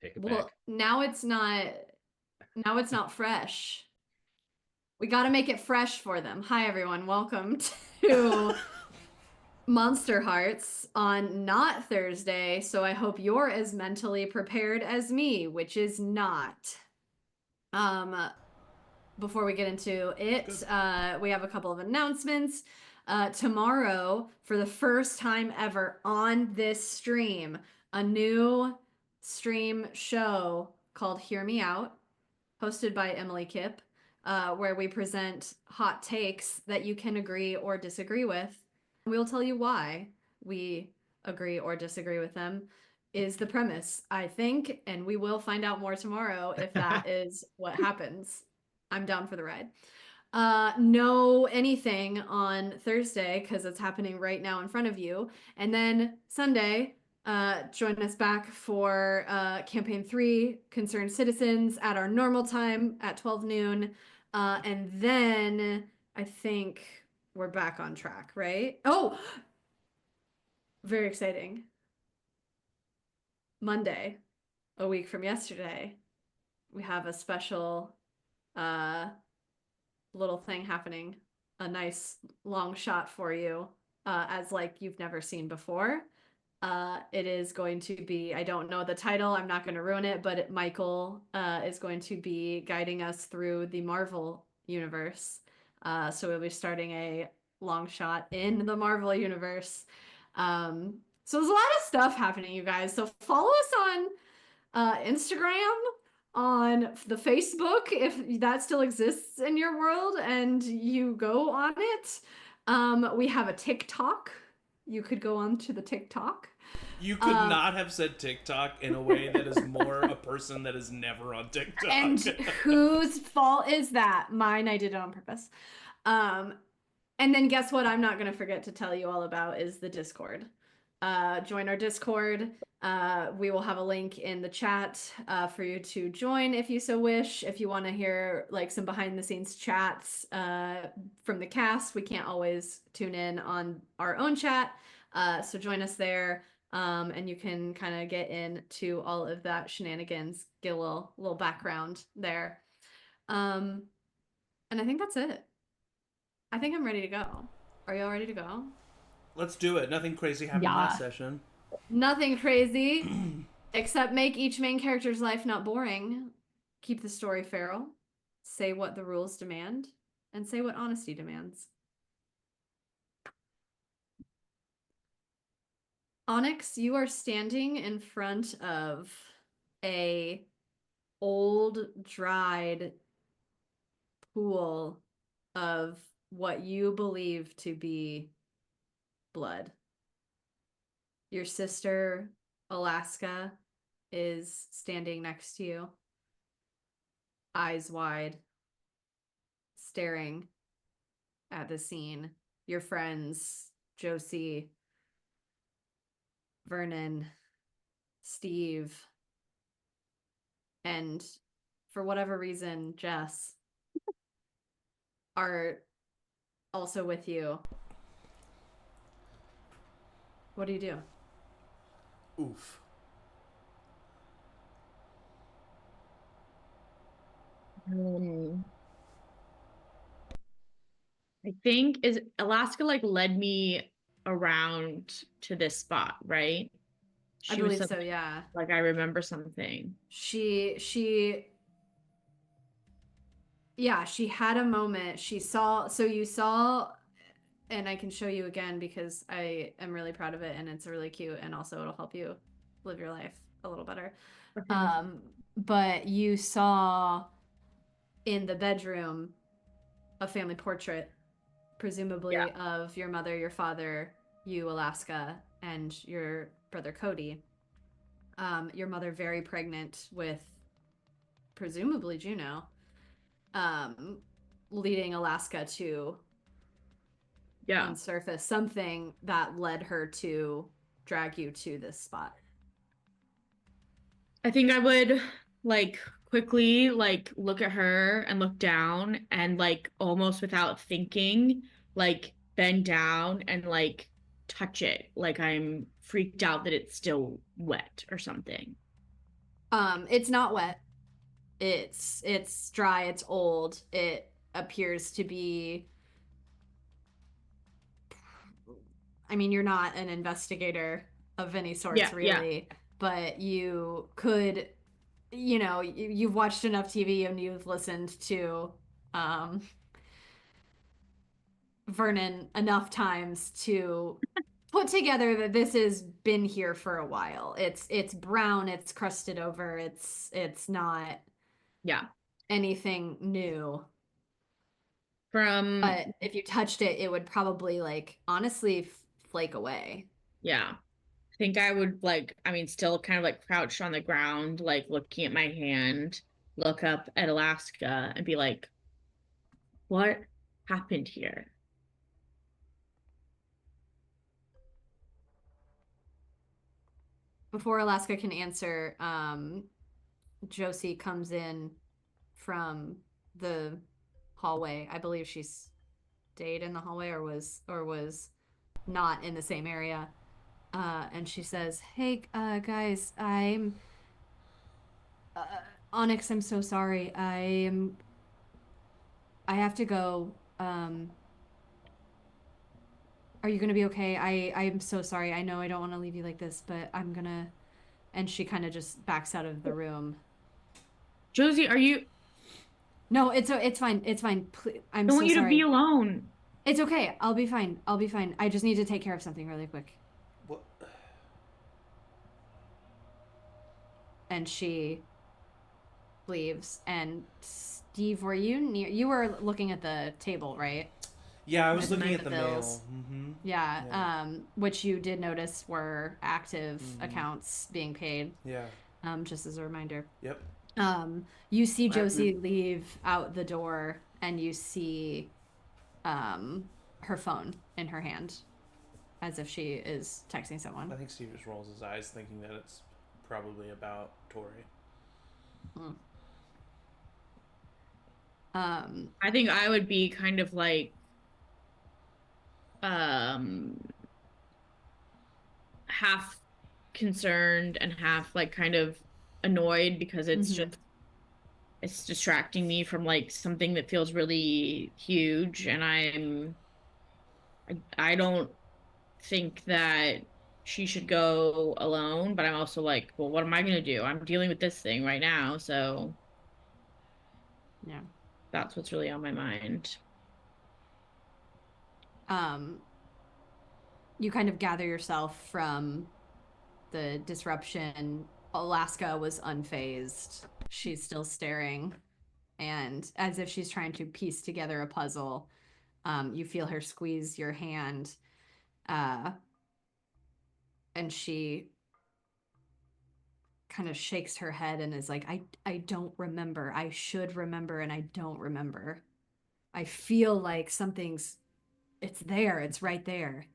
Take it Well, back. now it's not fresh. We got to make it fresh for them. Hi, everyone. Welcome to Monsterhearts on not Thursday. So I hope you're as mentally prepared as me, which is not. Um, Before we get into it, we have a couple of announcements. Tomorrow, for the first time ever on this stream, a new stream show called Hear Me Out, hosted by Emily Kipp, where we present hot takes that you can agree or disagree with. We'll tell you why we agree or disagree with them, is the premise, I think, and we will find out more tomorrow if that is what happens. I'm down for the ride. No anything on Thursday because it's happening right now in front of you. And then Sunday, join us back for campaign 3, Concerned Citizens, at our normal time at 12 noon. And then I think we're back on track, right? Oh, very exciting. Monday, a week from yesterday, we have a special uh little thing happening, a nice long shot for you, as like you've never seen before. It is going to be, I don't know the title, I'm not going to ruin it, but Michael is going to be guiding us through the Marvel universe. So we'll be starting a long shot in the Marvel universe. So there's a lot of stuff happening, you guys. So follow us on Instagram, on the Facebook, if that still exists in your world and you go on it. We have a TikTok. You could go on to the TikTok. You could not have said TikTok in a way that is more a person that is never on TikTok. And whose fault is that? Mine, I did it on purpose. And then guess what I'm not going to forget to tell you all about is the Discord. Join our Discord. We will have a link in the chat for you to join if you so wish. If you want to hear like some behind the scenes chats from the cast, we can't always tune in on our own chat. So join us there. And you can kind of get into all of that shenanigans, get a little background there. And I think that's it. I think I'm ready to go. Are you all ready to go? Let's do it. Nothing crazy happened last session. Nothing crazy, except make each main character's life not boring. Keep the story feral. Say what the rules demand, and say what honesty demands. Onyx, you are standing in front of a old, dried pool of what you believe to be blood. Your sister, Alaska, is standing next to you, eyes wide, staring at the scene. Your friends, Josie, Vernon, Steve, and for whatever reason, Jess, are also with you. What do you do? Oof. I think is Alaska like led me around to this spot, right? I believe so, yeah. Like I remember something. Yeah, she had a moment. So you saw, and I can show you again because I am really proud of it and it's really cute and also it'll help you live your life a little better. Okay. But you saw in the bedroom a family portrait, presumably of your mother, your father, you, Alaska, and your brother Cody. Your mother very pregnant with presumably Juno, leading Alaska to unsurface something that led her to drag you to this spot. I think I would like quickly like look at her and look down and like almost without thinking like bend down and like touch it, like I'm freaked out that it's still wet or something. It's not wet. It's dry, it's old. It appears to be, I mean, you're not an investigator of any sorts, Yeah, yeah. really, but you could, you've watched enough TV and you've listened to um, Vernon enough times to put together that this has been here for a while. It's brown, it's crusted over, it's not Yeah. anything new. From But if you touched it, it would probably like honestly flake away. yeah. I think I would like, I mean, still kind of like crouched on the ground, like looking at my hand, look up at Alaska and be like, what happened here? Before Alaska can answer, Josie comes in from the hallway. I believe she stayed in the hallway or was not in the same area. And she says, "Hey, guys, I'm uh, Onyx. I'm so sorry. I have to go. Are you gonna be okay? I'm so sorry. I know I don't want to leave you like this, but I'm gonna." And she kind of just backs out of the room. Josie, are you? No, it's fine. It's fine. I'm I so want you to be sorry. alone. It's okay. I'll be fine. I'll be fine. I just need to take care of something really quick. What? And she leaves. And Steve, were you near? You were looking at the table, right? Yeah, I was With looking at the bills. mail. Mm-hmm. Yeah. Yeah. Which you did notice were active Mhm. accounts being paid. Yeah. Just as a reminder. Yep. You see Josie leave out the door, and you see her phone in her hand, as if she is texting someone. I think Steve just rolls his eyes, thinking that it's probably about Tori. Hmm. I think I would be kind of like, um, half concerned and half like kind of annoyed because mhm. it's distracting me from like something that feels really huge, and I don't think that she should go alone, but I'm also like, well, what am I gonna do? I'm dealing with this thing right now, so Yeah. that's what's really on my mind. Um, you kind of gather yourself from the disruption. Alaska was unfazed. She's still staring, and as if she's trying to piece together a puzzle. You feel her squeeze your hand, uh, and she kind of shakes her head and is like, I don't remember. I should remember, and I don't remember. I feel like it's there. It's right there.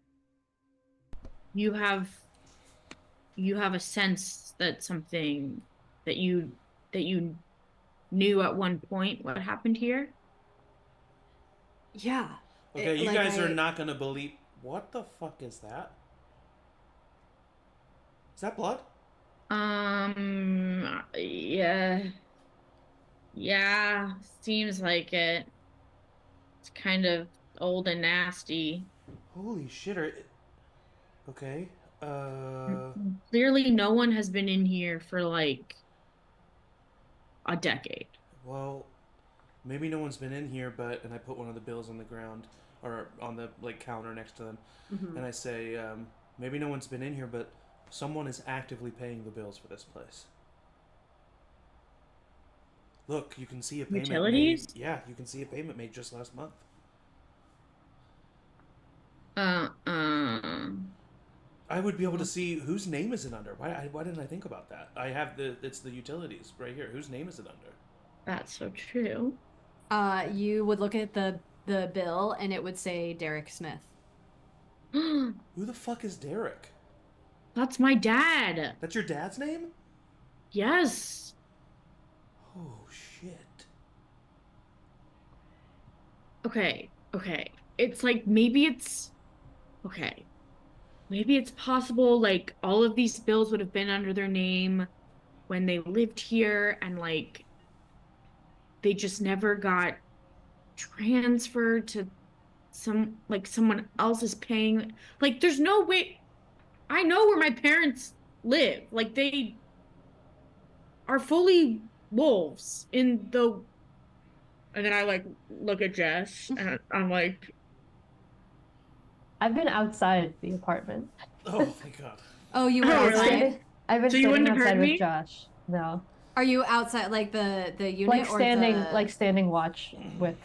You have you have a sense that something that you knew at one point what happened here. Yeah. Okay, you Like guys are not gonna believe. What the fuck is that? Is that blood? Yeah, yeah, seems like it. It's kind of old and nasty. Holy shit! Okay. Uh. Clearly, no one has been in here for like a decade. Well, maybe no one's been in here, but and I put one of the bills on the ground or on the like counter next to them, mm-hmm. and I say, maybe no one's been in here, but someone is actively paying the bills for this place. Look, you can see a payment made. Utilities? Yeah, you can see a payment made just last month. Uh, uh, I would be able to see whose name is it under. Why didn't I think about that? I have it's the utilities right here. Whose name is it under? that's so true. You would look at the bill and it would say Derek Smith. Who the fuck is Derek? That's my dad. That's your dad's name? Yes. Oh shit. Okay, okay. it's like maybe it's okay. Maybe it's possible like all of these bills would have been under their name when they lived here and like they just never got transferred to someone else is paying. Like there's no way. I know where my parents live. Like they are fully wolves in the. And then I like look at Jess and I'm like, I've been outside the apartment. Oh, thank God. Oh, you were Oh, I've really? outside? I've been So you standing wouldn't have outside heard with me? Josh. No. Are you outside like the unit or the Like standing watch with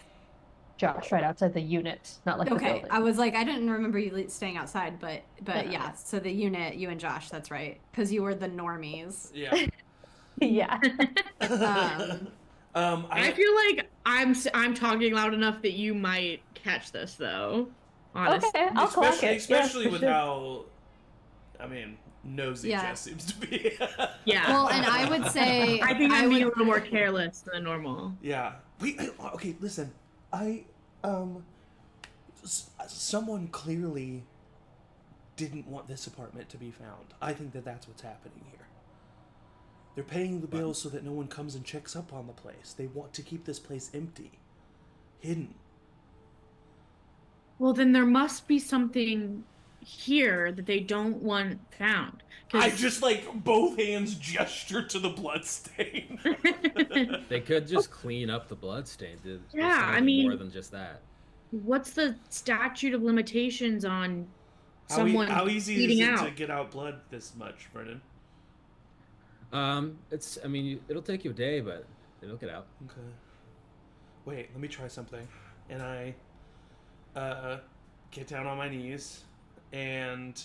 Josh right outside the unit, not like the Okay, building. I was like, I didn't remember you staying outside, but yeah. So the unit, you and Josh, that's right, because you were the normies. Yeah. Yeah. I feel like I'm talking loud enough that you might catch this though. Honestly. Okay, I'll clock it. Especially yes, with sure. how, I mean, nosy Yeah. Jess seems to be. Yeah. Well, and I would say I think I'm being a would, little more careless than normal. Yeah. Okay, listen. Someone clearly didn't want this apartment to be found. I think that that's what's happening here. They're paying the bills so that no one comes and checks up on the place. They want to keep this place empty, hidden. Well, then there must be something here that they don't want found. I just like both hands gesture to the blood stain. They could just clean up the blood stain. There's Yeah, gotta I be mean- more than just that. What's the statute of limitations on someone How easy is bleeding it out? to get out blood this much, Vernon? It's. I mean, it'll take you a day, but it'll get out. Okay. Wait, let me try something. And I get down on my knees, and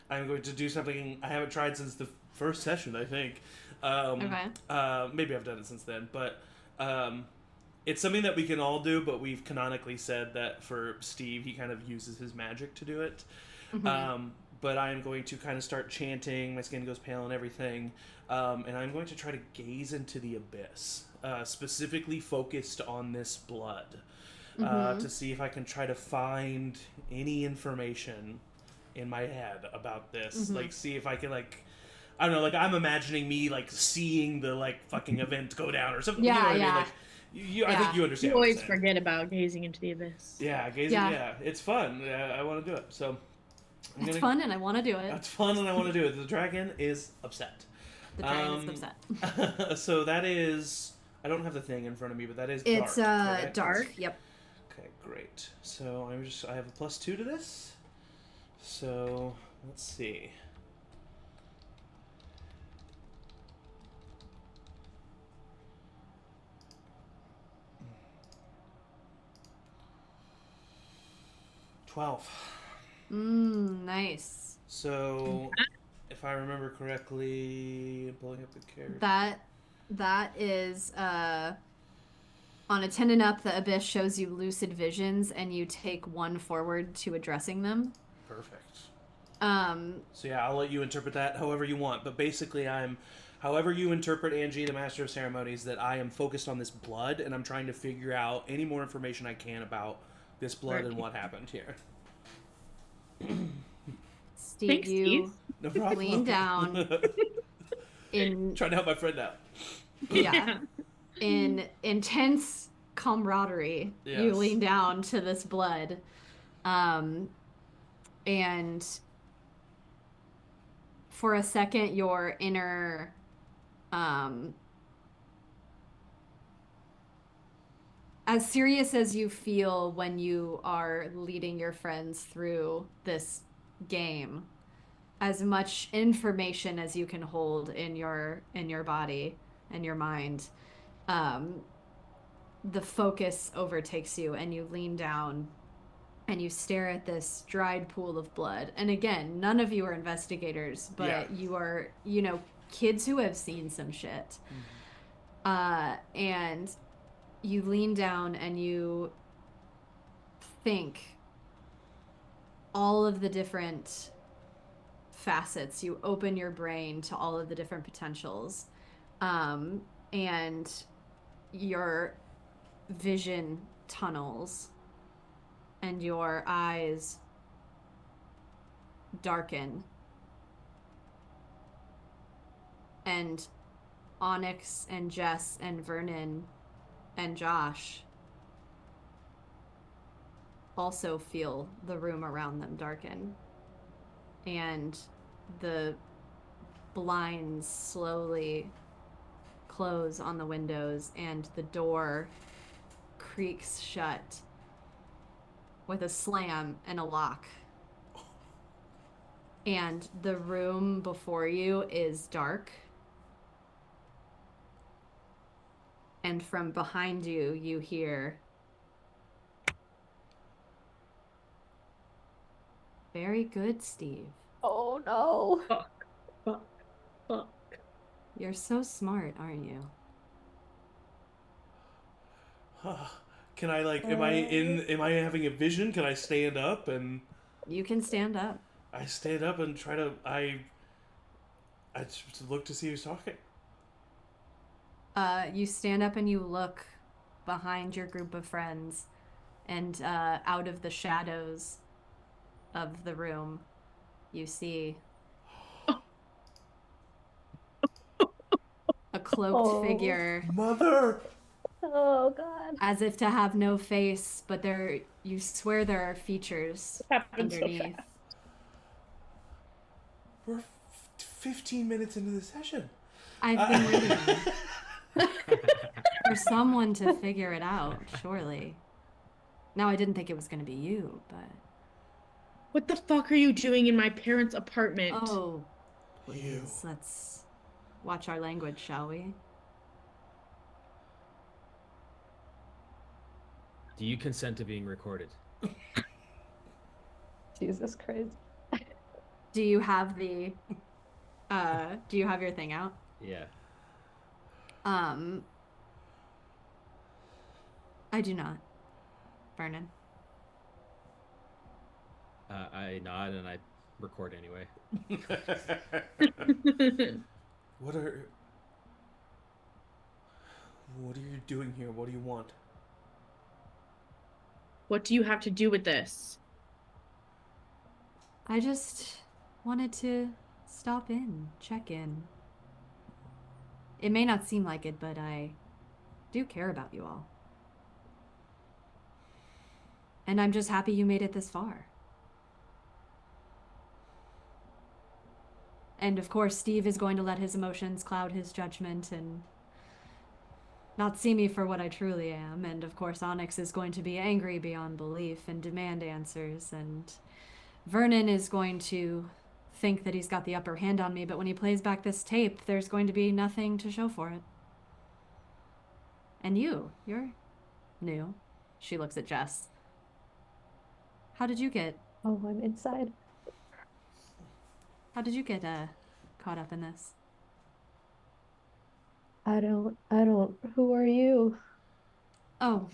I'm going to do something I haven't tried since the first session, I think. Okay. Maybe I've done it since then, but it's something that we can all do, but we've canonically said that for Steve, he kind of uses his magic to do it. But I'm going to kind of start chanting, my skin goes pale and everything, and I'm going to try to gaze into the abyss, specifically focused on this blood, to see if I can try to find any information in my head about this. Like, see if I can, like, I don't know, like, I'm imagining me, like, seeing the, like, fucking event go down or something. Yeah, you know what yeah. I mean? Like, I think you understand. You what I'm always saying. forget about gazing into the abyss. Yeah, gazing. Yeah. Yeah, it's fun. I want to do it. So It's fun, and I want to do it. That's fun, and I want to do it. The dragon is upset. The dragon is upset. So that is. I don't have the thing in front of me, but that is It's dark. Correct? dark. Yep. Okay, great. So I have a +2 to this. So let's see. Nice. So, if I remember correctly, pulling up the character. That is on a 10 and up, the abyss shows you lucid visions, and you take 1 forward to addressing them. Perfect. Um, So yeah, I'll let you interpret that however you want. But basically, however you interpret Angie, the Master of Ceremonies, that I am focused on this blood, and I'm trying to figure out any more information I can about this blood and what happened here. Steve, Thanks, you Steve. No problem. lean down in Trying to help my friend out. yeah, in intense camaraderie. You Yes. lean down to this blood, and for a second, your inner as serious as you feel when you are leading your friends through this game, as much information as you can hold in your body and your mind, the focus overtakes you, and you lean down and you stare at this dried pool of blood. And again, none of you are investigators, but Yeah. you are, kids who have seen some shit. And you lean down and you think all of the different facets. You open your brain to all of the different potentials. And your vision tunnels, and your eyes darken. And Onyx and Jess and Vernon and Josh also feel the room around them darken. And the blinds slowly close on the windows, and the door creaks shut with a slam and a lock. And the room before you is dark. And from behind you, you hear, "Very good, Steve. Oh no. Fuck. You're so smart, aren't you?" Can I am I having a vision? Can I stand up? And You can stand up. I stand up and try to I just look to see who's talking. You stand up and you look behind your group of friends, and out of the shadows of the room, you see a cloaked figure, Mother! Oh god. as if to have no face, but you swear there are features Happened so underneath. fast. We're 15 minutes into the session. I've been waiting for someone to figure it out, surely. Now, I didn't think it was going to be you, but... What the fuck are you doing in my parents' apartment? Oh, please, let's watch our language, shall we? Do you consent to being recorded? Jesus Christ. Do you have the... do you have your thing out? Yeah. I do not. Vernon. I nod and I record anyway. What are you doing here? What do you want? What do you have to do with this? I just wanted to stop in, check in. It may not seem like it, but I do care about you all. And I'm just happy you made it this far. And of course, Steve is going to let his emotions cloud his judgment and not see me for what I truly am. And of course, Onyx is going to be angry beyond belief and demand answers. And Vernon is going to think that he's got the upper hand on me, but when he plays back this tape, there's going to be nothing to show for it. And you're new. She looks at Jess. How did you get Oh, I'm inside. caught up in this? I don't. Who are you? Oh,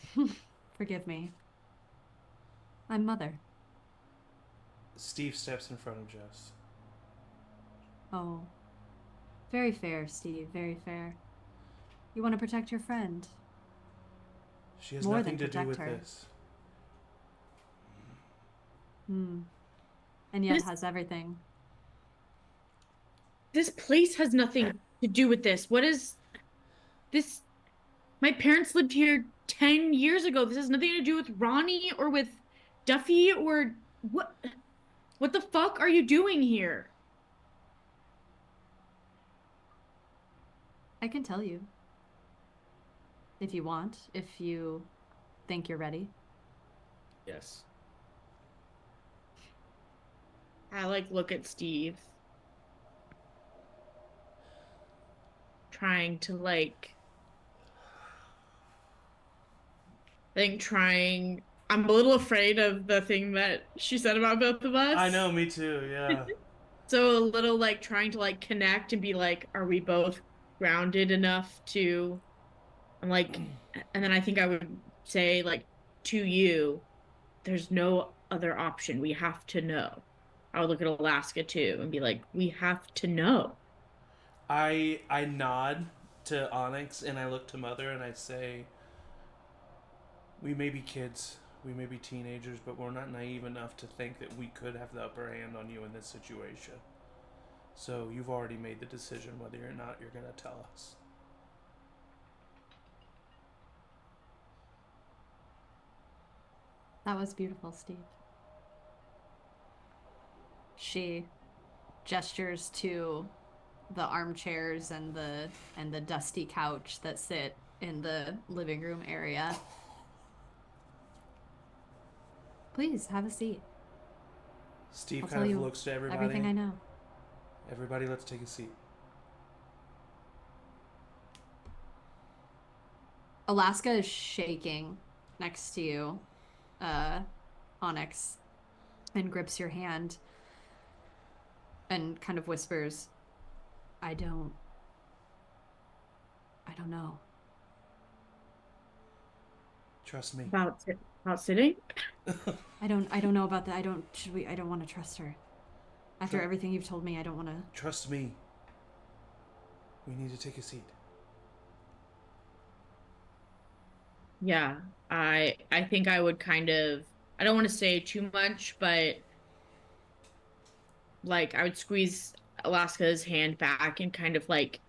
forgive me. I'm Mother. Steve steps in front of Jess. Oh. Very fair, Steve, very fair. You want to protect your friend. She has More nothing than to do with protect her. this. And yet This- has everything. This place has nothing to do with this. What is this? My parents lived here 10 years ago. This has nothing to do with Ronnie or with Duffy or what? What the fuck are you doing here? I can tell you. If you want, if you think you're ready. Yes. I look at Steve. Trying to I'm a little afraid of the thing that she said about both of us. I know, me too, yeah. So a little trying to connect and be are we both grounded enough to I'm and then I think I would say to you, there's no other option. We have to know. I would look at Alaska too and be we have to know. I nod to Onyx and I look to Mother and I say, we may be kids, We may be teenagers, but we're not naive enough to think that we could have the upper hand on you in this situation. So you've already made the decision whether or not you're going to tell us. That was beautiful, Steve. She gestures to the armchairs and the dusty couch that sit in the living room area. Please have a seat. Steve I'll kind tell of you looks to everybody. Everything I know. Everybody, let's take a seat. Alaska is shaking next to you, Onyx, and grips your hand and kind of whispers, I don't know. Trust me. About sitting? I don't know about that. I don't want to trust her. After everything you've told me, I don't want to. Trust me. We need to take a seat. Yeah, I think I would kind of, I don't want to say too much, but like I would squeeze Alaska's hand back and kind of like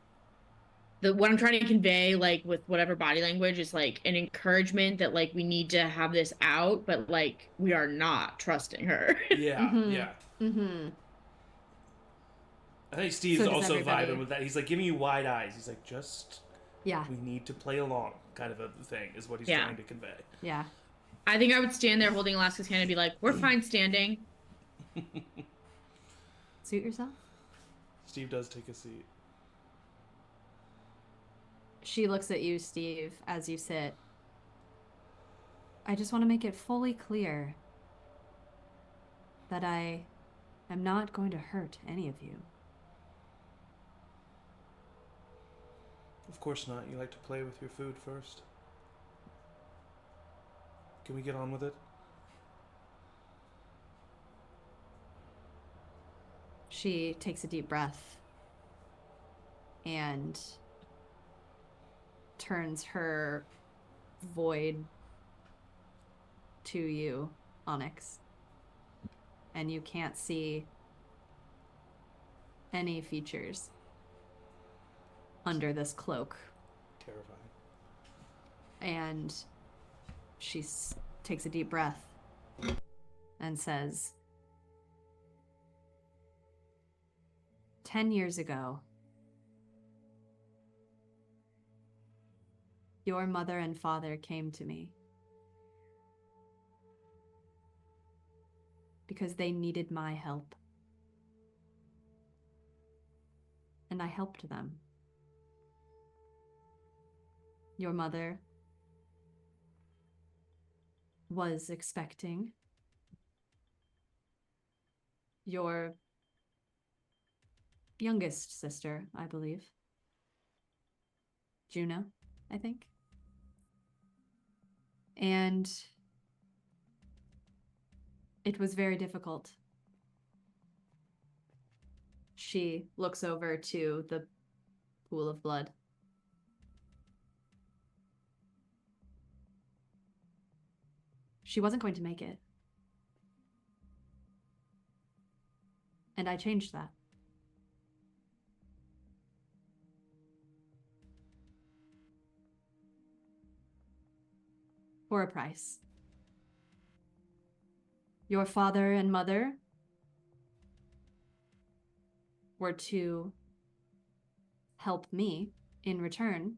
what I'm trying to convey, like with whatever body language, is like an encouragement that like we need to have this out, but like we are not trusting her. Yeah, yeah. Mm-hmm. I think Steve's So does also everybody. vibing with that. He's like giving you wide eyes. He's like, just, Yeah. we need to play along, kind of a thing, is what he's Yeah. trying to convey. Yeah. I think I would stand there holding Alaska's hand and be like, we're fine standing. Suit yourself? Steve does take a seat. She looks at you, Steve, as you sit. I just want to make it fully clear that I am not going to hurt any of you. Of course not. You like to play with your food first. Can we get on with it? She takes a deep breath and turns her void to you, Onyx. And you can't see any features under this cloak. Terrifying. And she takes a deep breath and says, 10 years ago, your mother and father came to me because they needed my help. And I helped them. Your mother was expecting. Your youngest sister, I believe. Juno, I think. And it was very difficult. She looks over to the pool of blood. She wasn't going to make it. And I changed that. For a price. Your father and mother were to help me in return.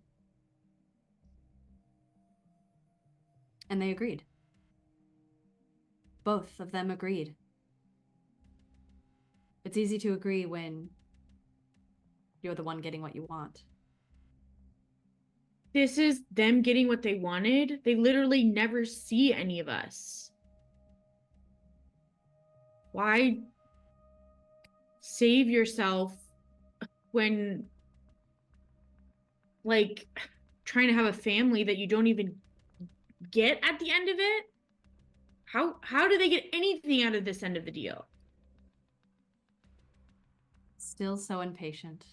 And they agreed. Both of them agreed. It's easy to agree when you're the one getting what you want. This is them getting what they wanted. They literally never see any of us. Why save yourself when, like, trying to have a family that you don't even get at the end of it? How do they get anything out of this end of the deal? Still so impatient.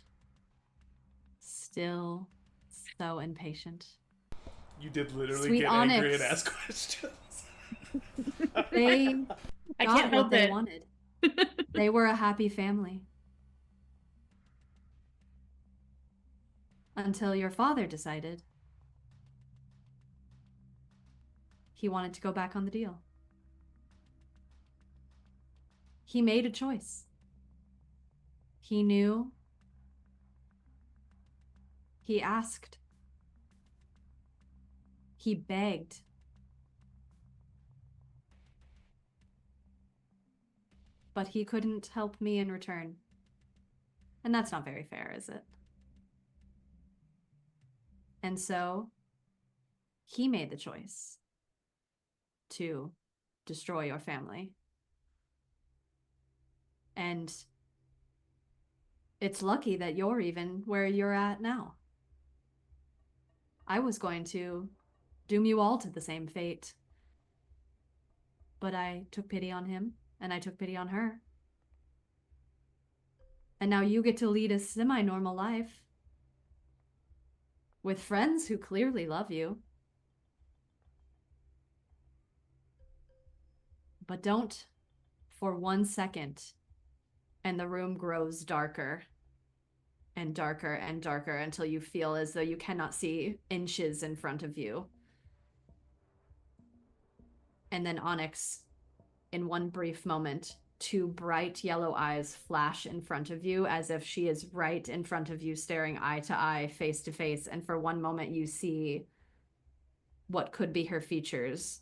Still so impatient. You did literally Sweet get angry Onyx. and ask questions. They I got can't what help they it. wanted. They were a happy family. Until your father decided he wanted to go back on the deal. He made a choice. He knew. He asked. He begged. But he couldn't help me in return. And that's not very fair, is it? And so he made the choice to destroy your family. And it's lucky that you're even where you're at now. I was going to doom you all to the same fate. But I took pity on him, and I took pity on her. And now you get to lead a semi-normal life with friends who clearly love you. But don't for 1 second, and the room grows darker and darker and darker until you feel as though you cannot see inches in front of you. And then Onyx, in one brief moment, 2 bright yellow eyes flash in front of you as if she is right in front of you, staring eye to eye, face to face. And for one moment you see what could be her features,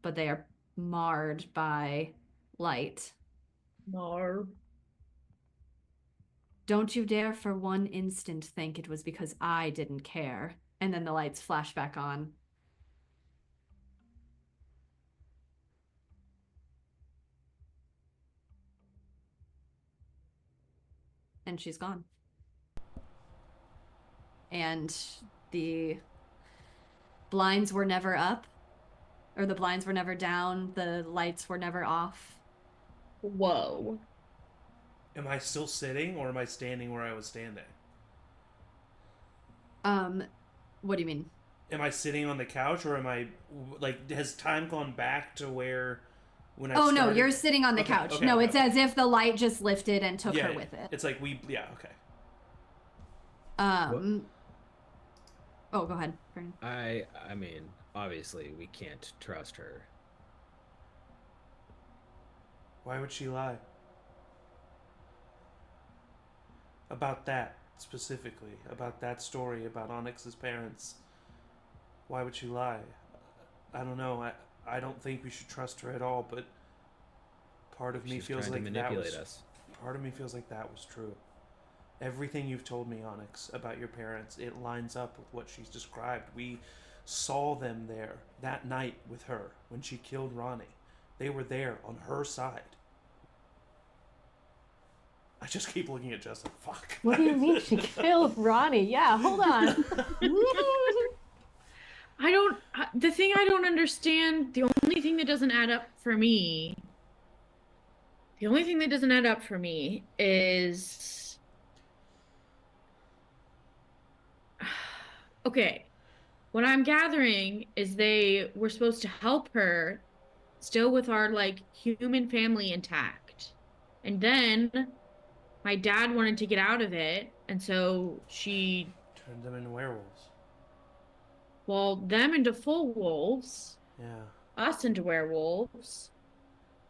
but they are marred by light. No. Don't you dare for 1 instant think it was because I didn't care. And then the lights flash back on. And she's gone. And the blinds were never up, or the blinds were never down, the lights were never off. Whoa. Am I still sitting or am I standing where I was standing? What do you mean? Am I sitting on the couch or am I, like, has time gone back to where when I Oh, started? no, you're sitting on the Okay, couch. okay, No, okay, it's okay. as if the light just lifted and took Yeah, her with it. It's like okay. Oh, go ahead, Vernon. I mean, obviously we can't trust her. Why would she lie? About that, specifically. About that story, about Onyx's parents. Why would she lie? I don't know. I don't think we should trust her at all, but part of me She's feels trying to like that manipulate was... us. Part of me feels like that was true. Everything you've told me, Onyx, about your parents, it lines up with what she's described. We saw them there that night with her when she killed Ronnie. They were there on her side. I just keep looking at Jess like, fuck. What do you mean she killed Ronnie? Yeah, hold on. The thing I don't understand, the only thing that doesn't add up for me, is, okay, what I'm gathering is they were supposed to help her still with our, like, human family intact. And then my dad wanted to get out of it, and so she, Turned them into werewolves. well, them into full wolves, Yeah. us into werewolves.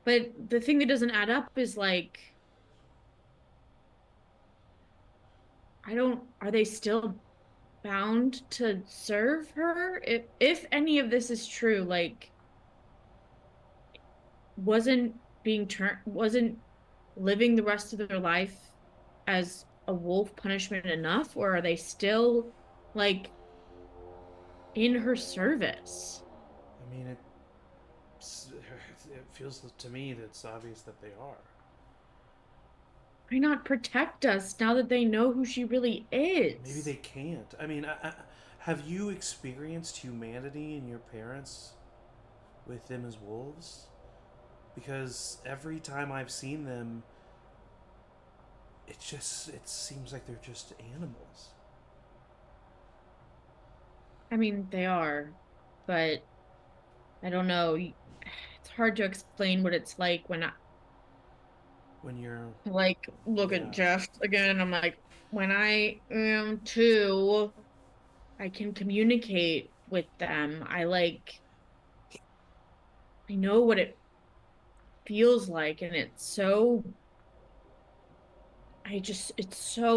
But the thing that doesn't add up is, like, are they still bound to serve her? If any of this is true, like, wasn't living the rest of their life as a wolf punishment enough, or are they still, like, in her service? I mean, it feels to me that it's obvious that they are. Why not protect us now that they know who she really is? Maybe they can't. I mean, have you experienced humanity in your parents with them as wolves? Because every time I've seen them, it seems like they're just animals. I mean, they are, but I don't know. It's hard to explain what it's like when When you're like look Yeah. at Jess again. I'm like, when I am too, I can communicate with them. I know what it feels like, and it's so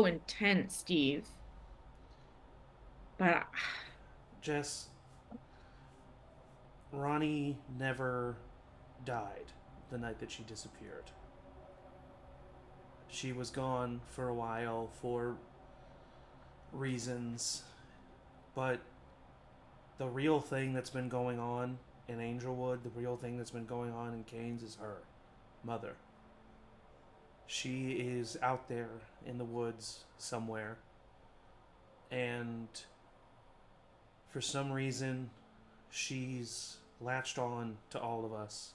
intense, Steve. But Jess, Ronnie never died the night that she disappeared. She was gone for a while for reasons, but the real thing that's been going on in Angelwood, the real thing that's been going on in Canes is her mother. She is out there in the woods somewhere, and for some reason, she's latched on to all of us.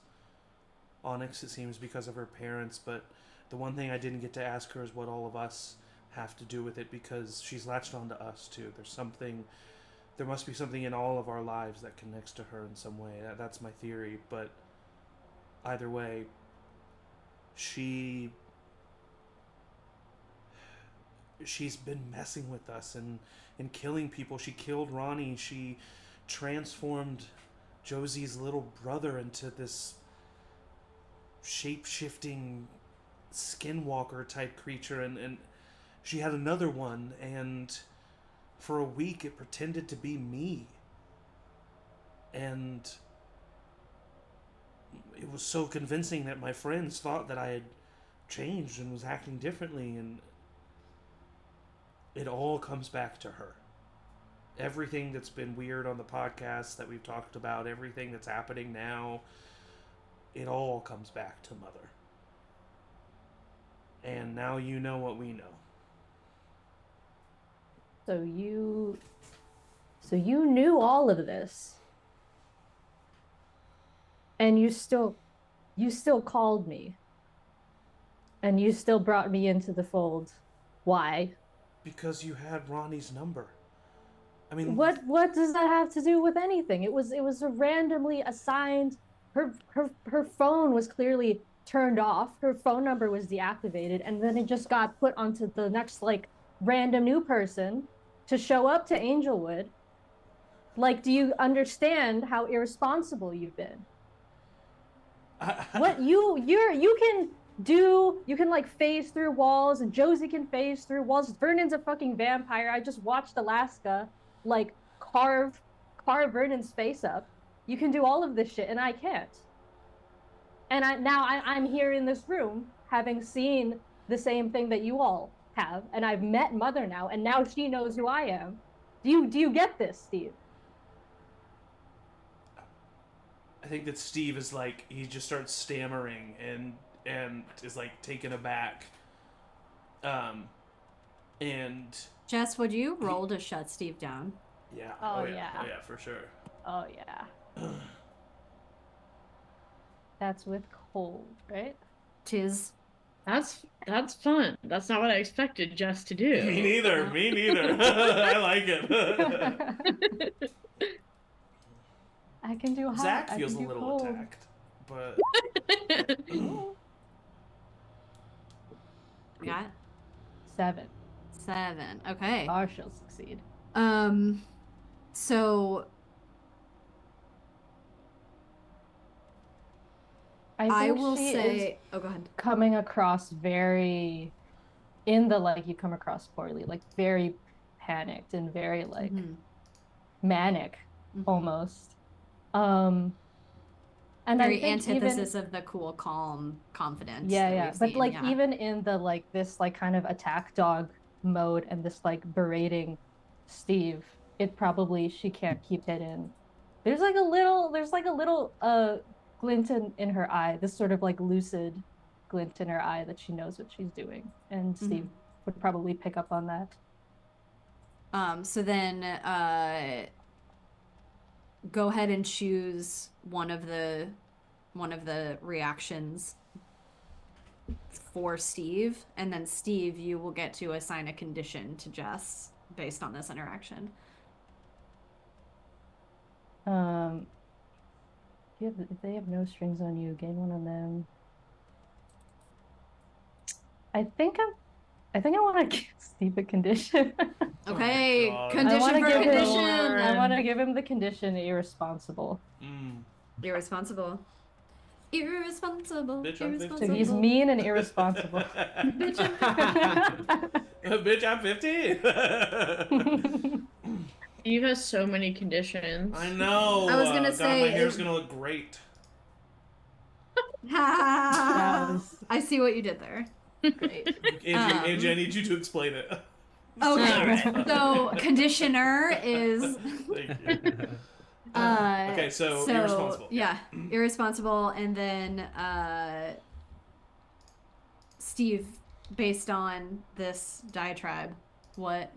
Onyx, it seems, because of her parents, but the one thing I didn't get to ask her is what all of us have to do with it, because she's latched on to us too. There must be something in all of our lives that connects to her in some way. That's my theory, but either way, she's been messing with us and killing people. She killed Ronnie. She transformed Josie's little brother into this shape-shifting skinwalker type creature, and she had another one, and for a week it pretended to be me, and it was so convincing that my friends thought that I had changed and was acting differently, and it all comes back to her. Everything that's been weird on the podcast that we've talked about, everything that's happening now, it all comes back to Mother. And now you know what we know. So you knew all of this, and you still called me, and you still brought me into the fold. Why? Because you had Ronnie's number. I mean, What does that have to do with anything? It was a randomly assigned. Her phone was clearly turned off. Her phone number was deactivated, and then it just got put onto the next like random new person to show up to Angelwood. Like, do you understand how irresponsible you've been? What you can like phase through walls, and Josie can phase through walls. Vernon's a fucking vampire. I just watched Alaska like carve Vernon's face up. You can do all of this shit, and I can't. And I'm here in this room having seen the same thing that you all have, and I've met Mother now, and now she knows who I am. Do you get this, Steve? I think that Steve is like, he just starts stammering and is like taken aback. And Jess, would you roll to shut Steve down? yeah. Oh, Oh yeah. yeah, for sure. Oh yeah. That's with cold, right? Tis. that's fun. That's not what I expected Jess to do. Me neither. Me neither. I like it. I can do hot. Zach I feels a can do little cold. attacked, but Got 7. 7. Okay. I shall succeed. So I think will she say, is oh, go ahead. coming across very, in the like you come across poorly, like very panicked and very like manic, almost. And Very I think antithesis of the cool, calm confidence. yeah, that yeah. we've But seen, like yeah. even in the like this like kind of attack dog mode and this like berating Steve, it probably she can't keep it in. There's like a little glint in her eye, this sort of like lucid glint in her eye that she knows what she's doing. And Steve would probably pick up on that. So then go ahead and choose one of the reactions for Steve, and then Steve, you will get to assign a condition to Jess based on this interaction. if they have no strings on you, gain one on them. I think I want to give Steve a condition. Okay, God. condition for give condition. I want to give him the condition irresponsible. Irresponsible. Irresponsible. Bitch, I'm 50. So he's mean and irresponsible. Bitch, Bitch, I'm 15. Steve has so many conditions. I know. I was gonna say, my hair's gonna look great. I see what you did there. Great. Angie, I need you to explain it. Okay, so conditioner is. Thank you. Okay, so irresponsible. Yeah, irresponsible, and then Steve, based on this diatribe, what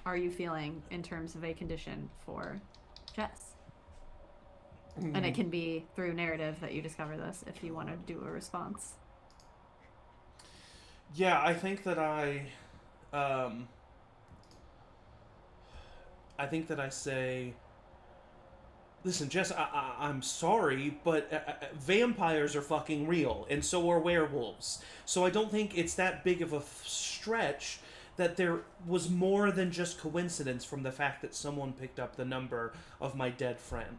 are you feeling in terms of a condition for Jess? And it can be through narrative that you discover this if you want to do a response. Yeah, I think that I say, listen, Jess, I'm sorry, but vampires are fucking real, and so are werewolves. So I don't think it's that big of a stretch that there was more than just coincidence from the fact that someone picked up the number of my dead friend.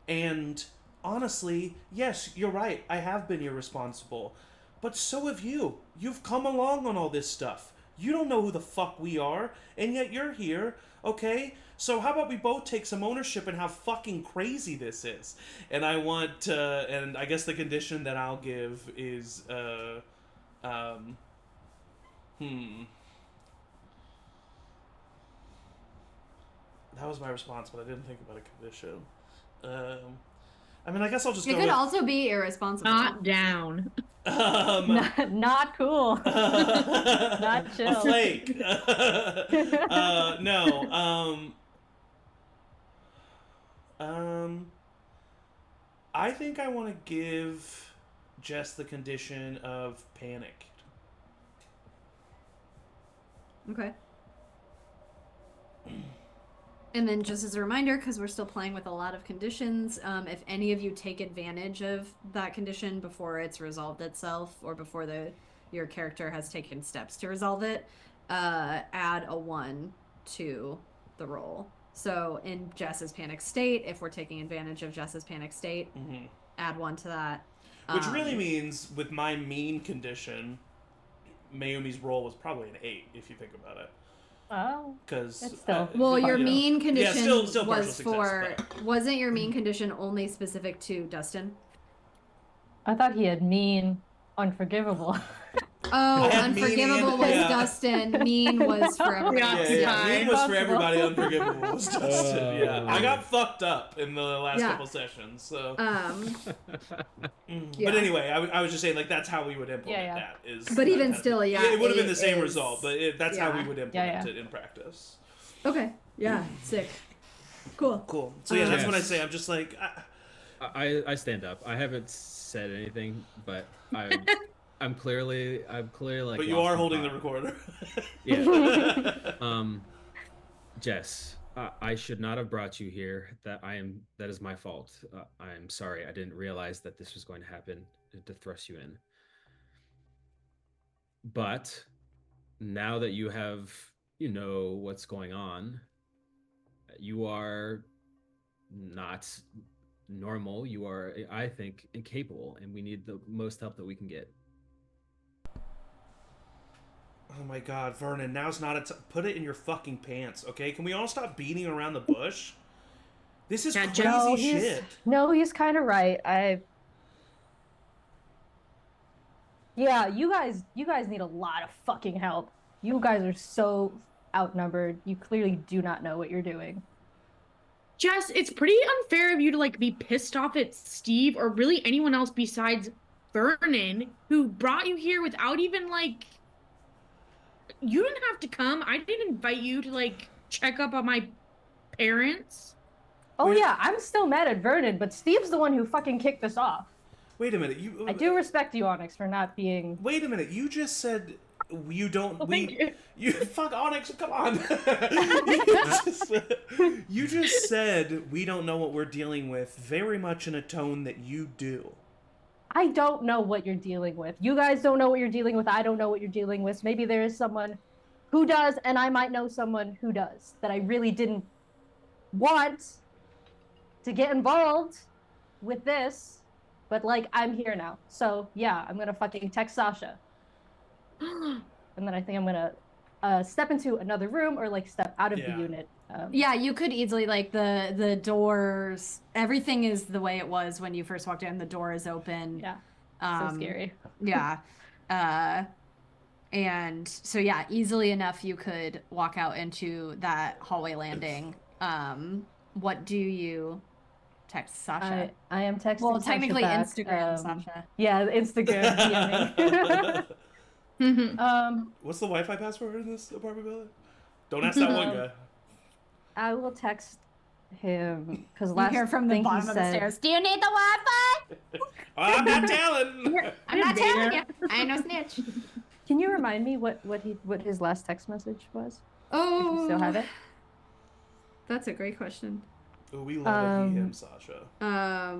And honestly, yes, you're right, I have been irresponsible. But so have you. You've come along on all this stuff. You don't know who the fuck we are, and yet you're here, okay? So how about we both take some ownership in how fucking crazy this is? And I want, and I guess the condition that I'll give is, That was my response, but I didn't think about a condition. I mean, I guess I'll just It go could with... also be irresponsible. Not down. Not cool. Not chill. A flake. No. I think I want to give Jess the condition of panicked. Okay. And then just as a reminder, because we're still playing with a lot of conditions, if any of you take advantage of that condition before it's resolved itself or before your character has taken steps to resolve it, add a 1 to the roll. So in Jess's panic state, if we're taking advantage of Jess's panic state, add 1 to that. Which really means with my mean condition, Mayumi's roll was probably an 8 if you think about it. Oh, because well, your mean condition still was wasn't your mean condition only specific to Dustin? I thought he had mean, unforgivable. Oh, unforgivable was Dustin. Mean was for everybody. Yeah. Mean was for everybody. Unforgivable was Dustin. Yeah, I got fucked up in the last couple sessions. So, but anyway, I was just saying, like, that's how we would implement that. But even still, it would have been the same result. But that's how we would implement it in practice. Okay. Yeah. Sick. Cool. So yeah, that's what I say. I'm just like, I stand up. I haven't said anything, but I'm clearly like. But you are holding the recorder. Yeah. Jess, I should not have brought you here. That is my fault. I am sorry. I didn't realize that this was going to happen to thrust you in. But now that you know what's going on, you are not normal. You are, I think, incapable, and we need the most help that we can get. Oh my god, Vernon, now's not put it in your fucking pants, okay? Can we all stop beating around the bush? This is crazy shit. No, he's kind of right. Yeah, you guys need a lot of fucking help. You guys are so outnumbered. You clearly do not know what you're doing. Jess, it's pretty unfair of you to like be pissed off at Steve or really anyone else besides Vernon, who brought you here without even like. You didn't have to come. I didn't invite you to like check up on my parents. Oh yeah, I'm still mad at Vernon, but Steve's the one who fucking kicked this off. Wait a minute, I do respect you, Onyx, for not being. Wait a minute, you just said you don't. Well, thank you. You fuck Onyx. Come on. You just said we don't know what we're dealing with. Very much in a tone that you do. I don't know what you're dealing with. You guys don't know what you're dealing with. I don't know what you're dealing with. Maybe there is someone who does, and I might know someone who does that I really didn't want to get involved with this, but like I'm here now. So yeah, I'm gonna fucking text Sasha. And then I think I'm gonna step into another room or like step out of the unit. Yeah, you could easily like the doors. Everything is the way it was when you first walked in. The door is open. Yeah, so scary. Yeah, and so yeah, easily enough you could walk out into that hallway landing. What do you text Sasha? I am texting. Well, Sasha technically back. Instagram, Sasha. Yeah, Instagram DMing. What's the Wi-Fi password in this apartment building? Don't ask that one guy. I will text him because You hear from the bottom of the stairs. Do you need the Wi-Fi? I'm not telling. I'm not telling you. I ain't no snitch. Can you remind me what his last text message was? Oh, If you still have it. That's a great question. Oh, we love it, he, him, Sasha. I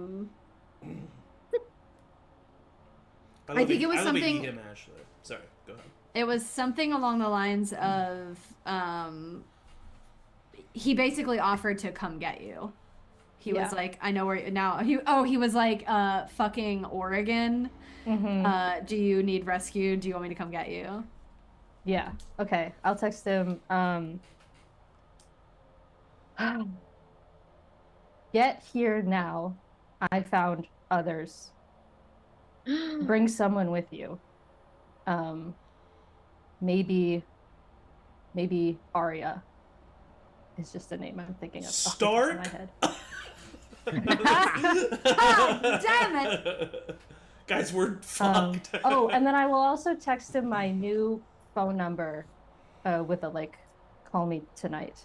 think it was something. He, him, Ashley. Sorry, go ahead. It was something along the lines of, he basically offered to come get you. He was like, I know where now. He was like, fucking Oregon. Mm-hmm. Do you need rescue? Do you want me to come get you? Yeah. Okay. I'll text him. Get here now. I found others. Bring someone with you. Maybe Arya is just a name I'm thinking of. Stark? Off the top of my head. Oh, damn it! Guys, we're fucked. And then I will also text him my new phone number with a like, call me tonight.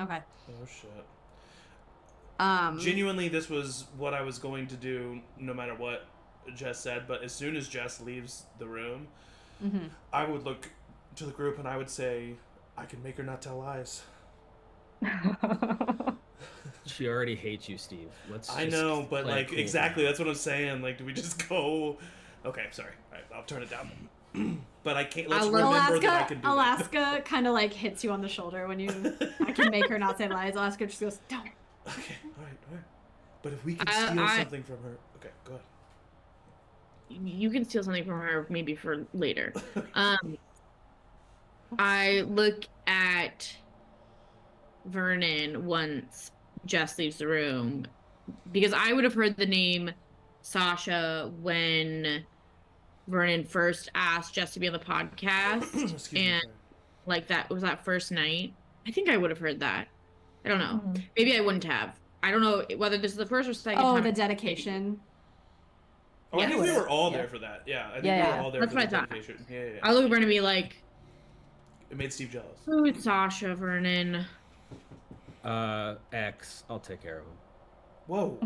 Okay. Oh shit. Um, Genuinely, this was what I was going to do, no matter what Jess said. But as soon as Jess leaves the room, I would look to the group and I would say, "I can make her not tell lies." She already hates you, Steve. I know, but like cool exactly, that's what I'm saying. Like, do we just go? Okay, sorry. All right, I'll turn it down. But I can't. Let's remember that I can do Alaska kind of like hits you on the shoulder when you. I can make her not say lies. Alaska just goes, "Don't." Okay, all right. But if we can steal something from her, okay, go ahead. You can steal something from her, maybe for later. I look at Vernon once Jess leaves the room, because I would have heard the name Sasha when Vernon first asked Jess to be on the podcast, and like that was that first night. I think I would have heard that. I don't know. Maybe I wouldn't have. I don't know whether this is the first or second time. Oh, the dedication. Oh, I think we were all there for that. Yeah, I think we were all there That's for the what I thought. dedication. Yeah. I look at Vernon and be like, it made Steve jealous. "Who is Sasha, Vernon?" X. I'll take care of him. Whoa.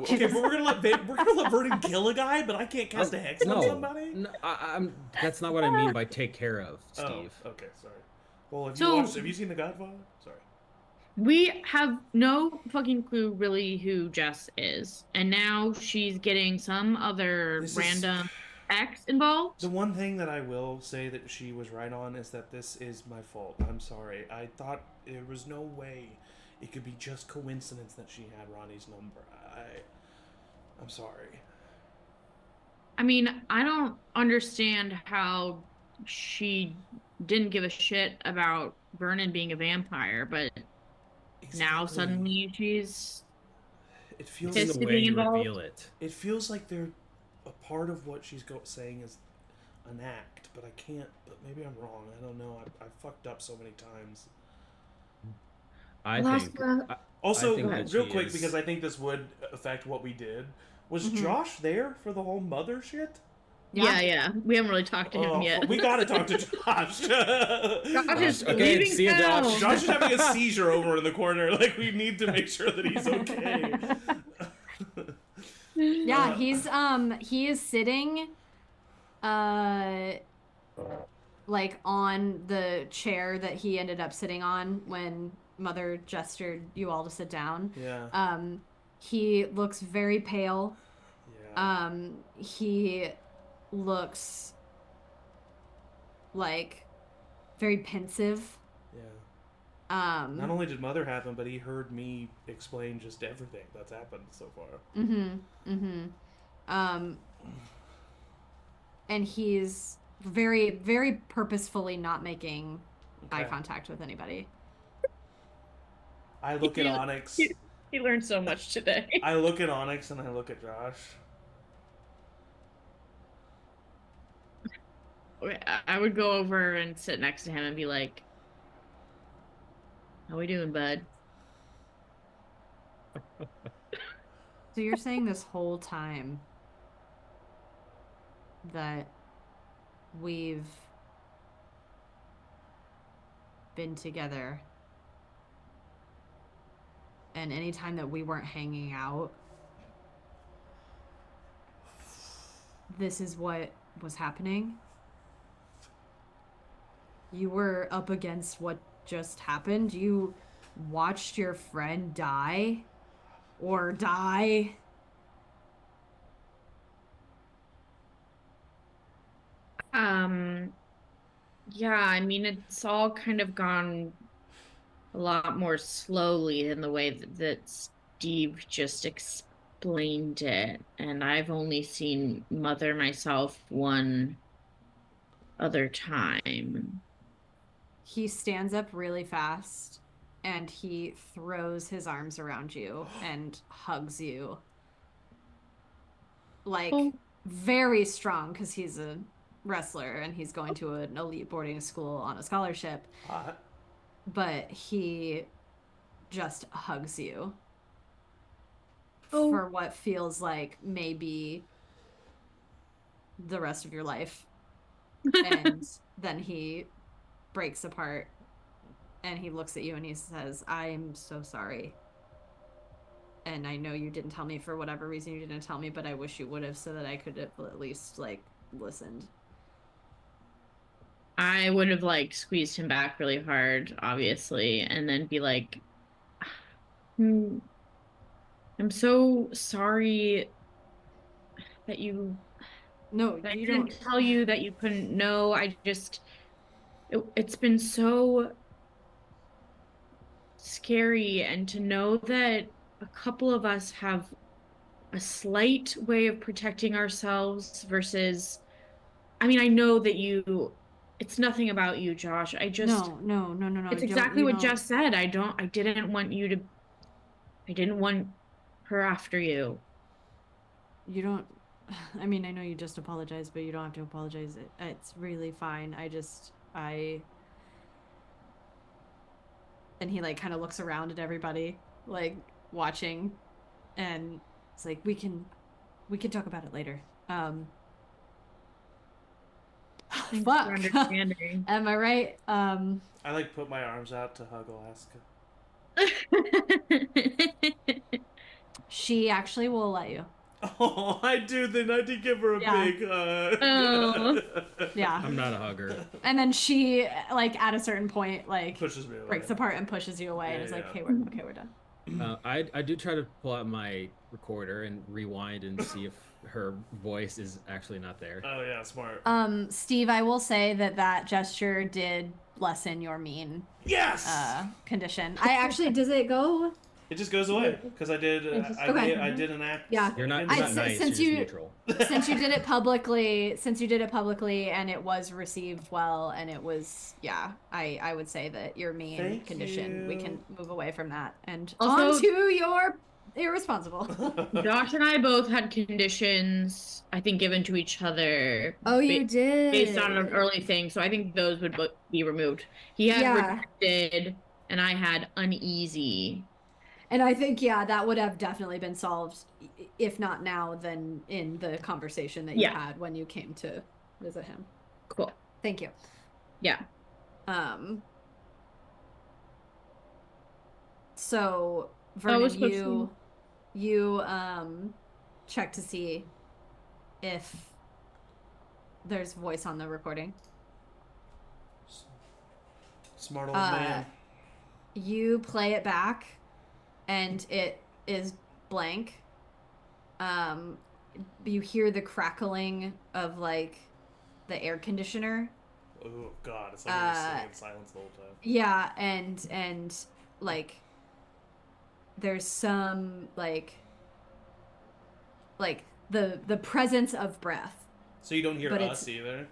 Okay, but we're gonna let Vernon kill a guy, but I can't cast a hex on somebody. No, I'm. That's not what I mean by take care of, Steve. Oh, okay, sorry. Well, have you seen The Godfather? Sorry. We have no fucking clue really who Jess is, and now she's getting some other random X involved. The one thing that I will say that she was right on is that this is my fault. I'm sorry. I thought there was no way it could be just coincidence that she had Ronnie's number. I'm sorry. I mean, I don't understand how she didn't give a shit about Vernon being a vampire, but now suddenly she's it feels pissed the to way being you involved. reveal it. It feels like they're a part of what she's saying is an act, but I can't. But maybe I'm wrong. I don't know. I fucked up so many times. I think real quick, because I think this would affect what we did. Was Josh there for the whole mother shit? Yeah. We haven't really talked to him yet. We gotta talk to Josh. Josh is okay, leaving see you, town. Josh. Josh is having a seizure over in the corner. Like, we need to make sure that he's okay. Yeah, he is sitting like on the chair that he ended up sitting on when Mother gestured you all to sit down. Yeah. He looks very pale. Yeah. He looks like very pensive. Yeah. Not only did Mother happen, but he heard me explain just everything that's happened so far. And he's very, very purposefully not making eye Okay. contact with anybody. I look at Onyx. He learned so much today. I look at Onyx and I look at Josh. I would go over and sit next to him and be like, "How we doing, bud?" So you're saying this whole time that we've been together, and anytime that we weren't hanging out, this is what was happening? You were up against what just happened? You watched your friend die? Or die? Yeah, I mean, it's all kind of gone a lot more slowly in the way that Steve just explained it. And I've only seen Mother myself one other time. He stands up really fast and he throws his arms around you and hugs you. Like, very strong because he's a wrestler and he's going to an elite boarding school on a scholarship. Hot. But he just hugs you for what feels like maybe the rest of your life. And then he breaks apart and he looks at you and he says, "I'm so sorry. And I know you didn't tell me for whatever reason you didn't tell me, but I wish you would have so that I could have at least, like, listened." I would have, like, squeezed him back really hard, obviously, and then be like, I'm so sorry that you... No, I you didn't don't tell you that you couldn't know. It's been so scary, and to know that a couple of us have a slight way of protecting ourselves versus, I mean, I know that it's nothing about you, Josh. No. It's exactly what Jess said. I didn't want her after you. You don't. I mean, I know you just apologized, but you don't have to apologize. It's really fine. And he, like, kind of looks around at everybody, like, watching, and it's like, we can talk about it later. Thanks Fuck. for understanding. Am I right? I like put my arms out to hug Alaska. She actually will let you. Oh, I do. Then I did give her a big hug. Oh. Yeah. I'm not a hugger. And then she, like, at a certain point, like, Pushes me away. breaks apart and pushes you away, and is like, Yeah. okay, we're done. I do try to pull out my recorder and rewind and see if her voice is actually not there. Oh yeah, smart. Steve, I will say that gesture did lessen your mean condition. Does it go? It just goes away because I did. I did an act. Yeah. You're not nice. Since you're just neutral. Since you did it publicly, and it was received well, and it was, I would say that your mean condition, we can move away from that and Also, on to your irresponsible. Josh and I both had conditions, I think, given to each other. Oh, you did? Based on an early thing, so I think those would be removed. He had rejected, and I had uneasy. And I think, that would have definitely been solved, if not now, then in the conversation that you had when you came to visit him. Cool. Thank you. Yeah. So, Vernon, you check to see if there's voice on the recording. Smart old man. You play it back, and it is blank. You hear the crackling of like the air conditioner. Oh God, it's like we were sitting in silence the whole time. Yeah, and like there's some like the presence of breath. So you don't hear But us either.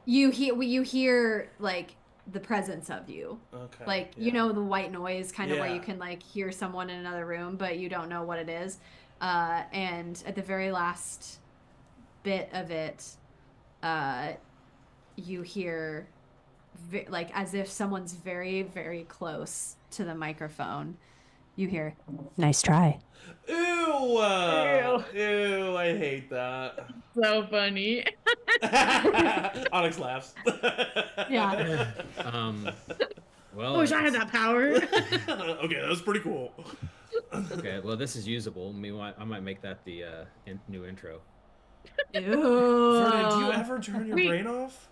You hear like the presence of you. Okay. Like yeah. you know the white noise kind of where you Yeah. can like hear someone in another room, but you don't know what it is. And at the very last bit of it, you hear like as if someone's very, very close to the microphone. You hear, "Nice try." Ew! Ew! I hate that. So funny. Onyx laughs. Yeah. Well, I wish I had that power. Okay, that was pretty cool. Okay, well, this is usable. I might make that the new intro. Ew. Vernon, do you ever turn your Wait. brain off?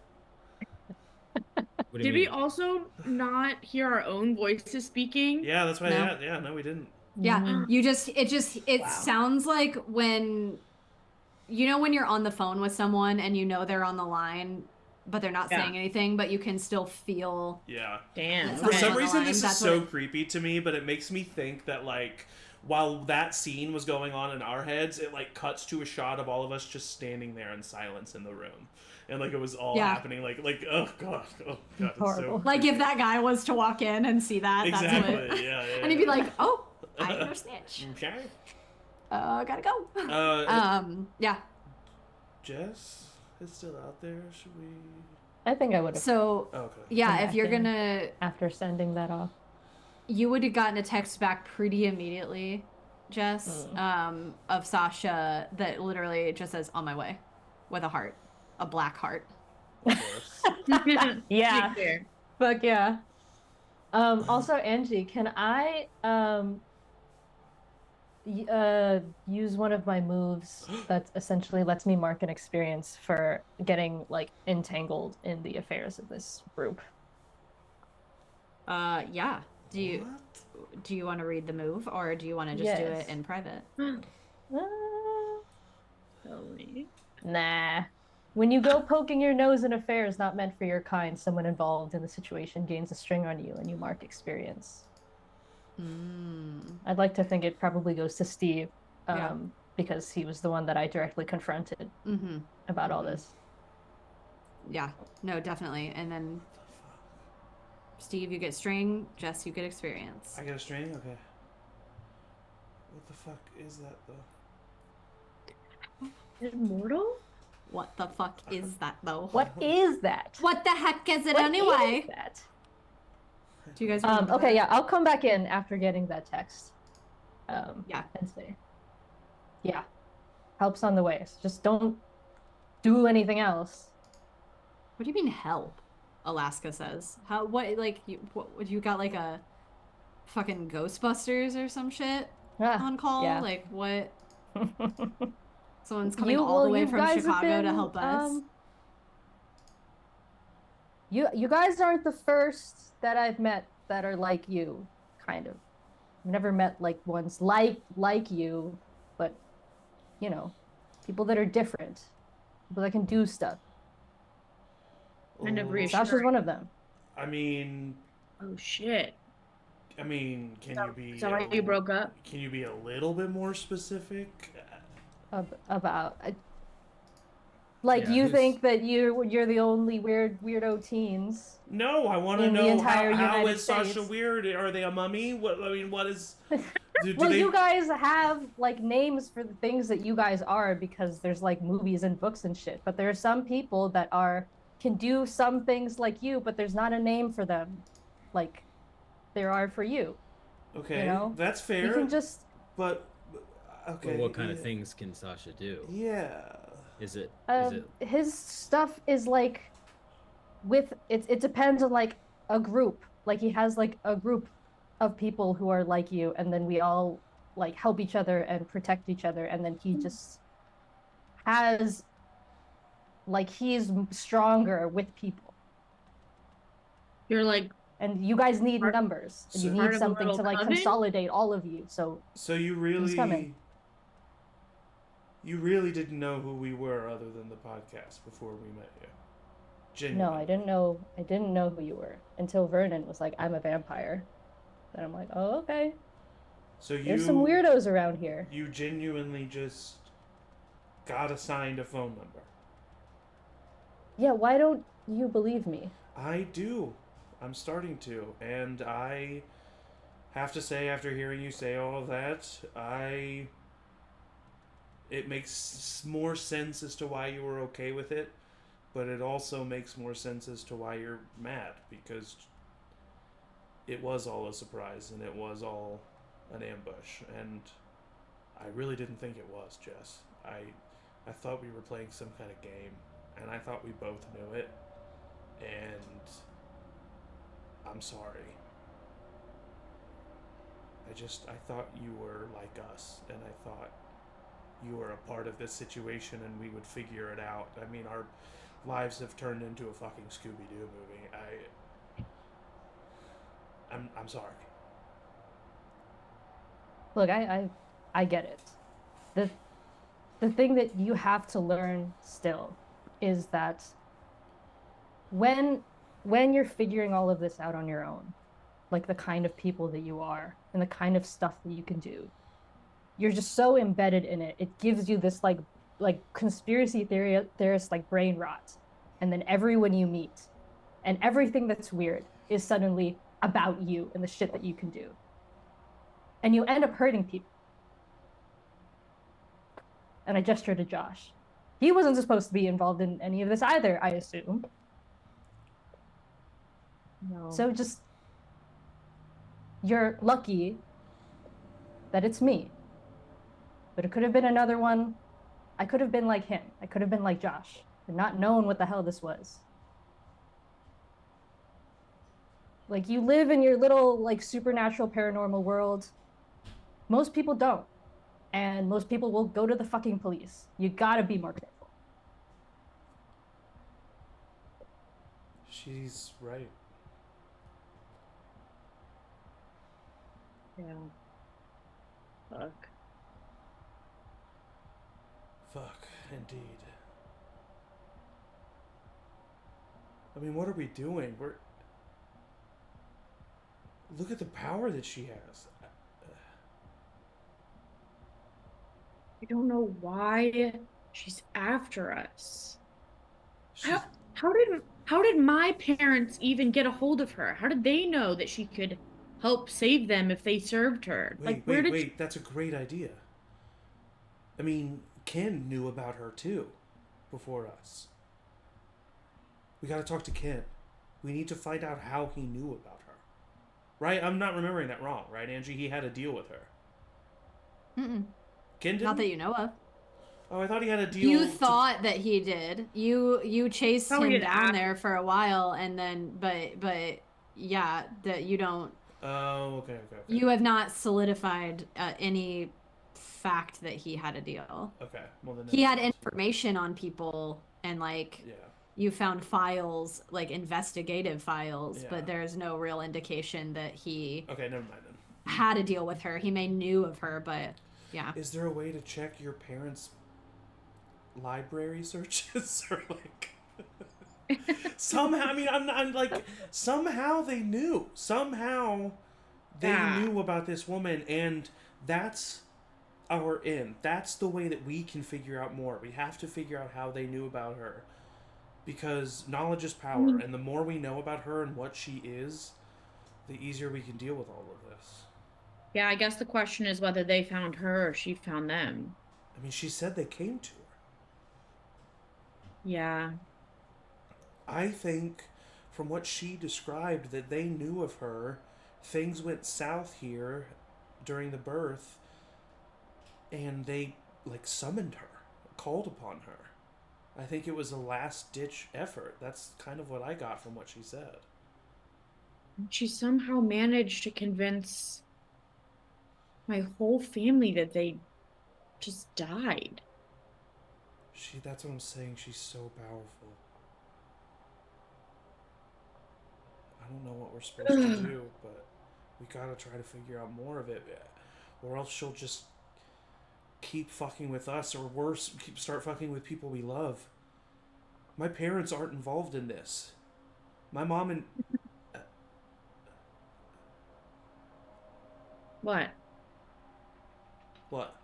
What do you Did we mean? also not hear our own voices speaking? Yeah, that's what No. I had. Yeah, no, we didn't. Yeah, it Wow. sounds like when you know when you're on the phone with someone and you know they're on the line, but they're not Yeah. saying anything, but you can still feel. Yeah. Damn. For For Okay. some On the reason, line, this is that's so what creepy to me, but it makes me think that, like, while that scene was going on in our heads, it, like, cuts to a shot of all of us just standing there in silence in the room. And, like, it was all Yeah. happening. Like, oh, God. Oh, God. It's Horrible. so Like if creepy. that guy was to walk in and see that, Exactly. that's what. Yeah. And he'd be like, "Oh, I ain't no snitch. Okay. Gotta go." Yeah. Jess is still out there. Should we? I think I would have So Okay. yeah, Come if you're back in. gonna, after sending that off. you would have gotten a text back pretty immediately, Jess, of Sasha that literally just says "on my way," with a heart, a black heart. Of course. Yeah. Be clear. Fuck yeah. Also, Angie, can I use one of my moves that essentially lets me mark an experience for getting like entangled in the affairs of this group? Yeah. Do you What? want to read the move or do you want to just do it Yes. in private? Totally. Nah. When you go poking your nose in affairs not meant for your kind, someone involved in the situation gains a string on you and you mark experience. I'd like to think it probably goes to Steve, Yeah. because he was the one that I directly confronted Mm-hmm. about all this. Yeah. No, definitely. And then Steve, you get string. Jess, you get experience. I get a string? Okay. What the fuck is that, though? Immortal? What the fuck is that though? What is that? What the heck is it What anyway? is that? Do you guys remember Okay, that? yeah, I'll come back in after getting that text. Yeah. And say, yeah, help's on the way. So just don't do anything else. What do you mean help? Alaska says. How? What? Like you got like a fucking Ghostbusters or some shit on call? yeah. Like what? Someone's coming all the way from Chicago to help us. You guys aren't the first that I've met that are like you, kind of. I've never met like ones like you, but you know, people that are different, people that can do stuff. Kind of Ooh. reassuring. Sasha's one of them. I mean, Oh shit. can you be? Is that why you broke up? Can you be a little bit more specific? About like Yeah, you who's- think that you're the only weirdo teens. No, I want to In the know entire how United is Sasha States. weird? Are they a mummy? What I mean, what is? Do Well, they? you guys have like names for the things that you guys are because there's like movies and books and shit. But there are some people that can do some things like you, but there's not a name for them, like there are for you. Okay, you know? that's fair. You can just But okay. Well, what kind of yeah. things can Sasha do? Yeah. Is it? his stuff is like it depends on like a group. Like he has like a group of people who are like you, and then we all like help each other and protect each other, and then he just has like he's stronger with people. You're like And you guys need Part- numbers. And you So- need Part of a something little to like coven? consolidate all of you. So So you coming. really didn't know who we were other than the podcast before we met you. Genuinely. no, I didn't know who you were until Vernon was like, I'm a vampire. And I'm like, oh, okay. So There's some weirdos around here. You genuinely just got assigned a phone number. Yeah, why don't you believe me? I do. I'm starting to. And I have to say, after hearing you say all of that, it makes more sense as to why you were okay with it, but it also makes more sense as to why you're mad, because it was all a surprise and it was all an ambush, and I really didn't think it was, Jess. I thought we were playing some kind of game, and I thought we both knew it, and I'm sorry. I thought you were like us, and I thought you were a part of this situation and we would figure it out. I mean, our lives have turned into a fucking Scooby-Doo movie. I'm sorry. Look, I get it. The thing that you have to learn still is that when you're figuring all of this out on your own, like the kind of people that you are and the kind of stuff that you can do, you're just so embedded in it. It gives you this like conspiracy theorist like brain rot. And then everyone you meet and everything that's weird is suddenly about you and the shit that you can do. And you end up hurting people. And I gesture to Josh. He wasn't supposed to be involved in any of this either, I assume. No. So just, you're lucky that it's me. But it could have been another one. I could have been like him. I could have been like Josh and not known what the hell this was. Like, you live in your little like supernatural paranormal world. Most people don't. And most people will go to the fucking police. You gotta be more careful. She's right. Yeah. Fuck. Fuck, indeed. I mean, what are we doing? Look at the power that she has. I don't know why she's after us. She's, How did my parents even get a hold of her? How did they know that she could help save them if they served her? wait, that's a great idea. I mean, Ken knew about her too, before us. We gotta talk to Ken. We need to find out how he knew about her. Right? I'm not remembering that wrong, right, Angie? He had a deal with her. Mm-mm. Ken didn't? Not that you know of. Oh, I thought he had a deal. You thought that he did. You chased Probably him did down after. there for a while, and then but yeah, that you don't. Oh, okay. You have not solidified any fact that he had a deal. Okay, well then. He had information on people, and like Yeah. you found files, like investigative files, Yeah. but there's no real indication that he Okay, never mind then. had a deal with her. He may knew of her, but yeah. Is there a way to check your parents' library searches or like? Somehow, I mean, I'm like, somehow they knew. Somehow they Yeah. knew about this woman, and that's our in. That's the way that we can figure out more. We have to figure out how they knew about her, because knowledge is power, and the more we know about her and what she is, the easier we can deal with all of this. Yeah, I guess the question is whether they found her or she found them. I mean, she said they came to her. Yeah. I think, from what she described, that they knew of her. Things went south here during the birth, and they, like, summoned her, called upon her. I think it was a last-ditch effort. That's kind of what I got from what she said. She somehow managed to convince my whole family that they just died. That's what I'm saying. She's so powerful. I don't know what we're supposed to do, but we gotta try to figure out more of it, or else she'll just keep fucking with us, or worse, start fucking with people we love. My parents aren't involved in this. My mom and... What? What?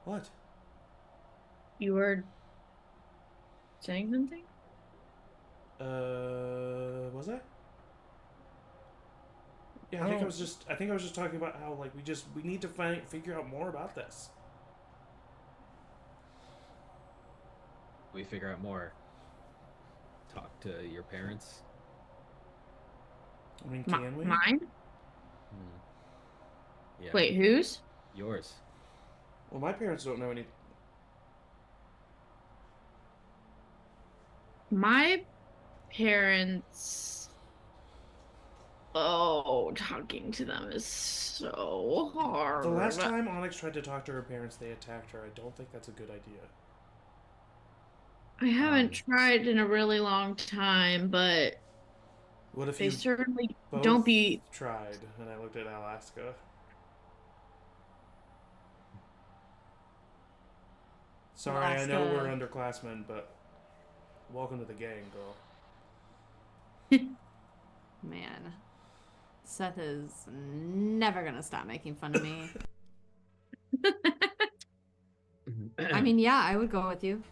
What? You were saying something? Was I? Yeah, I think I was just talking about how, like, we need to figure out more about this. We figure out more. Talk to your parents. I mean, can we? Mine? Yeah. Wait, whose? Yours. Well, my parents don't know any... My parents. Oh, talking to them is so hard. The last time Onyx tried to talk to her parents, they attacked her. I don't think that's a good idea. I haven't tried in a really long time, but What if they you certainly both don't be. tried? And I looked at Alaska. Sorry, I know we're underclassmen, but welcome to the gang, girl. Man, Seth is never gonna stop making fun of me. I mean, yeah, I would go with you.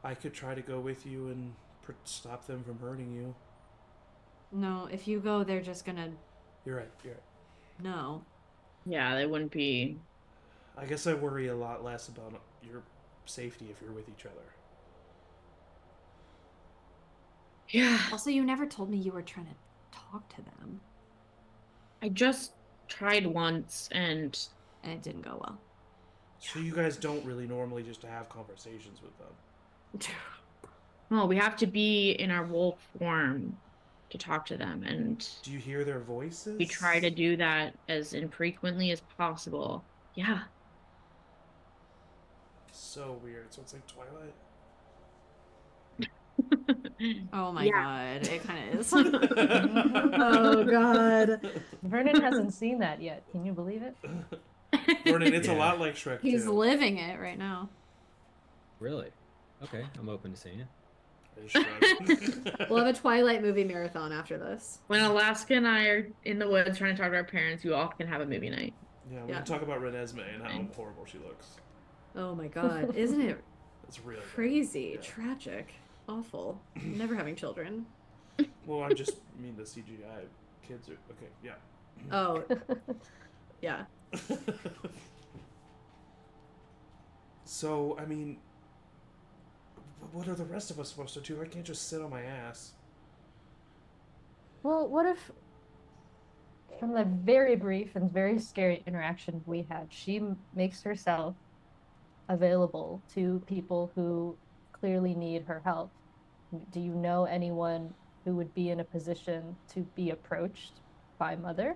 I could try to go with you and stop them from hurting you. No, if you go, they're just gonna. You're right. You're right. No. Yeah, they wouldn't be. I guess I worry a lot less about your safety if you're with each other. Yeah. Also, you never told me you were trying to talk to them. I just tried once and it didn't go well. So you guys don't really normally just have conversations with them? Well, we have to be in our wolf form to talk to them, and do you hear their voices? we try to do that as infrequently as possible. Yeah. So weird. So it's like Twilight? Oh my god, it kind of is. Oh god. Vernon hasn't seen that yet. Can you believe it? Vernon, it's a lot like Shrek. He's living it right now. Really? Okay, I'm open to seeing it. We'll have a Twilight movie marathon after this. When Alaska and I are in the woods trying to talk to our parents, we all can have a movie night. Yeah, we can talk about Renesmee and how horrible she looks. Oh my god, isn't it? It's really crazy, tragic, awful. Never having children. Well, I just mean the CGI kids are okay. Yeah. Oh. Yeah. So, I mean, what are the rest of us supposed to do? I can't just sit on my ass. Well, what if, from the very brief and very scary interaction we had, she makes herself available to people who clearly need her help? Do you know anyone who would be in a position to be approached by Mother?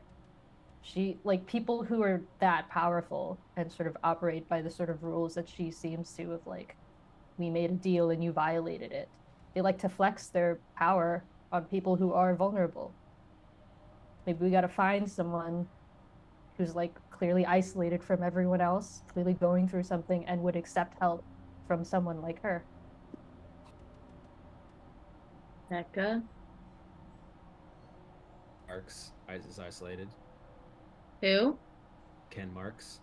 People who are that powerful and sort of operate by the sort of rules that she seems to have, like, we made a deal and you violated it. They like to flex their power on people who are vulnerable. Maybe we gotta find someone who's, like, clearly isolated from everyone else, clearly going through something, and would accept help from someone like her. Becca? Marks is isolated. Who? Ken Marks.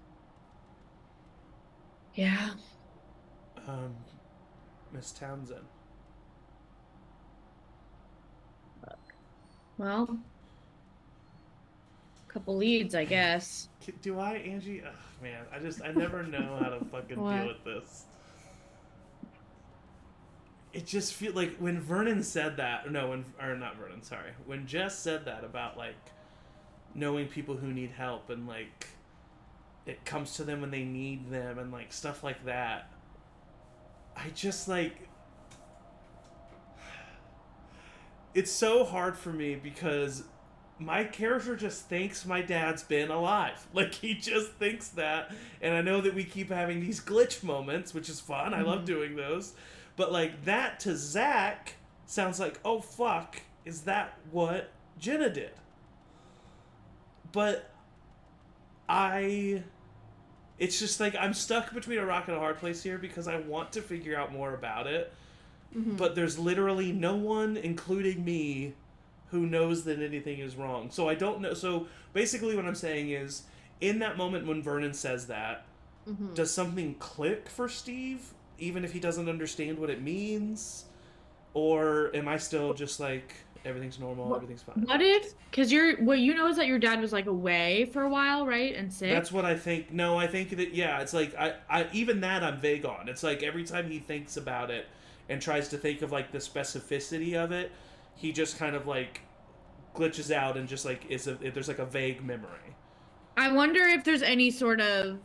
Yeah. Miss Townsend. Well, couple leads, I guess. Do I, Angie? Ugh, man, I never know how to fucking deal with this. It just feels like when Vernon said that, when Jess said that about, like, knowing people who need help and, like, it comes to them when they need them and, like, stuff like that. I just, like, it's so hard for me because my character just thinks my dad's been alive. Like, he just thinks that, and I know that we keep having these glitch moments, which is fun. I love doing those. But like that to Zach sounds like, oh fuck, is that what Jenna did? But it's just like I'm stuck between a rock and a hard place here because I want to figure out more about it. But there's literally no one, including me, who knows that anything is wrong. So I don't know. So basically what I'm saying is, in that moment when Vernon says that, does something click for Steve, even if he doesn't understand what it means? Or am I still just like, everything's normal, everything's fine? What if, because what you know is that your dad was like away for a while, right? And sick? That's what I think. No, I think that, yeah, it's like, I even that I'm vague on. It's like every time he thinks about it and tries to think of like the specificity of it, he just kind of like glitches out and just like there's like a vague memory. I wonder if there's any sort of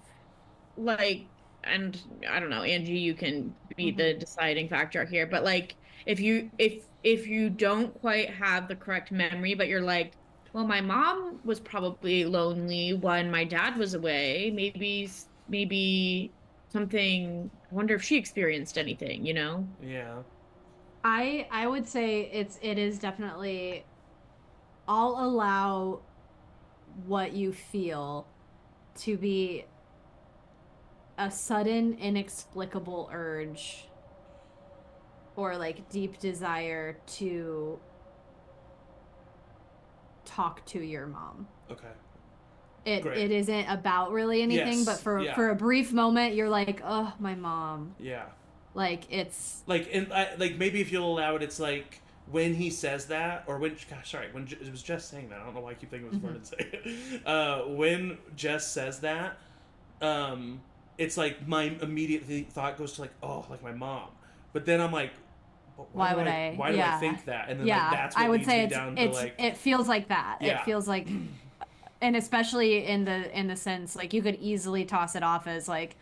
like, and I don't know, Angie, you can be the deciding factor here, but like if you don't quite have the correct memory, but you're like, well, my mom was probably lonely when my dad was away, maybe something, I wonder if she experienced anything, you know? Yeah. I would say it is definitely, I'll allow what you feel to be a sudden inexplicable urge or like deep desire to talk to your mom. Okay. It isn't about really anything, Yes, but for yeah. for a brief moment you're like, oh, my mom. Yeah. Like it's like, and like maybe if you'll allow it, it's like when he says that, or when when it was Jess saying that. I don't know why I keep thinking it was Vernon saying it. When Jess says that, it's like my immediate thought goes to like, oh, like my mom. But then I'm like, why do I think that? And then like that's what I would leads say me down it's to like, it feels like that. Yeah. It feels like, and especially in the sense like you could easily toss it off as like,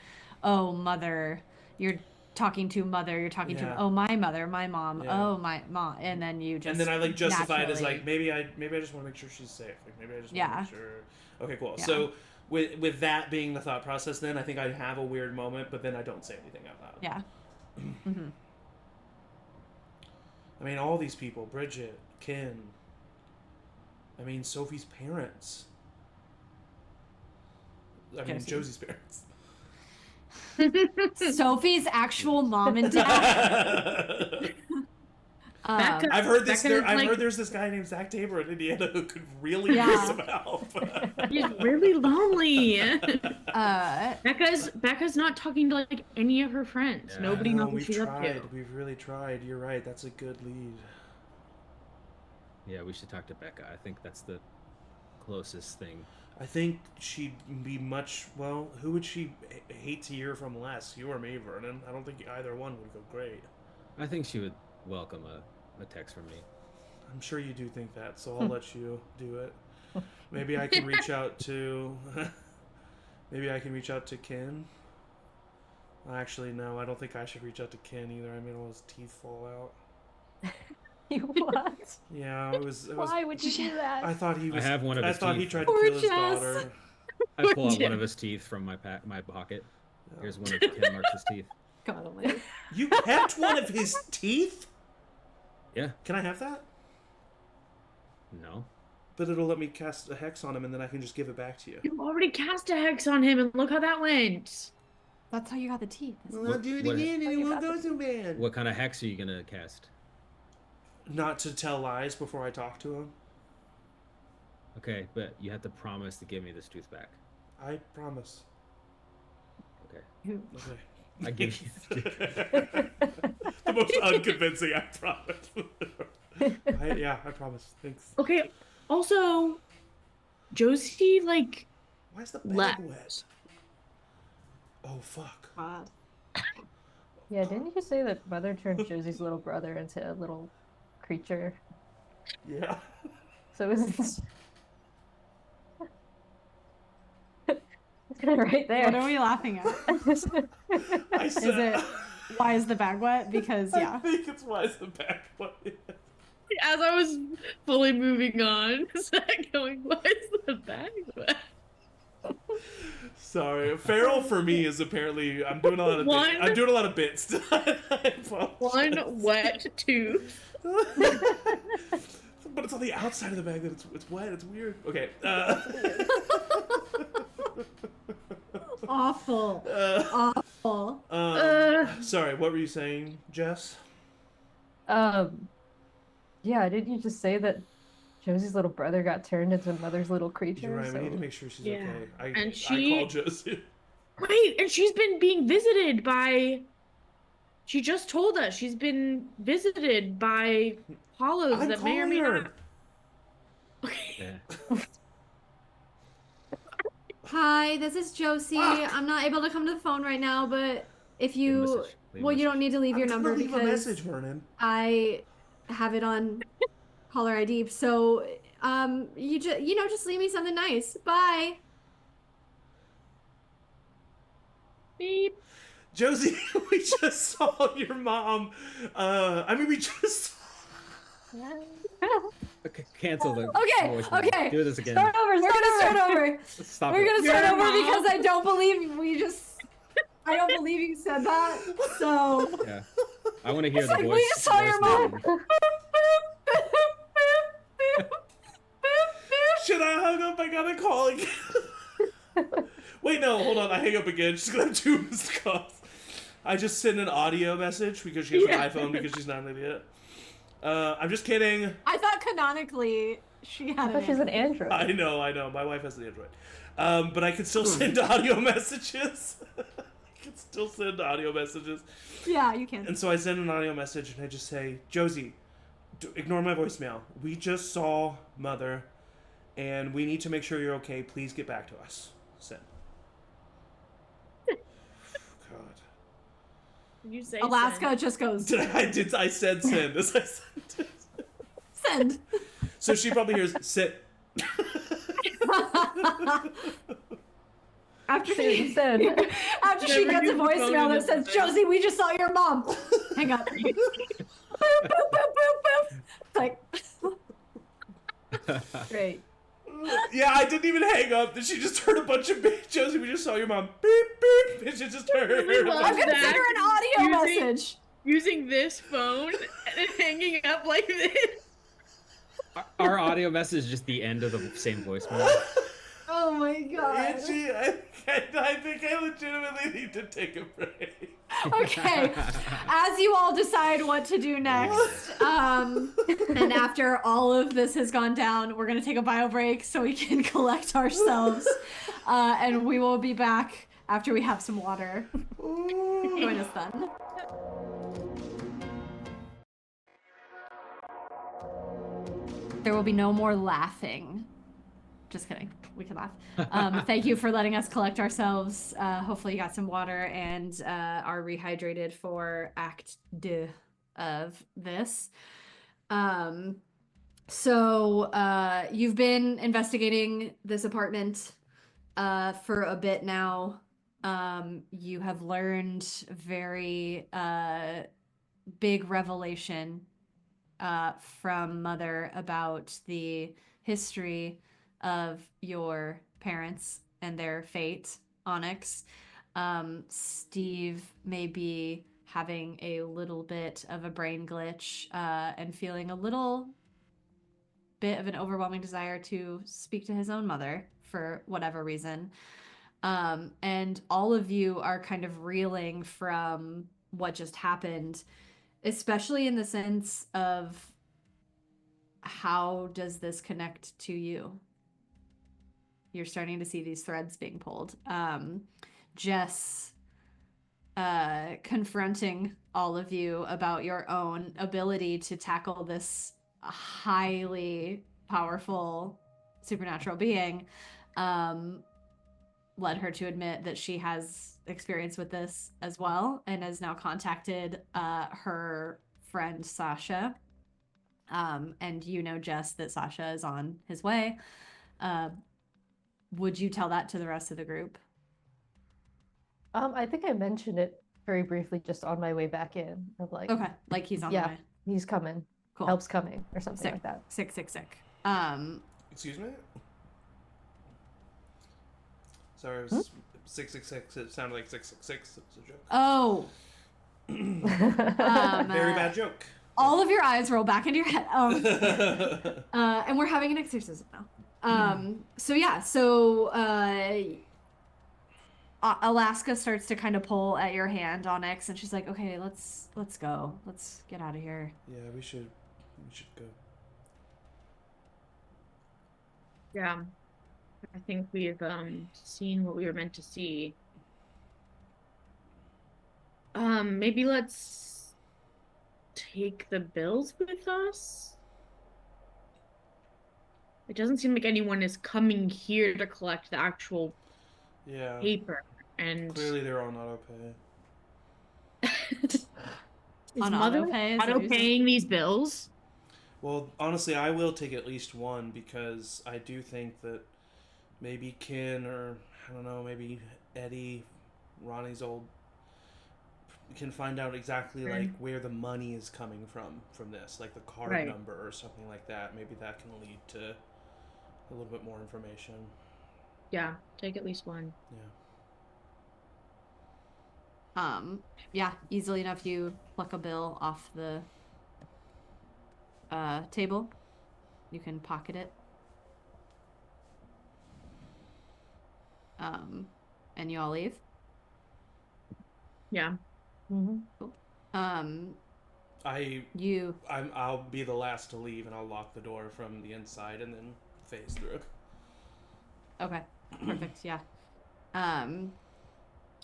oh, mother, you're talking to mother, you're talking to, oh, my mother, my mom, oh, my mom, and then you just, and then I like justify it as naturally, like maybe I just want to make sure she's safe. Like maybe I just want to make sure. Okay, cool. Yeah. So with that being the thought process, then I think I have a weird moment, but then I don't say anything out loud. Yeah. I mean, all these people, Bridget, Ken. I mean, Sophie's parents. I mean, Josie's parents. Sophie's actual mom and dad. I've heard this. I've heard there's this guy named Zach Tabor in Indiana who could really use some help. He's really lonely. Becca's not talking to like any of her friends. Yeah. Nobody knows what she's up to. We've really tried. You're right. That's a good lead. Yeah, we should talk to Becca. I think that's the closest thing. I think she'd be much, well, who would she hate to hear from less? You or me, Vernon? I don't think either one would go great. I think she would welcome a text from me. I'm sure you do think that, so I'll let you do it. Maybe I can reach out to... Maybe I can reach out to Ken. Actually, no, I don't think I should reach out to Ken either. I made all his teeth fall out. You what? Yeah, it was. Why would you do that? I thought he was. I have one of his I thought teeth. he tried to Poor kill his Jess. daughter. I pull out one of his teeth from my pocket. Here's one of Ken Marks' teeth. God almighty. You kept one of his teeth? Yeah. Can I have that? No. But it'll let me cast a hex on him, and then I can just give it back to you. You already cast a hex on him, and look how that went. That's how you got the teeth. Well, I'll do it again, and it won't go so bad. What kind of hex are you gonna cast? Not to tell lies before I talk to him. Okay, but you have to promise to give me this tooth back. I promise. Okay. Okay. I give you the tooth. The most unconvincing, I promise. I promise. Thanks. Okay. Also, Josie Why is the bag left. wet? Oh, fuck. God. Yeah, didn't you say that Mother turned Josie's little brother into a little creature? Yeah. So it's right there. What are we laughing at? I said, Is it why is the bag wet? Because I think it's why is the bag wet. as I was fully moving on, going, why is the bag wet? Sorry, feral for me is apparently I'm doing a lot of I'm doing a lot of bits. One wet tooth. But it's on the outside of the bag that it's wet. It's weird. Okay. Awful. Awful. Sorry, what were you saying, Jess? Yeah, didn't you just say that Josie's little brother got turned into Mother's little creature? You're right. So... We need to make sure she's okay. I called Josie. Wait, and she's been being visited by. She just told us she's been visited by hollows that may or may not. Yeah. Hi, this is Josie. I'm not able to come to the phone right now, but if you, you don't need to leave your number leave because a message, Vernon. I have it on caller ID. So, just leave me something nice. Bye. Beep. Josie, we just saw your mom. We just. Okay, cancel the. Okay. Do this again. Start over. Stop. We're gonna it. start over because I don't believe you said that. So. Yeah. I want to hear It's the like, voice. we just saw your mom. Should I hung up? I gotta call again. Wait, no, hold on. I hang up again. She's gonna have 2 missed calls. I just sent an audio message because she has an iPhone because she's not an idiot. I'm just kidding. I thought canonically she had. I thought she's an android. I know. My wife has an Android. But I can still send audio messages. Yeah, you can. And so I send an audio message and I just say, Josie, ignore my voicemail. We just saw Mother, and we need to make sure you're okay. Please get back to us. Send. God. You say Alaska send. just goes. I said send as I sent it. Send. So she probably hears sit. After she said. After she Never gets a use the phone voicemail in that the says, phone. Josie, we just saw your mom. Hang up. Boop, boop, boop, boop, boop. It's like, Great. Yeah, I didn't even hang up. Then she just heard a bunch of beep. Josie, we just saw your mom. Beep, beep. And she just heard. really love I'm gonna that. send her an audio message. Using this phone and hanging up like this. Our audio message is just the end of the same voicemail. Oh my god. Angie, I think I legitimately need to take a break. Okay, as you all decide what to do next, and after all of this has gone down, we're gonna take a bio break so we can collect ourselves, and we will be back after we have some water. Join us then. There will be no more laughing. Just kidding. We can laugh. Thank you for letting us collect ourselves. Hopefully you got some water and are rehydrated for Act 2 of this. So you've been investigating this apartment for a bit now. You have learned very big revelation from Mother about the history of your parents and their fate, Onyx. Steve may be having a little bit of a brain glitch and feeling a little bit of an overwhelming desire to speak to his own mother for whatever reason. And all of you are kind of reeling from what just happened, especially in the sense of how does this connect to you? You're starting to see these threads being pulled. Jess confronting all of you about your own ability to tackle this highly powerful supernatural being led her to admit that she has experience with this as well and has now contacted her friend Sasha. And you know, Jess, that Sasha is on his way. Would you tell that to the rest of the group? I think I mentioned it very briefly just on my way back in. Of like, Okay, like he's on the way. He's coming. Cool. Help's coming or something Sick. like that. Sick. Excuse me? Sorry, I was 666. It sounded like 666. It was a joke. Oh. Very bad joke. All of your eyes roll back into your head. And we're having an exorcism now. So Alaska starts to kind of pull at your hand, Onyx, and she's like, "Okay, let's go. Let's get out of here." Yeah, we should go. Yeah. I think we've seen what we were meant to see. Maybe let's take the bills with us. It doesn't seem like anyone is coming here to collect the actual paper, and clearly they're on auto pay. Is On mother auto-pay, auto paying these bills? Well, honestly, I will take at least one because I do think that maybe Kin or I don't know, maybe Eddie, Ronnie's old, can find out exactly like where the money is coming from this, like the card number or something like that. Maybe that can lead to a little bit more information. Yeah, take at least one. Yeah. Easily enough, you pluck a bill off the table. You can pocket it. And you all leave. Yeah. Mm-hmm. Cool. I'll be the last to leave, and I'll lock the door from the inside and then phase through. Okay, perfect. Yeah.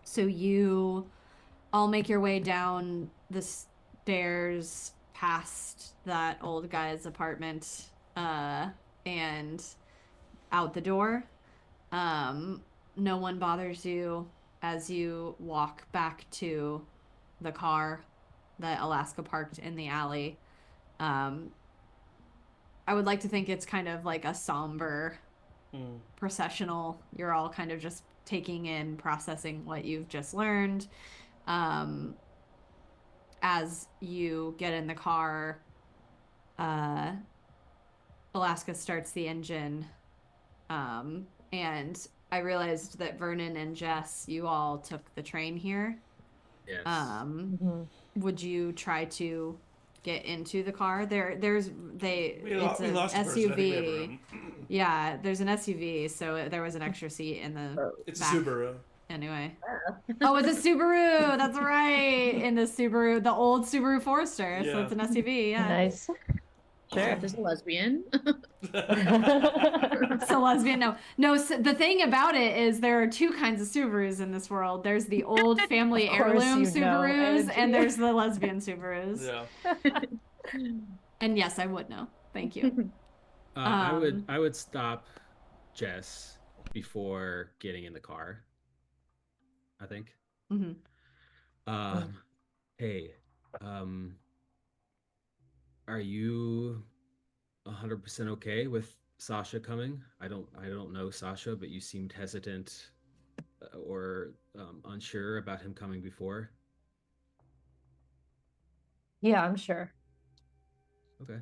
So you all make your way down the stairs past that old guy's apartment, and out the door. No one bothers you as you walk back to the car that Alaska parked in the alley. I would like to think it's kind of like a somber processional. You're all kind of just taking in, processing what you've just learned. As you get in the car, Alaska starts the engine, and I realized that Vernon and Jess, you all took the train here. Yes. Would you try to get into the car? It's an SUV. Yeah, there's an SUV, so there was an extra seat in the It's back. a Subaru. Anyway. Oh, it's a Subaru. That's right. In the Subaru, the old Subaru Forester. Yeah. So it's an SUV. Yeah. Nice. Sure. There's a lesbian. So lesbian, no. So the thing about it is there are two kinds of Subarus in this world. There's the old family Of course heirloom you know, Subarus, Angie. and there's the lesbian Subarus. Yeah. And yes, I would know. Thank you. I would stop Jess before getting in the car, I think. Mm-hmm. Hey, are you 100% okay with Sasha coming? I don't know Sasha, but you seemed hesitant or unsure about him coming before. Yeah, I'm sure. Okay.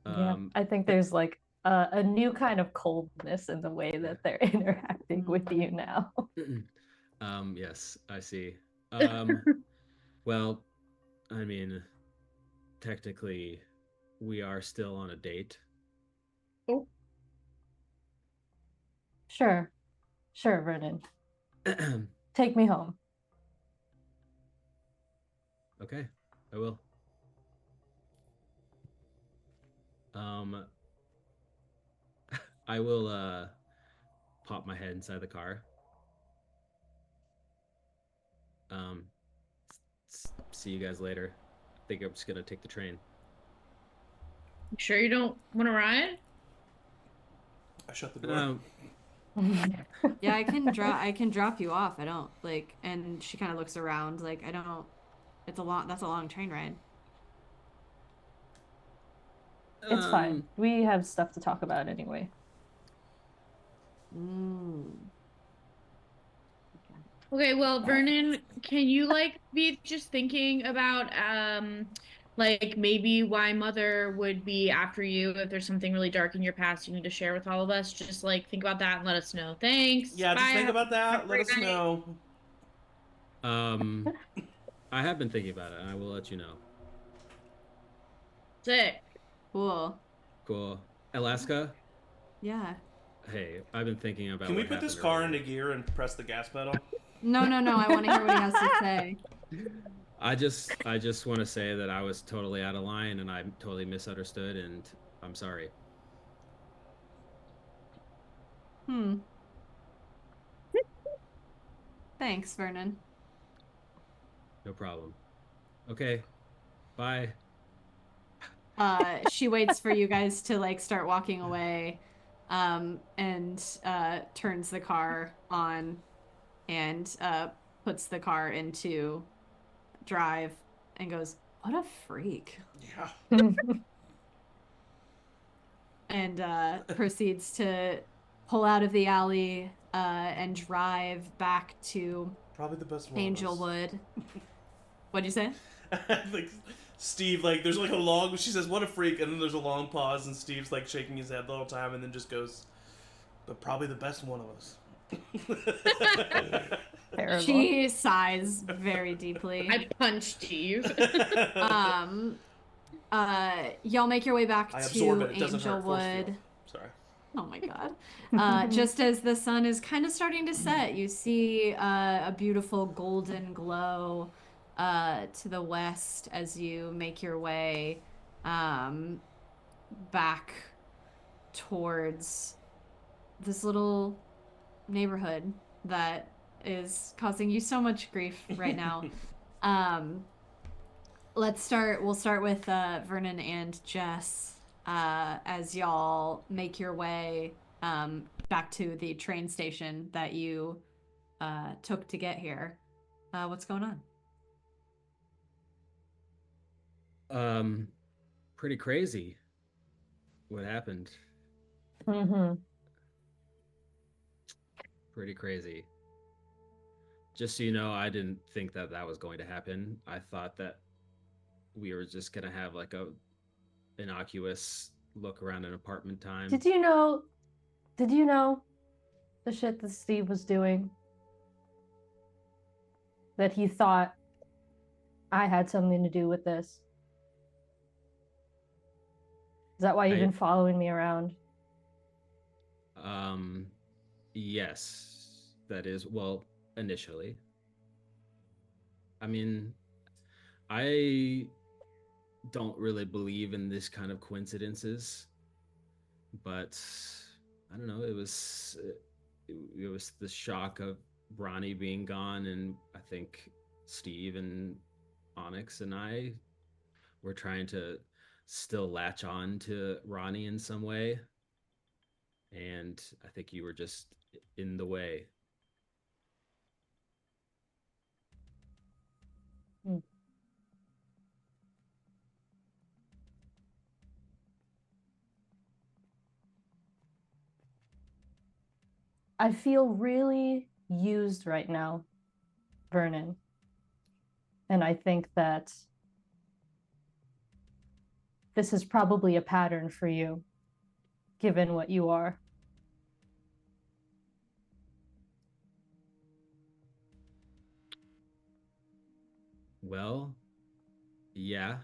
Yeah, I think there's like a new kind of coldness in the way that they're interacting with you now. Yes, I see. Well, I mean, technically, we are still on a date. Oh. Sure, Vernon. Take me home. Okay, I will. I will pop my head inside the car. See you guys later. I think I'm just gonna take the train. You sure you don't want to ride? I shut the door. Yeah, I can drop you off. I don't like, and she kind of looks around like, I don't, that's a long train ride. It's fine. We have stuff to talk about anyway. Okay, well, Vernon, can you like be just thinking about like maybe why mother would be after you if there's something really dark in your past you need to share with all of us. Just like think about that and let us know. Thanks. Yeah, Bye. just think about Have that. a Let great us night. know. Um, I have been thinking about it, and I will let you know. Sick. Cool. Cool. Alaska, Yeah. hey, I've been thinking about Can we what put this happened car earlier. into gear and press the gas pedal? No. I want to hear what he has to say. I just want to say that I was totally out of line and I totally misunderstood, and I'm sorry. Hmm. Thanks, Vernon. No problem. Okay. Bye. She waits for you guys to like start walking away, and turns the car on and puts the car into drive and goes, "What a freak." Yeah. And proceeds to pull out of the alley and drive back to Probably the best one of us. Angelwood. What'd you say? Like Steve, like there's like a long. She says, "What a freak," and then there's a long pause, and Steve's like shaking his head the whole time, and then just goes, "But probably the best one of us." Terrible. She sighs very deeply. I punched Steve. Y'all make your way back I to absorb it. It doesn't hurt. Force Angelwood. field. Sorry. Oh my god. Just as the sun is kind of starting to set, you see a beautiful golden glow to the west as you make your way back towards this little neighborhood that is causing you so much grief right now. We'll start with Vernon and Jess as y'all make your way back to the train station that you took to get here. What's going on? Pretty crazy what happened. Mm-hmm. Pretty crazy. Just so you know, I didn't think that that was going to happen. I thought that we were just gonna have like a innocuous look around an apartment time. Did you know? Did you know the shit that Steve was doing? That he thought I had something to do with this? Is that why you've been following me around? Yes, that is, well, initially. I mean, I don't really believe in this kind of coincidences, but I don't know, it was the shock of Ronnie being gone, and I think Steve and Onyx and I were trying to still latch on to Ronnie in some way, and I think you were just in the way. Hmm. I feel really used right now, Vernon. And I think that this is probably a pattern for you, given what you are. Well, yeah,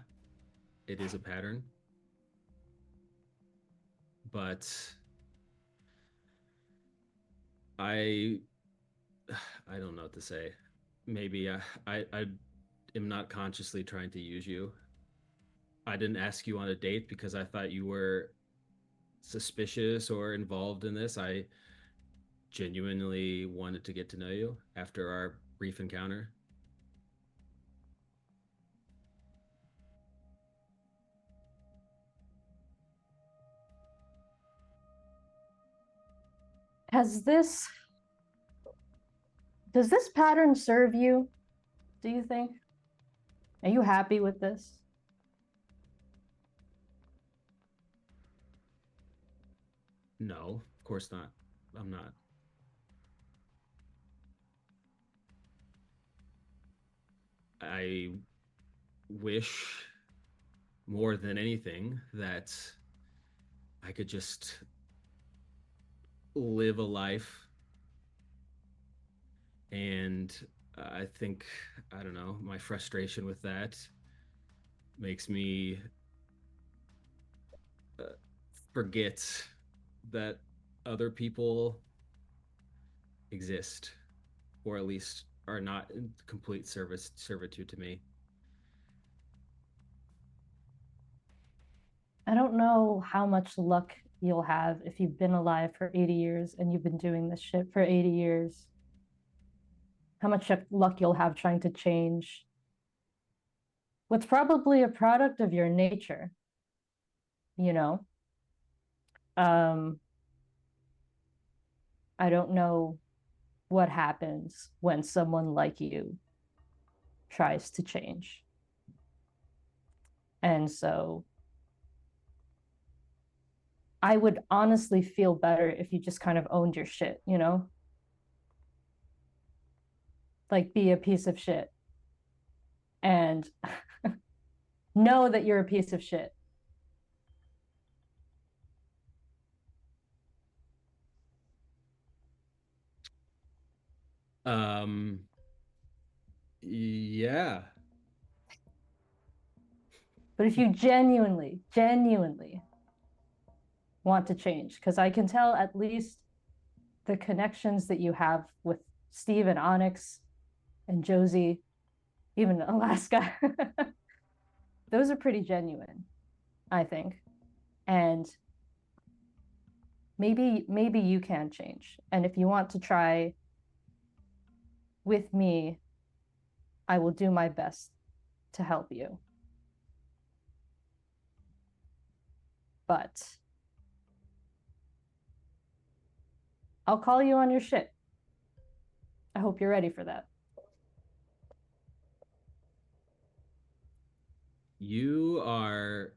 it is a pattern, but I I don't know what to say. Maybe I am not consciously trying to use you. I didn't ask you on a date because I thought you were suspicious or involved in this. I genuinely wanted to get to know you after our brief encounter. Has this Does this pattern serve you, do you think? Are you happy with this? No, of course not. I'm not. I wish more than anything that I could just live a life. And I think, I don't know, my frustration with that makes me uh, forget that other people exist, or at least are not in complete servitude to me. I don't know how much luck you'll have if you've been alive for 80 years and you've been doing this shit for 80 years. How much luck you'll have trying to change what's probably a product of your nature, you know? Um, I don't know what happens when someone like you tries to change. And so I would honestly feel better if you just kind of owned your shit, you know? Like be a piece of shit and know that you're a piece of shit. Um, yeah. But if you genuinely want to change, because I can tell at least the connections that you have with Steve and Onyx and Josie, even Alaska, those are pretty genuine, I think. And maybe you can change. And if you want to try with me, I will do my best to help you. But I'll call you on your shit. I hope you're ready for that. You are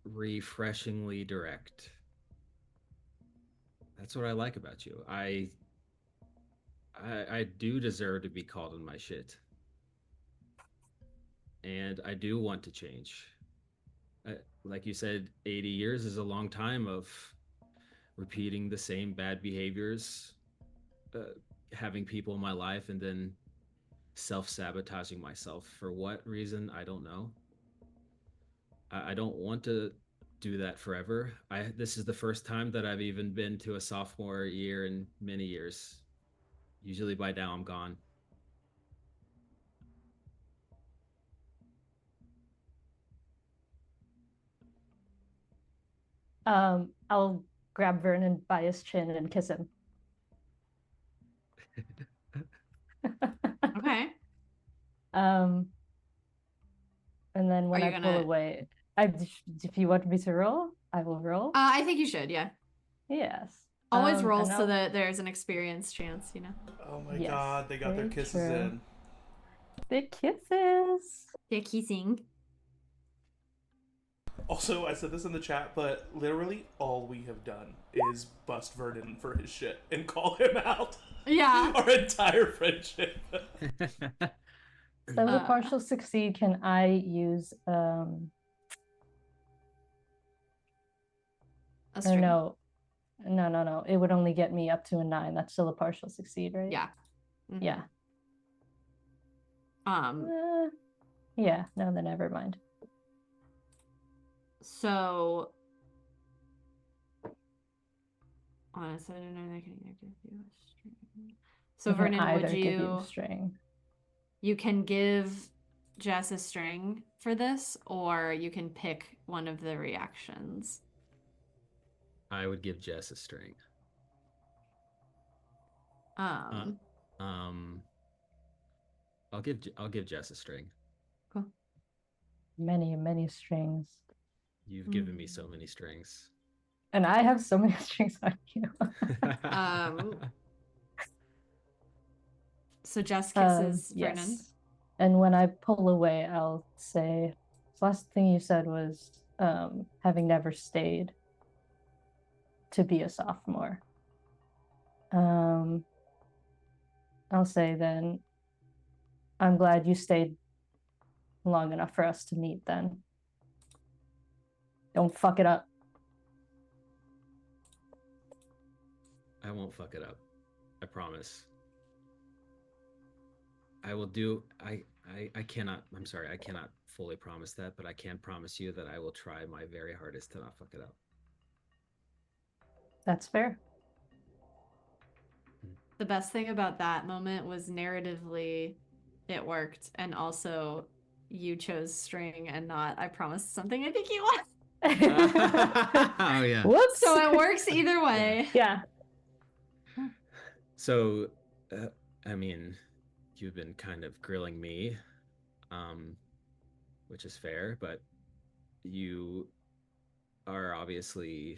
refreshingly direct. That's what I like about you. I do deserve to be called on my shit. And I do want to change. Like you said, 80 years is a long time of repeating the same bad behaviors, uh, having people in my life, and then self-sabotaging myself. For what reason, I don't know. I don't want to do that forever. This is the first time that I've even been to a sophomore year in many years. Usually by now I'm gone. I'll grab Vernon by his chin and kiss him. Okay. And then when Are I you pull gonna- away, if you want me to roll, I will roll. I think you should, yeah. Yes. Always roll and so that there's an experience chance, you know? Oh my Yes, god, they got their very kisses true. in. The kisses. They're kissing. Also, I said this in the chat, but literally all we have done is bust Vernon for his shit and call him out. Yeah. Our entire friendship. So the partial succeed, can I use A or string. no. It would only get me up to a 9. That's still a partial succeed, right? Yeah. Mm-hmm. Yeah. Yeah, no, then never mind. So honestly, I don't know if I can either give you a string. So Vernon, would give you you a string? You can give Jess a string for this, or you can pick one of the reactions. I would give Jess a string. I'll give Jess a string. Cool. Many strings. You've given me so many strings. And I have so many strings on you. So Jess kisses yes. Vernon. And when I pull away, I'll say, the last thing you said was having never stayed to be a sophomore. I'll say then, I'm glad you stayed long enough for us to meet then. Don't fuck it up. I won't fuck it up. I promise. I will do. I cannot. I'm sorry. I cannot fully promise that, but I can promise you that I will try my very hardest to not fuck it up. That's fair. The best thing about that moment was narratively it worked, and also you chose string and not I promised something I think you want. Oh yeah. Whoops. So it works either way. Yeah. So, I mean, you've been kind of grilling me, which is fair, but you are obviously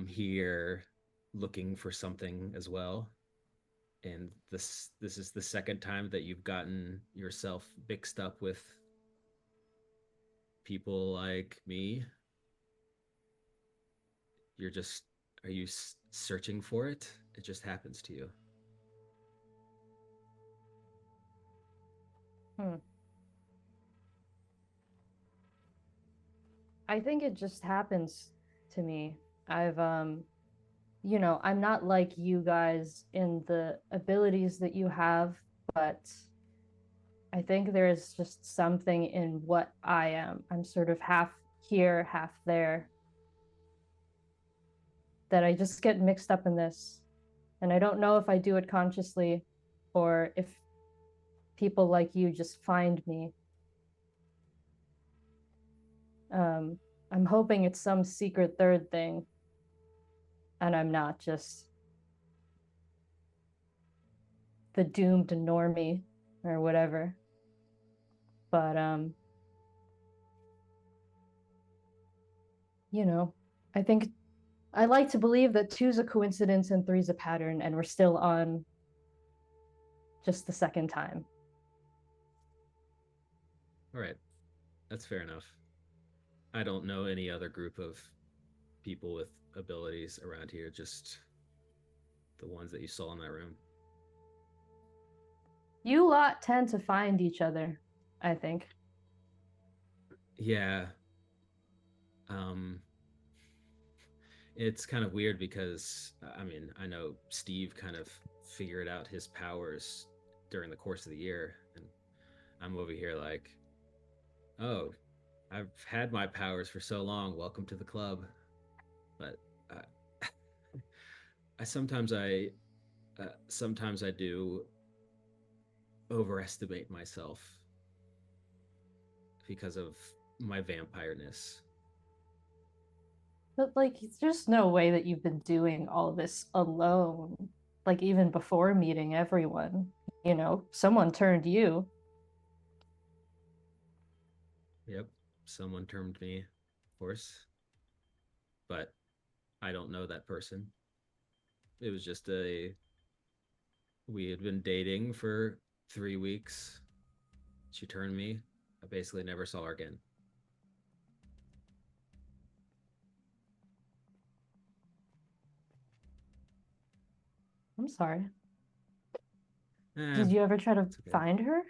here looking for something as well. And this is the second time that you've gotten yourself mixed up with people like me. Are you searching for it? It just happens to you. I think it just happens to me. I've I'm not like you guys in the abilities that you have, but I think there is just something in what I am. I'm sort of half here, half there. That I just get mixed up in this. And I don't know if I do it consciously or if people like you just find me. I'm hoping it's some secret third thing. And I'm not just the doomed normie or whatever. But I think I like to believe that 2's a coincidence and 3's a pattern, and we're still on just the second time. All right. That's fair enough. I don't know any other group of people with abilities around here, just the ones that you saw in that room. You lot tend to find each other, I think. Yeah. It's kind of weird because, I know Steve kind of figured out his powers during the course of the year, and I'm over here like, oh, I've had my powers for so long. Welcome to the club. But sometimes I do overestimate myself because of my vampireness. But there's no way that you've been doing all this alone. Even before meeting everyone, someone turned you. Yep, someone turned me, of course. But I don't know that person. It was just we had been dating for 3 weeks. She turned me. I basically never saw her again. I'm sorry. Eh, Did you ever try to okay. find her?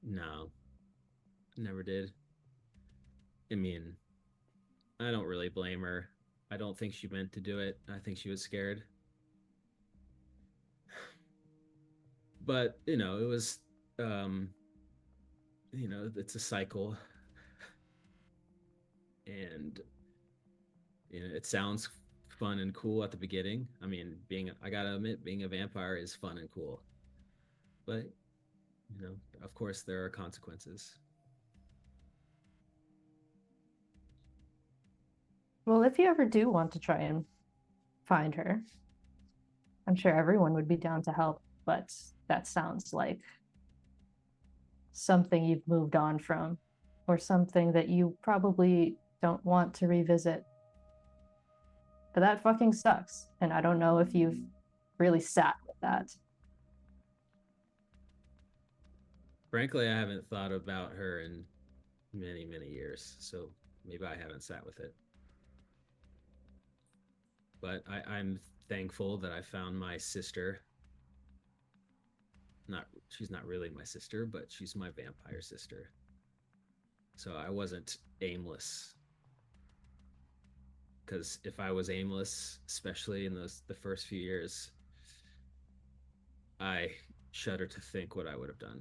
No, never did. I don't really blame her. I don't think she meant to do it. I think she was scared. But, it was, it's a cycle. And, it sounds fun and cool at the beginning. I gotta admit, being a vampire is fun and cool. But, of course, there are consequences. Well, if you ever do want to try and find her, I'm sure everyone would be down to help, but that sounds like something you've moved on from, or something that you probably don't want to revisit. But that fucking sucks, and I don't know if you've really sat with that. Frankly, I haven't thought about her in many, many years, so maybe I haven't sat with it. But I'm thankful that I found my sister. She's not really my sister, but she's my vampire sister. So I wasn't aimless. Because if I was aimless, especially in the first few years, I shudder to think what I would have done.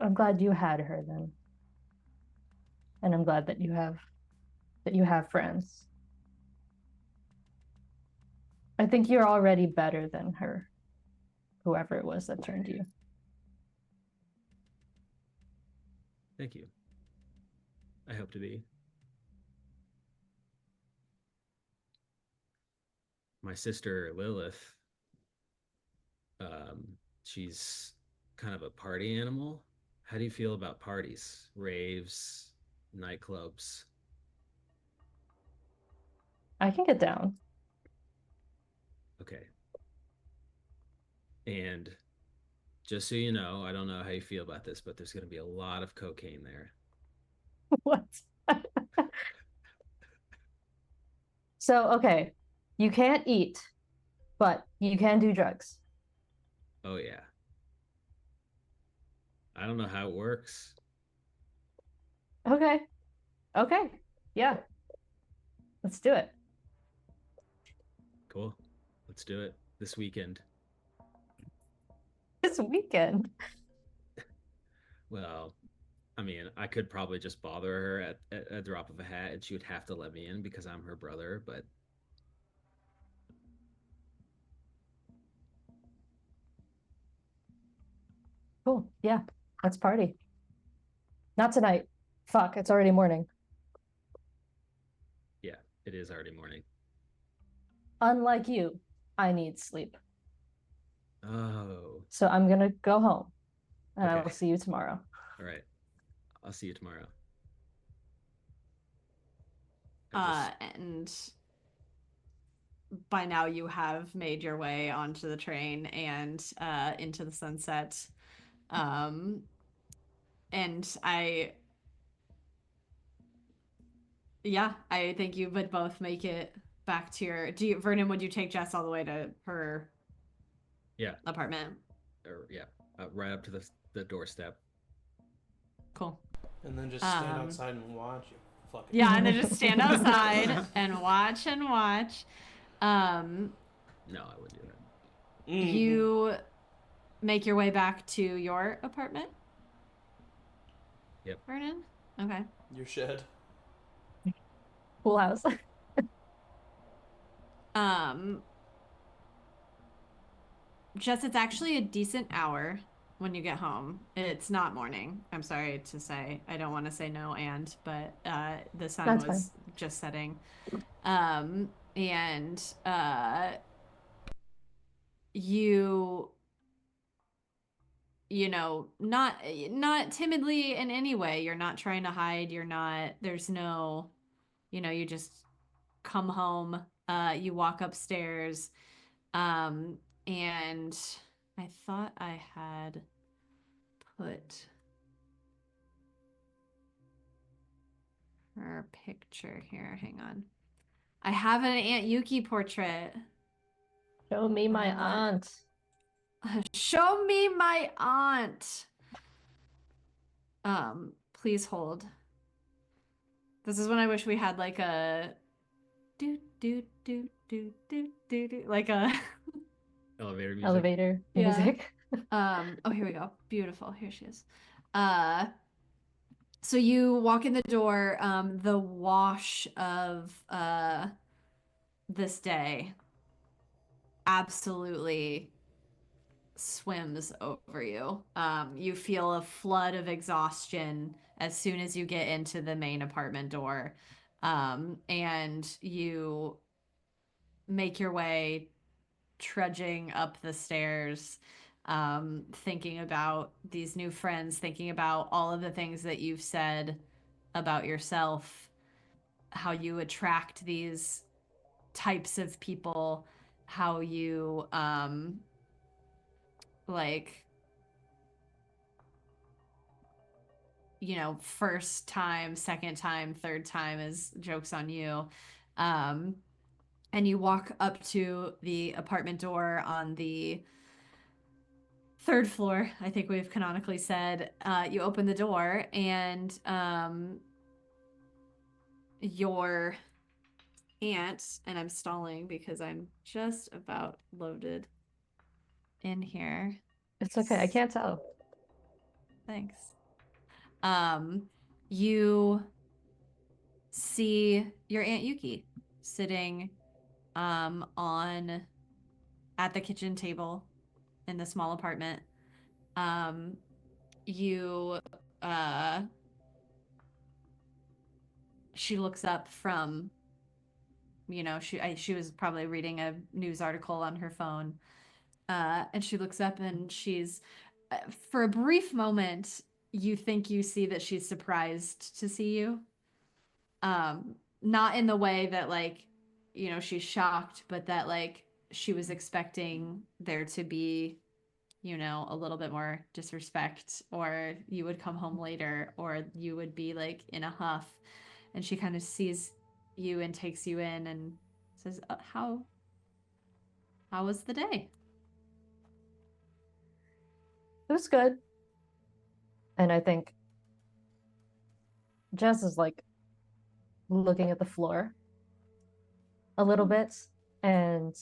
I'm glad you had her then. And I'm glad that you have friends. I think you're already better than her, whoever it was that turned you. Thank you. I hope to be. My sister Lilith, she's kind of a party animal. How do you feel about parties, raves, nightclubs? I can get down. Okay. And just so you know, I don't know how you feel about this, but there's going to be a lot of cocaine there. What? So, okay, you can't eat, but you can do drugs. Oh, yeah. I don't know how it works. Okay. Okay. Yeah. Let's do it. Cool. Let's do it this weekend. This weekend. Well, I mean, I could probably just bother her at a drop of a hat and she would have to let me in because I'm her brother, but Cool. Yeah. Let's party. Not tonight. Fuck, it's already morning. yeah, it is already morning. Unlike you, I need sleep. Oh, So I'm gonna go home and I okay. will see you tomorrow. All right. I'll see you tomorrow. And by now you have made your way onto the train and into the sunset. And I think you would both make it back to your. Vernon, would you take Jess all the way to her apartment? Or yeah, right up to the doorstep. Cool. And then just stand outside and watch you. Fucking yeah, and then just stand outside and watch and watch. No, I wouldn't do that. You make your way back to your apartment? Yep. Vernon? Okay. Your shed. Pool house. Jess, it's actually a decent hour when you get home. It's not morning. I'm sorry to say. I don't want to say no but the sun That's was fine. just setting. And you know, not timidly in any way. You're not trying to hide. There's no, you just come home. You walk upstairs. And I thought I had put her picture here. Hang on. I have an Aunt Yuki portrait. Show me my aunt. Show me my aunt. Please hold. This is when I wish we had like a like a Elevator music. Oh, here we go. Beautiful. Here she is. So you walk in the door, the wash of this day absolutely swims over you. You feel a flood of exhaustion as soon as you get into the main apartment door. And you make your way trudging up the stairs, thinking about these new friends, thinking about all of the things that you've said about yourself, how you attract these types of people, how you like, first time, second time, third time is jokes on you. And and you walk up to the apartment door on the 3rd floor. I think we've canonically said. You open the door, and your aunt, and I'm stalling because I'm just about loaded in here. It's okay. I can't tell. Thanks. You see your Aunt Yuki sitting on at the kitchen table in the small apartment. You she looks up from, you know, she was probably reading a news article on her phone, and she looks up and she's for a brief moment you think you see that she's surprised to see you, not in the way that, like, you know, she's shocked, but that, like, she was expecting there to be, you know, a little bit more disrespect, or you would come home later, or you would be like in a huff. And she kind of sees you and takes you in and says, how was the day? It was good. And I think Jess is like looking at the floor a little bit, and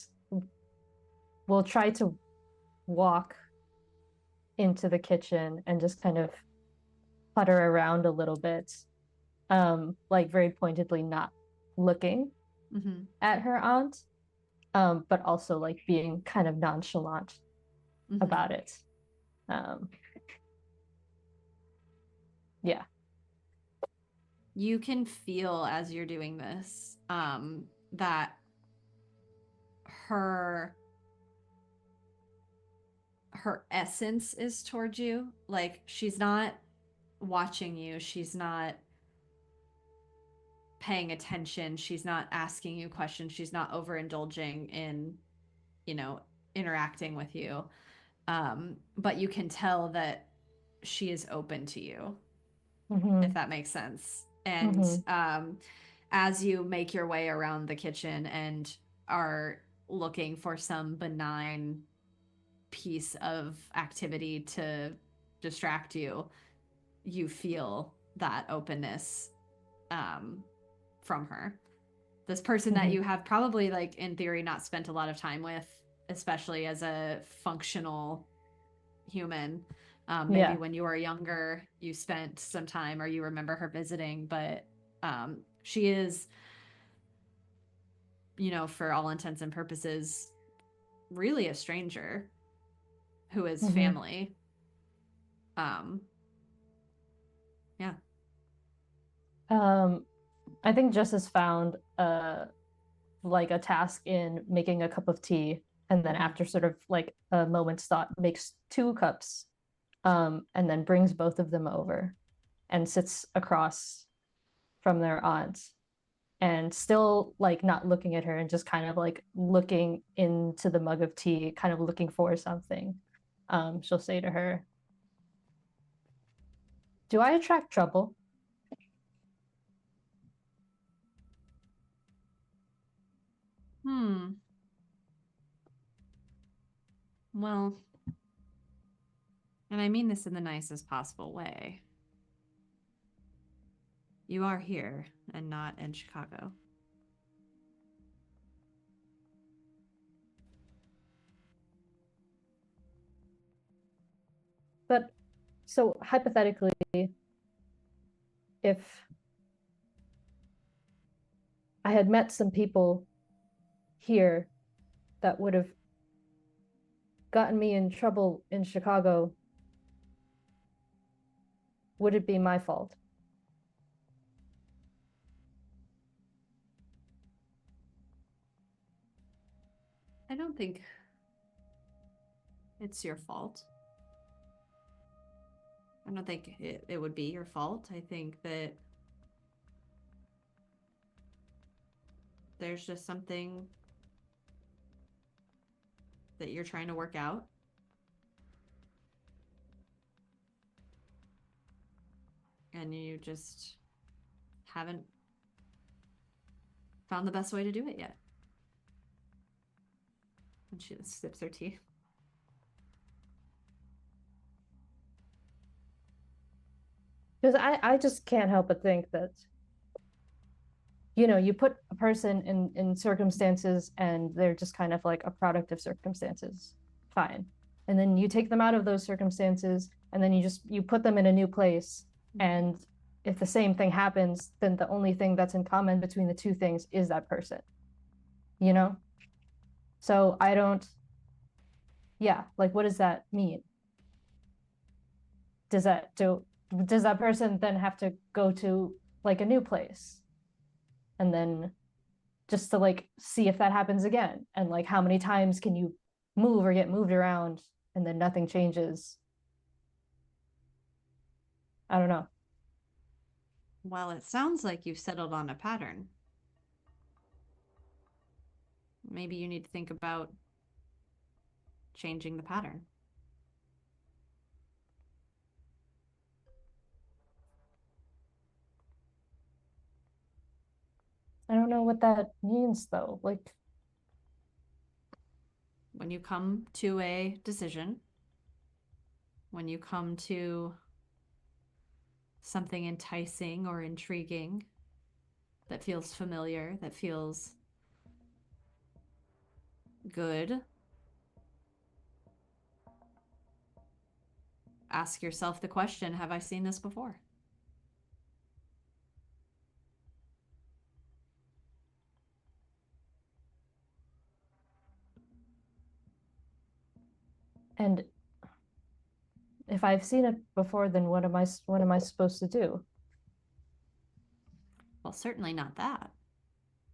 we'll try to walk into the kitchen and just kind of putter around a little bit, like very pointedly not looking at her aunt, but also like being kind of nonchalant about it. Yeah. You can feel as you're doing this that her essence is towards you. Like, she's not watching you, she's not paying attention, she's not asking you questions, she's not overindulging in, you know, interacting with you, but you can tell that she is open to you, if that makes sense. And as you make your way around the kitchen and are looking for some benign piece of activity to distract you, you feel that openness from her. This person that you have probably, like, in theory, not spent a lot of time with, especially as a functional human. Maybe when you were younger, you spent some time, or you remember her visiting, but she is, you know, for all intents and purposes, really a stranger who is family. Yeah. I think Jess has found like a task in making a cup of tea, and then after sort of like a moment's thought, makes 2 cups, and then brings both of them over and sits across from their aunt, and still like not looking at her and just kind of like looking into the mug of tea, kind of looking for something. She'll say to her, "Do I attract trouble?" Well, and I mean this in the nicest possible way. You are here and not in Chicago. But so hypothetically, if I had met some people here that would have gotten me in trouble in Chicago, would it be my fault? I don't think it's your fault. I don't think it would be your fault. I think that there's just something that you're trying to work out. And you just haven't found the best way to do it yet. And she sips her tea. Because I just can't help but think that, you put a person in circumstances and they're just kind of like a product of circumstances. Fine. And then you take them out of those circumstances and then you put them in a new place. And if the same thing happens, then the only thing that's in common between the two things is that person. So I don't, yeah, like what does that mean? Does that person then have to go to like a new place? And then just to like see if that happens again, and like how many times can you move or get moved around and then nothing changes? I don't know. Well, it sounds like you've settled on a pattern. Maybe you need to think about changing the pattern. I don't know what that means though. Like, when you come to a decision, when you come to something enticing or intriguing that feels familiar, that feels good, ask yourself the question, have I seen this before? and if I've seen it before, then what am I supposed to do? Well, certainly not that.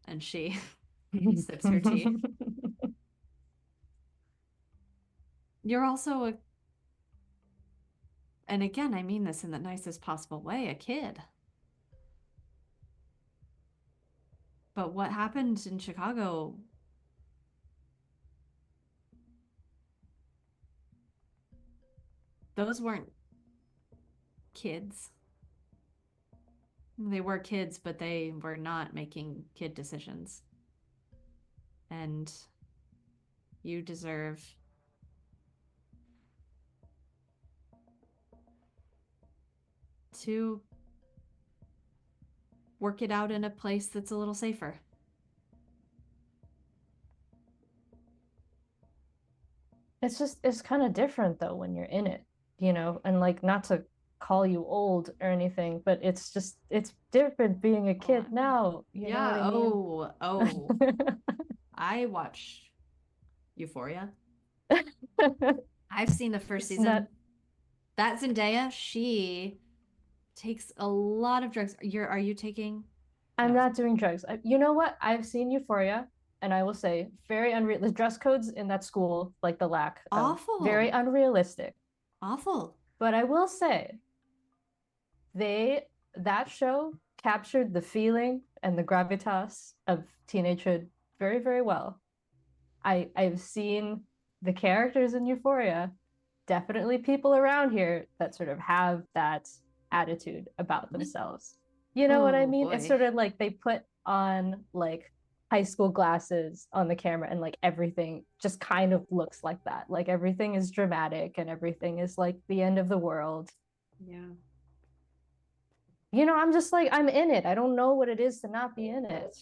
And she sips her tea. You're also and again, I mean this in the nicest possible way, a kid. But what happened in Chicago, those weren't kids. They were kids, but they were not making kid decisions. And you deserve to work it out in a place that's a little safer. It's kind of different though when you're in it, and like not to call you old or anything, but it's different being a kid now. You know what I mean? Oh. I watch Euphoria. I've seen the first season. That Zendaya, she takes a lot of drugs. Are you taking? I'm not doing drugs. You know what? I've seen Euphoria, and I will say very unreal. The dress codes in that school, like the lack of, Awful. very unrealistic. Awful. But I will say, that show captured the feeling and the gravitas of teenagehood very, very well. I've seen the characters in Euphoria, definitely people around here that sort of have that attitude about themselves. You know what I mean? Boy. It's sort of like they put on like high school glasses on the camera and like everything just kind of looks like that. Like everything is dramatic and everything is like the end of the world. Yeah. I'm just like, I'm in it. I don't know what it is to not be in it.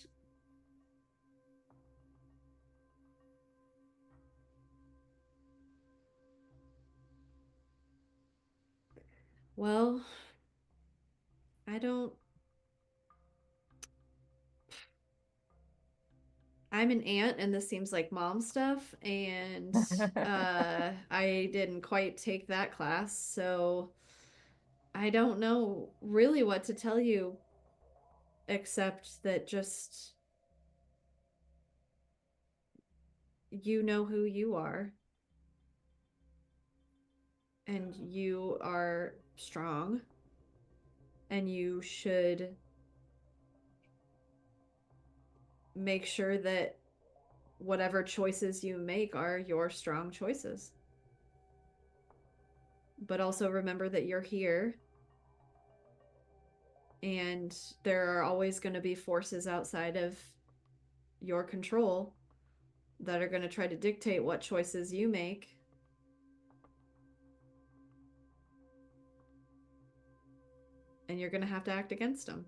Well, I'm an aunt and this seems like mom stuff, and I didn't quite take that class, so I don't know really what to tell you except that just you know who you are and you are strong and you should make sure that whatever choices you make are your strong choices. But also remember that you're here and there are always going to be forces outside of your control that are going to try to dictate what choices you make. And you're going to have to act against them.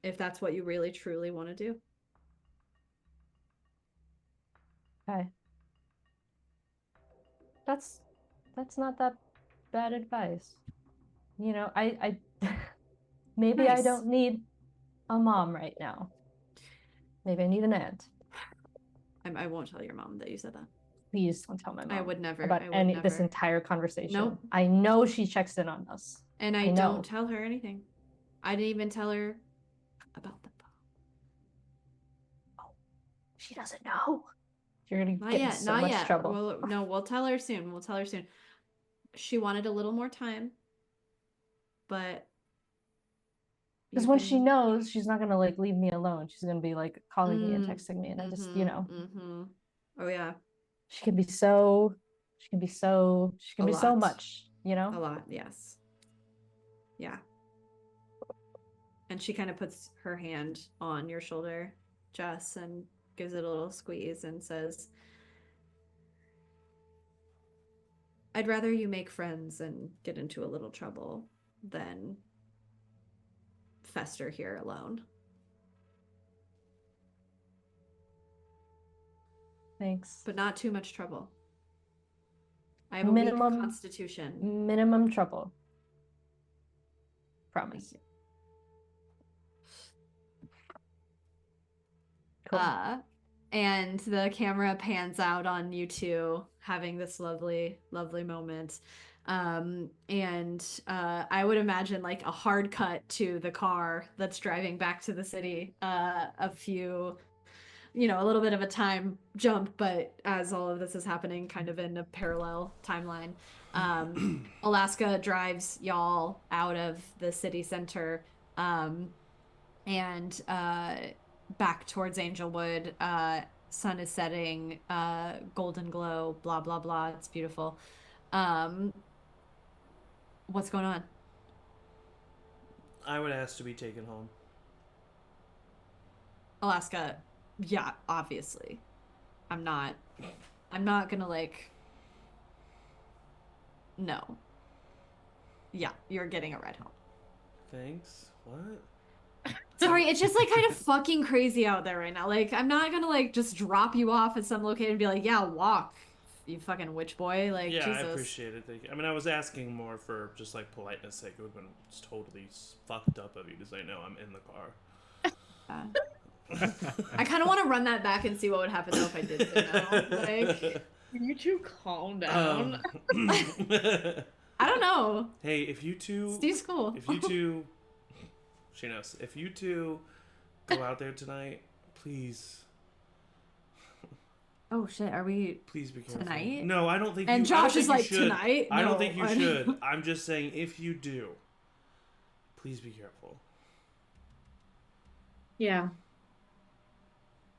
If that's what you really, truly want to do. Okay. That's not that bad advice. You know, I maybe I Nice. don't need a mom right now. Maybe I need an aunt. I won't tell your mom that you said that. Please don't tell my mom. I would never. About I would any never. this entire conversation. Nope. I know she checks in on us. And I know. don't tell her anything. I didn't even tell her about the phone. Oh, she doesn't know. You're gonna Not get in yet. so Not much yet. trouble. No, we'll tell her soon. We'll tell her soon. She wanted a little more time, but because when she knows, she's not gonna like leave me alone. She's gonna be like calling me and texting me, and I just, you know. Oh yeah. She can be so much, you know. A lot, yes. Yeah. And she kind of puts her hand on your shoulder, Jess, and gives it a little squeeze and says, I'd rather you make friends and get into a little trouble than fester here alone. Thanks. But not too much trouble. I have a weak constitution. Minimum trouble. Promise. Cool. And the camera pans out on you two having this lovely, lovely moment. I would imagine like a hard cut to the car that's driving back to the city. A little bit of a time jump, but as all of this is happening kind of in a parallel timeline. Alaska drives y'all out of the city center and back towards Angelwood. Sun is setting, golden glow, blah, blah, blah. It's beautiful. What's going on? I would ask to be taken home. Alaska, yeah, obviously. I'm not gonna like... No. Yeah, you're getting a ride home. Thanks? What? Sorry, it's just like kind of fucking crazy out there right now. Like, I'm not gonna like just drop you off at some location and be like, yeah, walk, you fucking witch boy. Like, yeah, Jesus. I appreciate it. Thank you. I mean, I was asking more for just like politeness sake. It would have been totally fucked up of you to say no. I'm in the car. I kind of want to run that back and see what would happen though if I did say no. Like, you two calm down. I don't know. Hey, if you two, Steve's cool. If you two, she knows. If you two go out there tonight, please. Oh shit, are we please be careful. Tonight? No, I don't think and you Josh should. is like, tonight? I No, don't think you should. I'm just saying, if you do, please be careful. Yeah.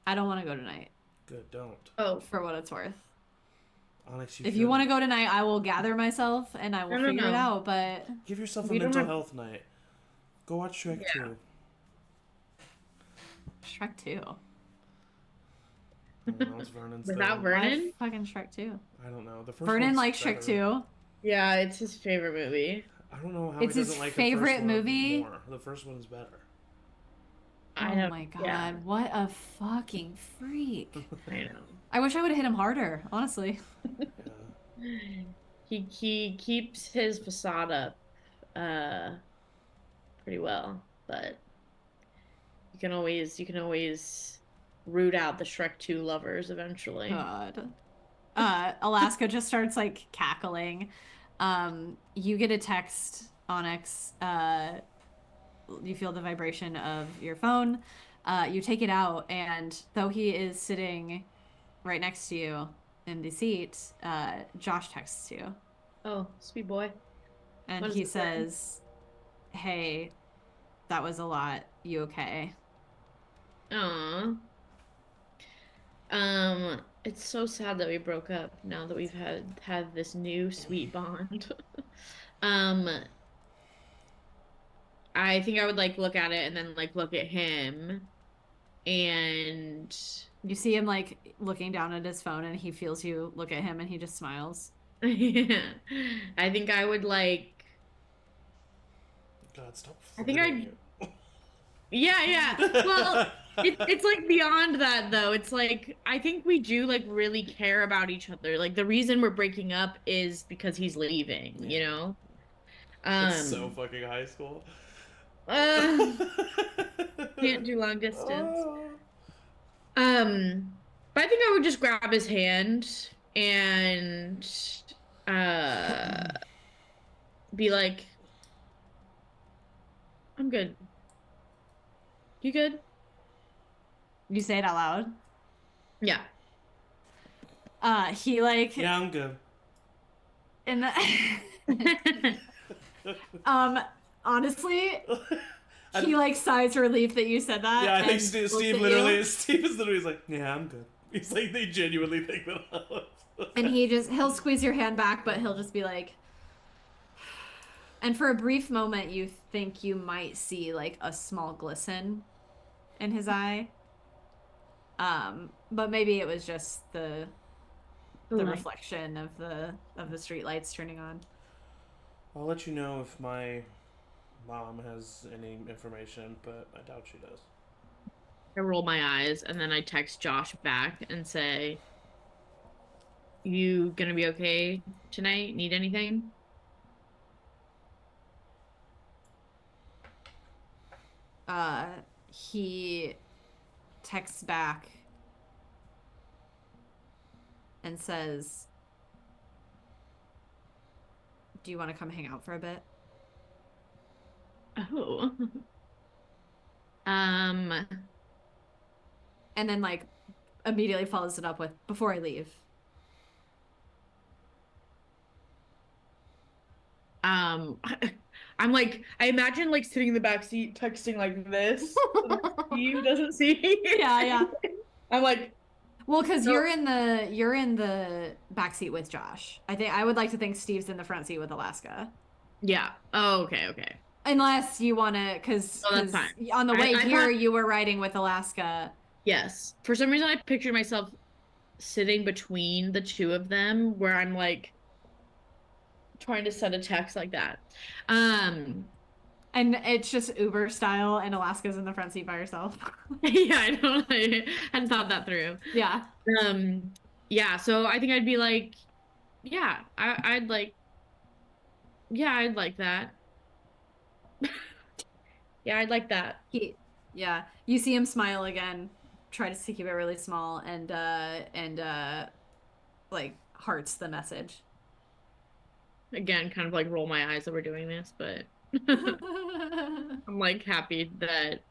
I don't want to go tonight. Good, don't. Oh, for what it's worth. Onyx, if you want to go tonight, I will gather myself and I will figure it out, but... Give yourself a mental health night. Go watch Shrek 2. Shrek 2? It's Vernon's Without Vernon? Fucking Shrek 2. I don't know. The first Vernon one's likes Shrek 2. Yeah, it's his favorite movie. I don't know how it's he doesn't his like favorite the first movie. One more. The first one is better. Oh my god, yeah. What a fucking freak. I know. I wish I would have hit him harder, honestly. Yeah. He keeps his facade up pretty well, but you can always root out the Shrek 2 lovers eventually. God. Alaska just starts like cackling. You get a text, Onyx. You feel the vibration of your phone. You take it out, and though he is sitting right next to you in the seat, Josh texts you. Oh, sweet boy. And he says, hey, that was a lot. You okay? Aww. It's so sad that we broke up now that we've had this new sweet bond. I think I would like look at it and then like look at him and You see him like looking down at his phone, and he feels you look at him, and he just smiles. I think I would like. God, stop I think flirting I. Yeah. Well, it's like beyond that though. It's like I think we do like really care about each other. Like the reason we're breaking up is because he's leaving, you know? It's so fucking high school. Uh, can't do long distance. But I think I would just grab his hand and uh be like, I'm good. You good? You say it out loud. Yeah. He like Yeah, I'm good. in the honestly, he like sighs relief that you said that. Yeah, I think and Steve looks at literally, you. Steve is literally like, yeah, I'm good. He's like, they genuinely think that. And he'll squeeze your hand back, but he'll just be like, and for a brief moment, you think you might see like a small glisten in his eye. But maybe it was just the Light. reflection of the street lights turning on. I'll let you know if my mom has any information, but I doubt she does. I roll my eyes and then I text Josh back and say, you gonna be okay tonight? Need anything? He texts back and says, do you want to come hang out for a bit? Oh. Um, And then like immediately follows it up with, before I leave. I'm like, I imagine like sitting in the back seat texting like this. Steve doesn't see. Yeah. I'm like, Well, because no. you're in the back seat with Josh. I would like to think Steve's in the front seat with Alaska. Yeah. Oh, okay. Unless you want to, because Oh, that's fine. on the way I here, thought, you were riding with Alaska. yes. For some reason, I pictured myself sitting between the two of them, where I'm like trying to send a text like that. And it's just Uber style, and Alaska's in the front seat by herself. Yeah, I hadn't thought that through. Yeah. Yeah. So I think I'd be like, yeah, I'd like, yeah, I'd like that. Yeah, I'd like that. Yeah. You see him smile again, try to keep it really small, and like hearts the message. Again, kind of like roll my eyes that we're doing this, but I'm like happy that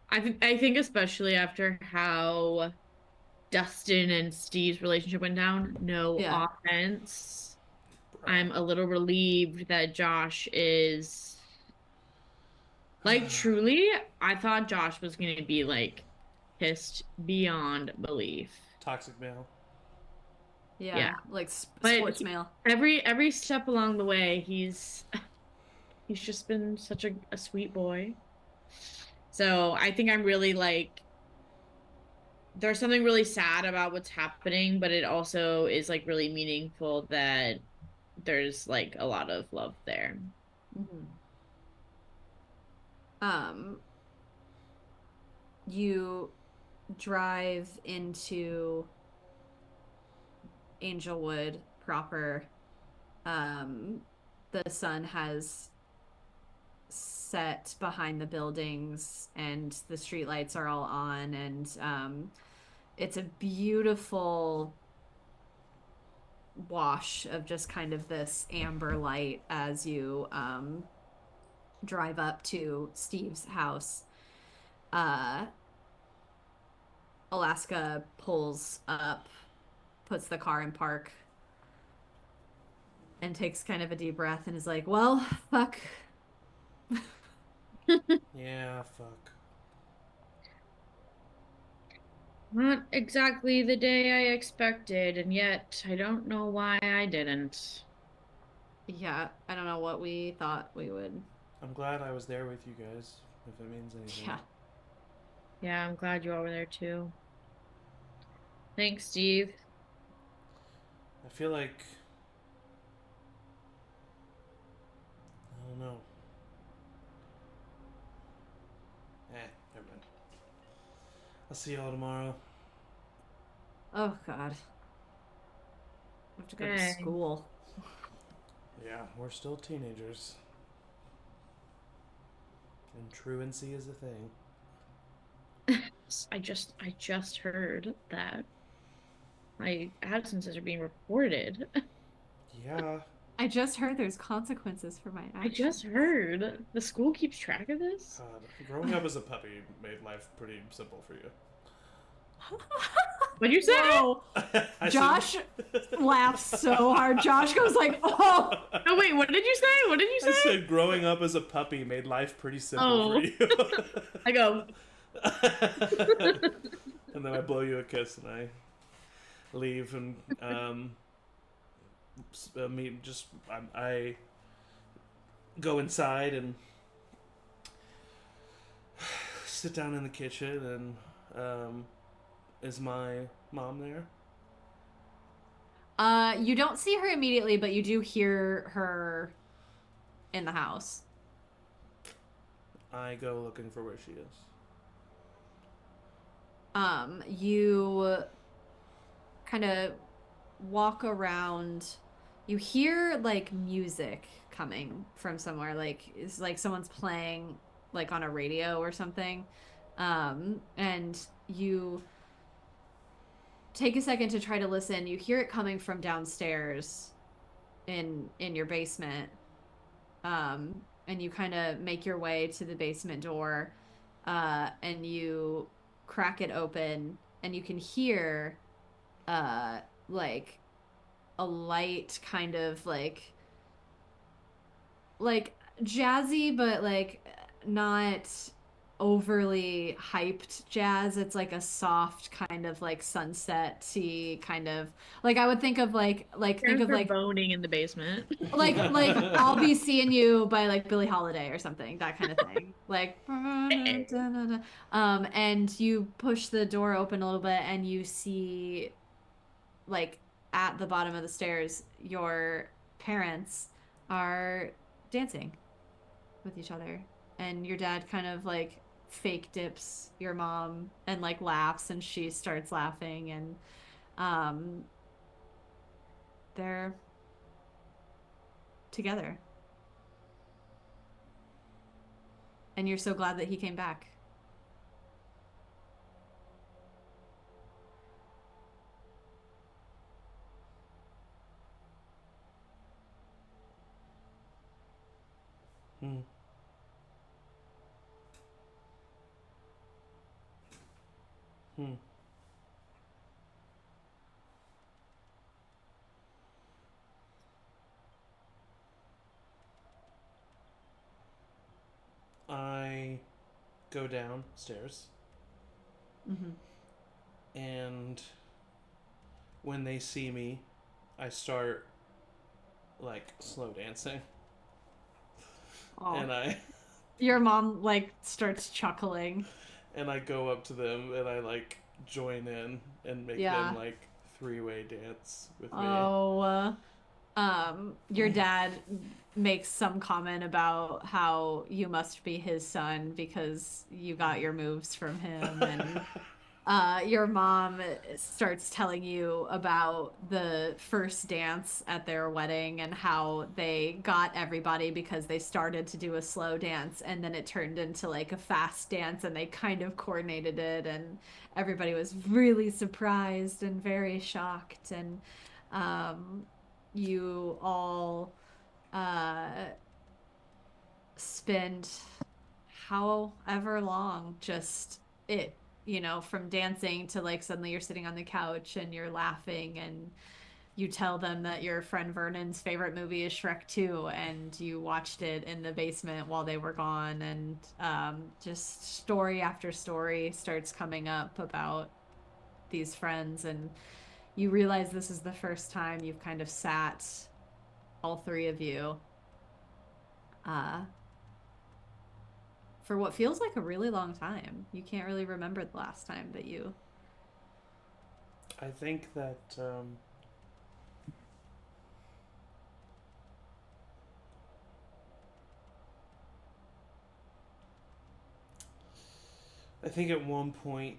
I think especially after how Dustin and Steve's relationship went down, no Yeah. offense. I'm a little relieved that Josh is like truly, I thought Josh was gonna be like pissed beyond belief. Toxic male. Yeah. Like But sports mail. every step along the way, he's just been such a sweet boy. So I think I'm really like there's something really sad about what's happening, but it also is like really meaningful that there's like a lot of love there. Mm-hmm. You drive into Angelwood proper. The sun has set behind the buildings and the streetlights are all on, and it's a beautiful wash of just kind of this amber light as you drive up to Steve's house. Alaska pulls up, puts the car in park, and takes kind of a deep breath and is like, well, fuck. Yeah, fuck. Not exactly the day I expected, and yet I don't know why I didn't. Yeah, I don't know what we thought we would. I'm glad I was there with you guys, if it means anything. Yeah. Yeah, I'm glad you all were there too. Thanks, Steve. I feel like I don't know. Never mind. I'll see y'all tomorrow. Oh God. I have to go to Okay. school. Yeah, we're still teenagers. And truancy is a thing. I just heard that my absences are being reported. Yeah. I just heard there's consequences for my I actions. just heard. The school keeps track of this? God, growing up as a puppy made life pretty simple for you. What'd you say? Whoa. Josh laughs so hard. Josh goes like, oh. Oh wait, what did you say? What did you say? I said growing up as a puppy made life pretty simple for you. I go. And then I blow you a kiss and I leave and I go inside and sit down in the kitchen and is my mom there? You don't see her immediately, but you do hear her in the house. I go looking for where she is. You kind of walk around. You hear like music coming from somewhere, like it's like someone's playing like on a radio or something. And you take a second to try to listen. You hear it coming from downstairs in your basement. And you kind of make your way to the basement door, and you crack it open, and you can hear like a light kind of like jazzy, but like not overly hyped jazz. It's like a soft kind of like sunset-y kind of, like I would think of think of like boning in the basement. like I'll Be Seeing You by like Billie Holiday or something, that kind of thing. Like and you push the door open a little bit and you see like at the bottom of the stairs your parents are dancing with each other, and your dad kind of like fake dips your mom and like laughs and she starts laughing, and um they're together. And you're so glad that he came back. Hmm. Hmm. I go downstairs. Mm-hmm. And when they see me, I start like slow dancing. Oh. And your mom like starts chuckling. And I go up to them and I like join in and make them like three-way dance with me. Oh, your dad makes some comment about how you must be his son because you got your moves from him, and your mom starts telling you about the first dance at their wedding and how they got everybody because they started to do a slow dance and then it turned into like a fast dance and they kind of coordinated it and everybody was really surprised and very shocked, and you all spend however long just it, from dancing to like suddenly you're sitting on the couch and you're laughing, and you tell them that your friend Vernon's favorite movie is Shrek 2 and you watched it in the basement while they were gone, and just story after story starts coming up about these friends, and you realize this is the first time you've kind of sat, all three of you, for what feels like a really long time. You can't really remember the last time that you... I think that I think at one point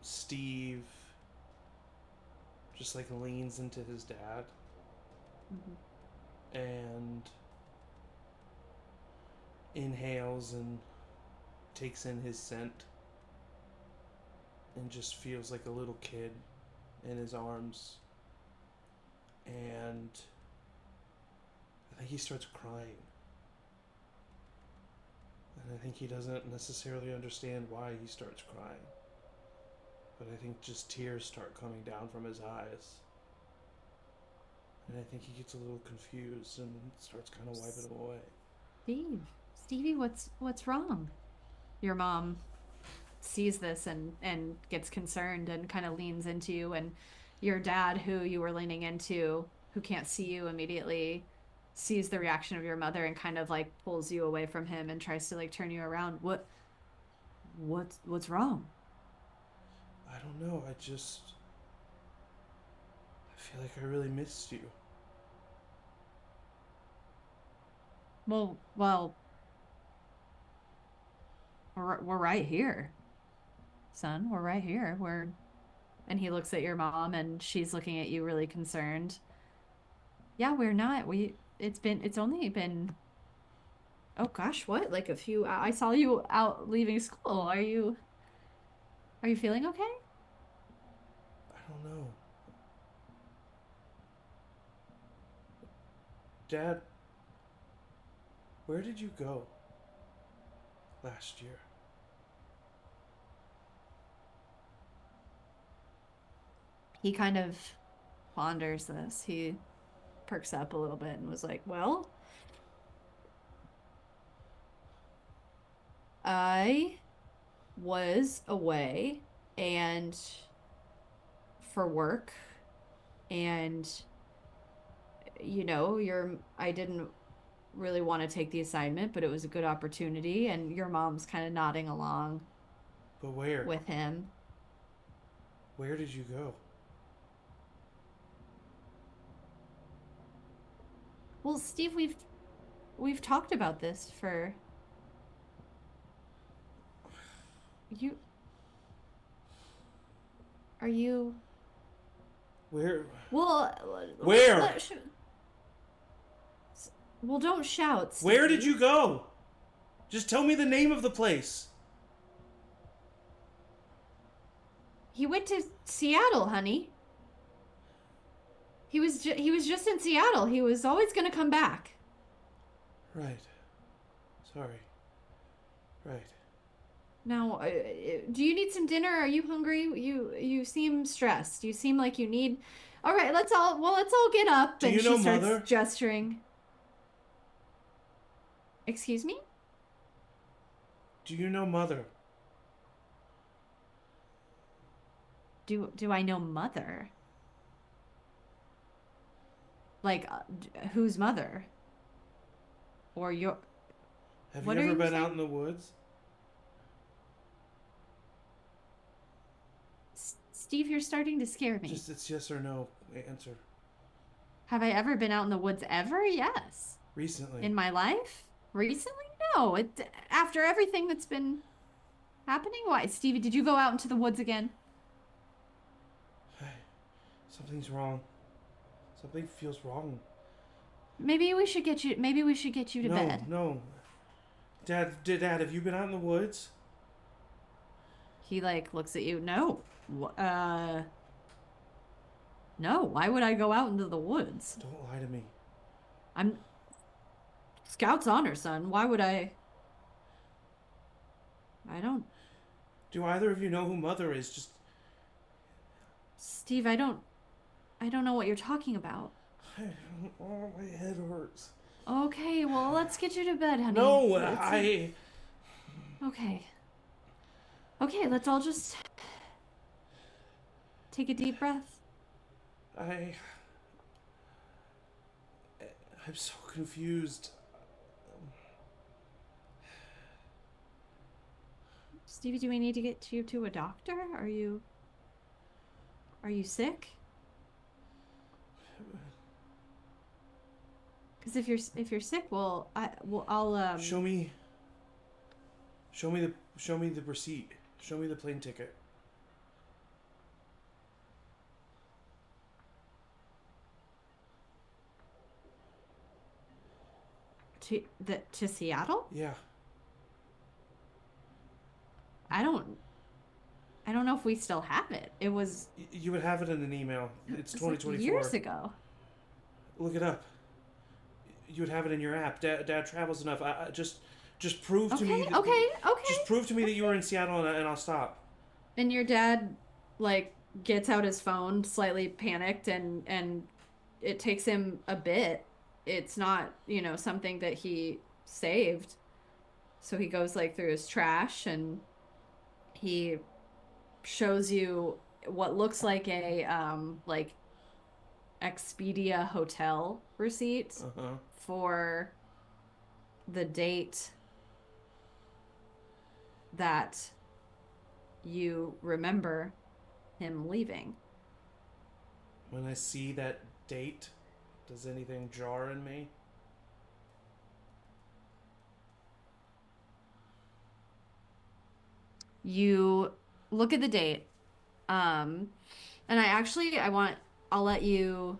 Steve just like leans into his dad and inhales and takes in his scent and just feels like a little kid in his arms, and I think he starts crying, and I think he doesn't necessarily understand why he starts crying, but I think just tears start coming down from his eyes, and I think he gets a little confused and starts kind of wiping them away. Stevie, what's wrong? Your mom sees this and gets concerned and kind of leans into you, and your dad, who you were leaning into, who can't see you immediately, sees the reaction of your mother and kind of like pulls you away from him and tries to like turn you around. What's wrong? I don't know, I feel like I really missed you. Well, we're right here, son. We're right here. And he looks at your mom and she's looking at you really concerned. Yeah, we're not. It's only been, oh gosh, what? Like a few, I saw you out leaving school. Are you feeling okay? I don't know. Dad, where did you go last year? He kind of ponders this. He perks up a little bit and was like, well, I was away and for work, and I didn't really want to take the assignment, but it was a good opportunity, and your mom's kind of nodding along But where? with him. Where did you go? Well, Steve, we've talked about this for you. Are you? Where? Well, Where? Well, don't shout, Steve. Where did you go? Just tell me the name of the place. He went to Seattle, honey. He was just in Seattle. He was always going to come back. Right. Sorry. Right. Now, do you need some dinner? Are you hungry? You seem stressed. You seem like you need... All right, let's all get up. Do and you she know starts Mother? gesturing. Excuse me? Do you know Mother? Do I know Mother? Like, whose mother? Or your... Have What you are ever you been saying? out in the woods? Steve, you're starting to scare me. Just it's yes or no answer. Have I ever been out in the woods ever? Yes. Recently. In my life? Recently? No. After everything that's been happening? Why? Stevie, did you go out into the woods again? Something's wrong. Something feels wrong. Maybe we should get you to bed. No. Dad, have you been out in the woods? He like looks at you. No. No, why would I go out into the woods? Don't lie to me. I'm Scout's honor, son. Why would I don't... Do either of you know who Mother is? Just Steve, I don't know what you're talking about. oh, my head hurts. Okay, well, let's get you to bed, honey. No, Okay. Okay, let's all just take a deep breath. I'm so confused. Stevie, do we need to get you to a doctor? Are you sick? Because if you're sick, I'll Show me the receipt. Show me the plane ticket. to Seattle? Yeah. I don't know if we still have it. It was You would have it in an email. It's 2024. years ago. Look it up. You would have it in your app. Dad travels enough. I just prove to me. Okay. Just prove to me that you were in Seattle, and I'll stop. And your dad, like, gets out his phone, slightly panicked, and it takes him a bit. It's not, something that he saved. So he goes, like, through his trash, and he shows you what looks like a, Expedia hotel receipt for the date that you remember him leaving. When I see that date, does anything jar in me? You look at the date, and I'll let you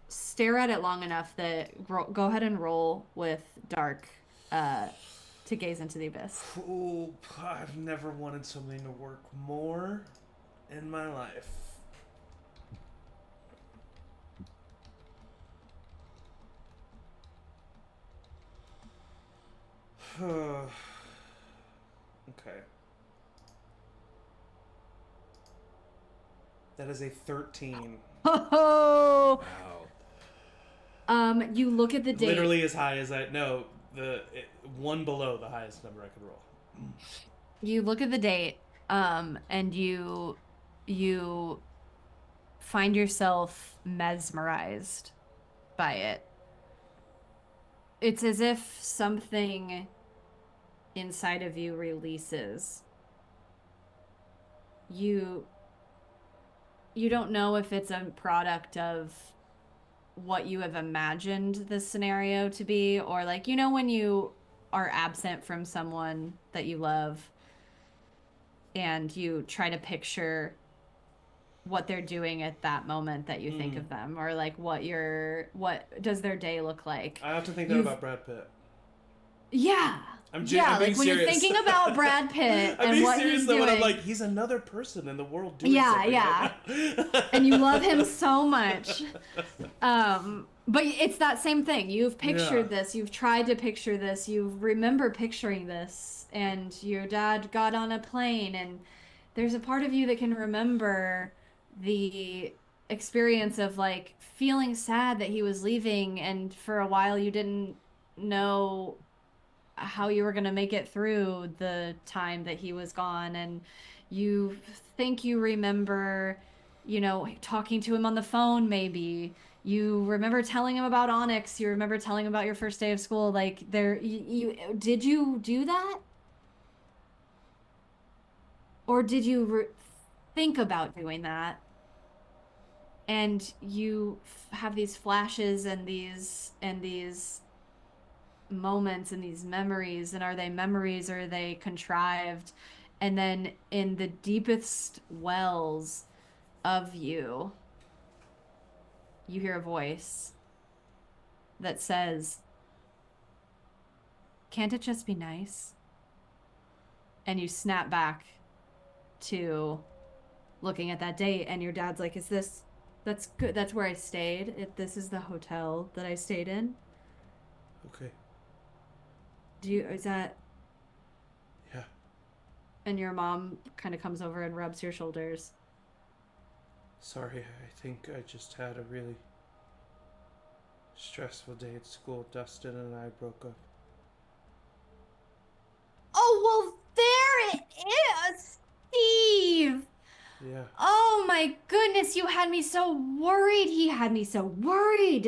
stare at it long enough that go ahead and roll with dark to gaze into the abyss. Oh, I've never wanted something to work more in my life. Okay. That is a 13. Oh! Wow. You look at the date. Literally as high as one below the highest number I could roll. You look at the date, and you find yourself mesmerized by it. It's as if something inside of you releases. You don't know if it's a product of what you have imagined the scenario to be, or like, when you are absent from someone that you love and you try to picture what they're doing at that moment that you think of them, or like what does their day look like. I often think that about Brad Pitt. Yeah. I'm like being when serious. you're thinking about Brad Pitt I'm and being what serious he's though, doing. when I'm like, he's another person in the world doing something. Yeah. Right And you love him so much. But it's that same thing. You've pictured this. You've tried to picture this. You remember picturing this. And your dad got on a plane. And there's a part of you that can remember the experience of, like, feeling sad that he was leaving. And for a while you didn't know how you were going to make it through the time that he was gone. And you think you remember, talking to him on the phone, maybe. You remember telling him about Onyx. You remember telling him about your first day of school. Like, did you do that? Or did you think about doing that? And you have these flashes and these moments and these memories, and are they memories or are they contrived? And then in the deepest wells of you hear a voice that says, "Can't it just be nice?" And you snap back to looking at that date, and your dad's like, that's good, that's where I stayed, this is the hotel that I stayed in. Okay. Is that? Yeah. And your mom kind of comes over and rubs your shoulders. Sorry, I think I just had a really stressful day at school. Dustin and I broke up. Oh, well, there it is, Steve. Yeah. Oh my goodness, you had me so worried. He had me so worried.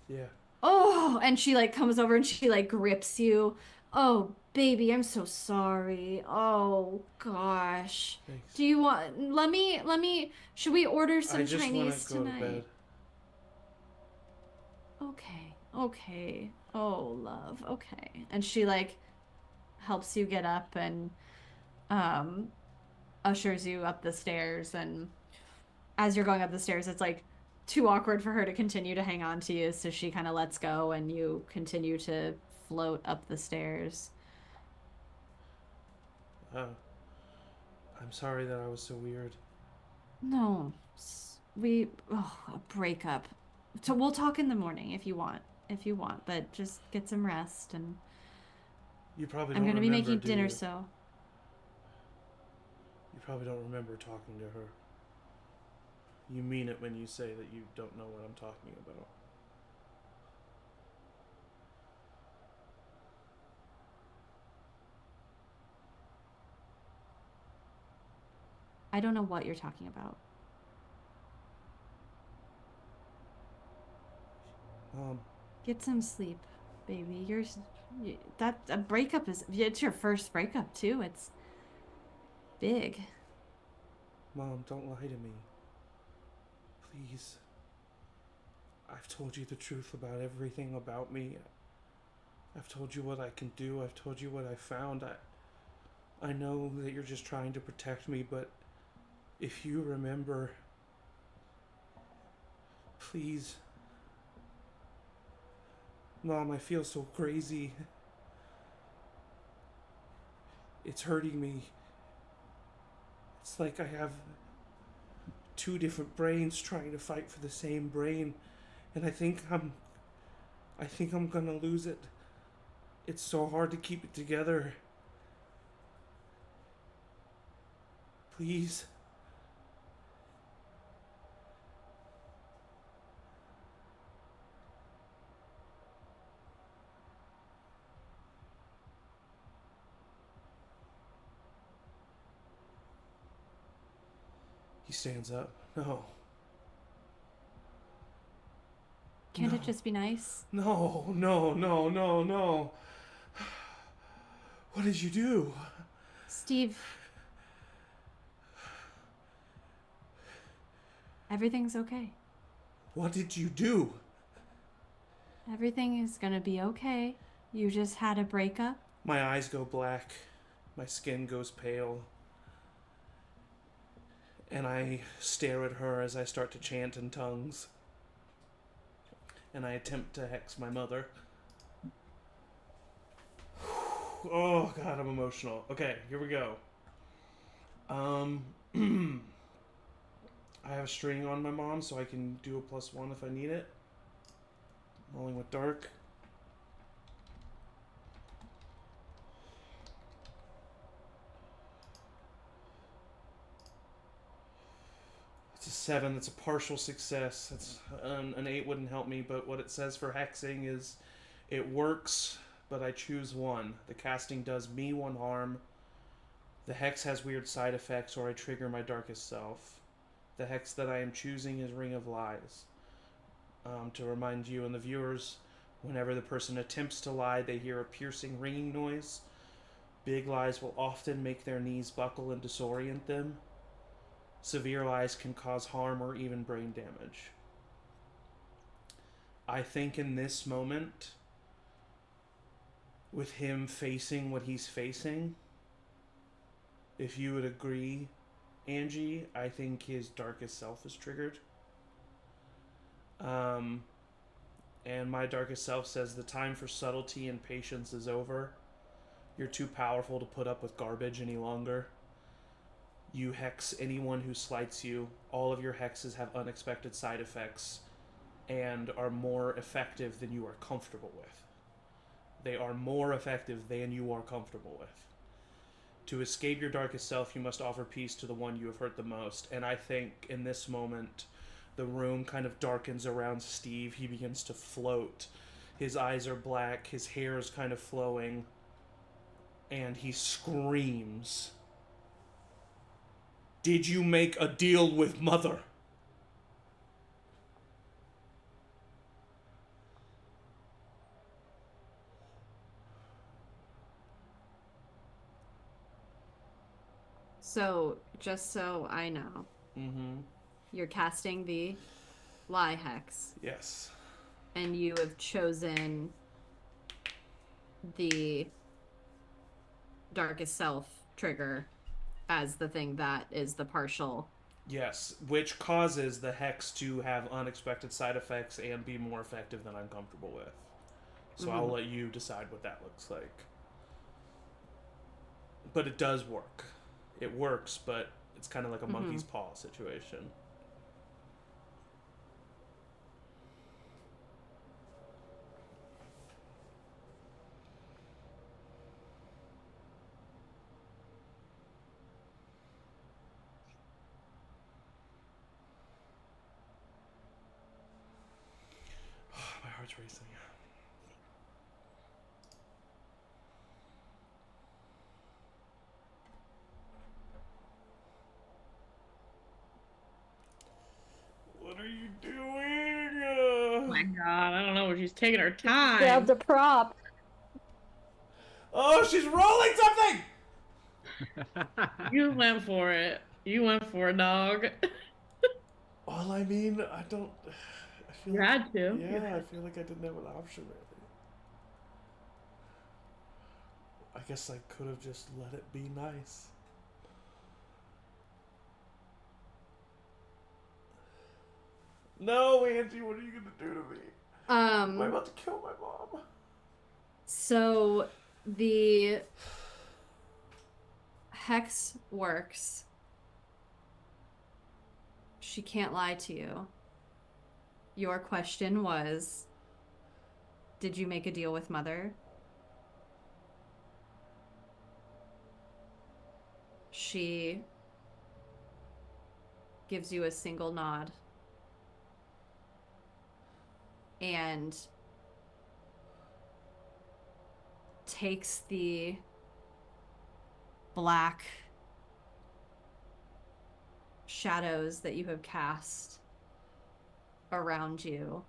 Yeah. Oh, and she, like, comes over and she, like, grips you Oh, baby, I'm so sorry. Oh, gosh. Thanks. Do you want, should we order I some just want Chinese to go to tonight? bed. Okay, okay. Oh, love, okay. And she, like, helps you get up and, um, ushers you up the stairs. And as you're going up the stairs, it's, like, too awkward for her to continue to hang on to you, so she kind of lets go and you continue to float up the stairs. Uh, I'm sorry that I was so weird. No, a breakup. So we'll talk in the morning if you want, but just get some rest. And You probably I'm don't gonna be remember, making do dinner, you? so You probably don't remember talking to her. You mean it when you say that you don't know what I'm talking about. I don't know what you're talking about. Get some sleep, baby. That a breakup it's your first breakup too. It's big. Mom, don't lie to me. Please. I've told you the truth about everything about me. I've told you what I can do. I've told you what I found. I know that you're just trying to protect me, but if you remember, please. Mom, I feel so crazy. It's hurting me. It's like I have two different brains trying to fight for the same brain, and I think I'm gonna lose it. It's so hard to keep it together. Please. He stands up. No. Can't it just be nice? No. What did you do? Steve, everything's okay. What did you do? Everything is gonna be okay. You just had a breakup. My eyes go black. My skin goes pale. And I stare at her as I start to chant in tongues. And I attempt to hex my mother. Oh god, I'm emotional. Okay, here we go. I have a string on my mom, so I can do a +1 if I need it. Rolling with dark. It's a 7. That's a partial success. That's an 8 wouldn't help me, but what it says for hexing is it works, but I choose 1. The casting does me 1 harm. The hex has weird side effects, or I trigger my darkest self. The hex that I am choosing is Ring of Lies. To remind you and the viewers, whenever the person attempts to lie, they hear a piercing ringing noise. Big lies will often make their knees buckle and disorient them. Severe lies can cause harm or even brain damage. I think in this moment, with him facing what he's facing, if you would agree, Angie, I think his darkest self is triggered. And my darkest self says the time for subtlety and patience is over. You're too powerful to put up with garbage any longer. You hex anyone who slights you. All of your hexes have unexpected side effects and are more effective than you are comfortable with. They are more effective than you are comfortable with. To escape your darkest self, you must offer peace to the one you have hurt the most. And I think in this moment, the room kind of darkens around Steve. He begins to float. His eyes are black. His hair is kind of flowing. And he screams, "Did you make a deal with Mother?" So, just so I know, you're casting the Lie Hex. Yes. And you have chosen the Darkest Self trigger as the thing that is the partial. Yes, which causes the hex to have unexpected side effects and be more effective than I'm comfortable with. So I'll let you decide what that looks like. But it does work. It works, but it's kind of like a monkey's paw situation. My heart's racing. What are you doing? Oh my god, I don't know. She's taking her time. Grab the prop. Oh, she's rolling something! You went for it. You went for it, dog. Well, I mean, I don't... I feel You like, had to. Yeah, I feel like I didn't have an option, really. I guess I could have just let it be nice. No, Angie, what are you going to do to me? Am I about to kill my mom? So the hex works. She can't lie to you. Your question was, did you make a deal with Mother? She gives you a single nod. And takes the black shadows that you have cast around you,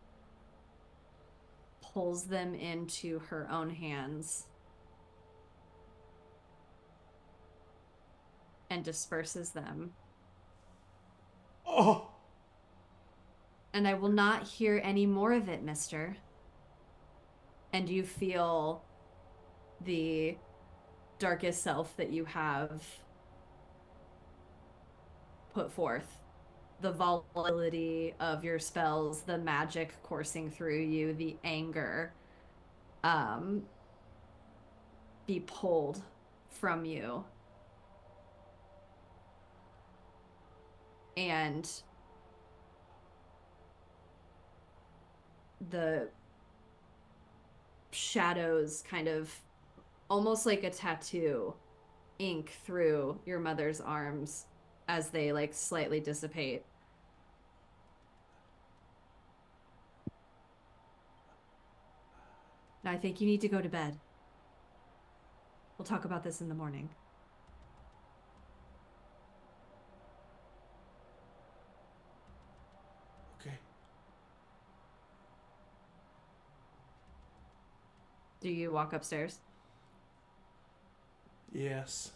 pulls them into her own hands, and disperses them. Oh! And I will not hear any more of it, mister. And you feel the darkest self that you have put forth. The volatility of your spells, the magic coursing through you, the anger be pulled from you. And the shadows kind of almost like a tattoo ink through your mother's arms as they like slightly dissipate. Now I think you need to go to bed. We'll talk about this in the morning. Okay. Do you walk upstairs? Yes.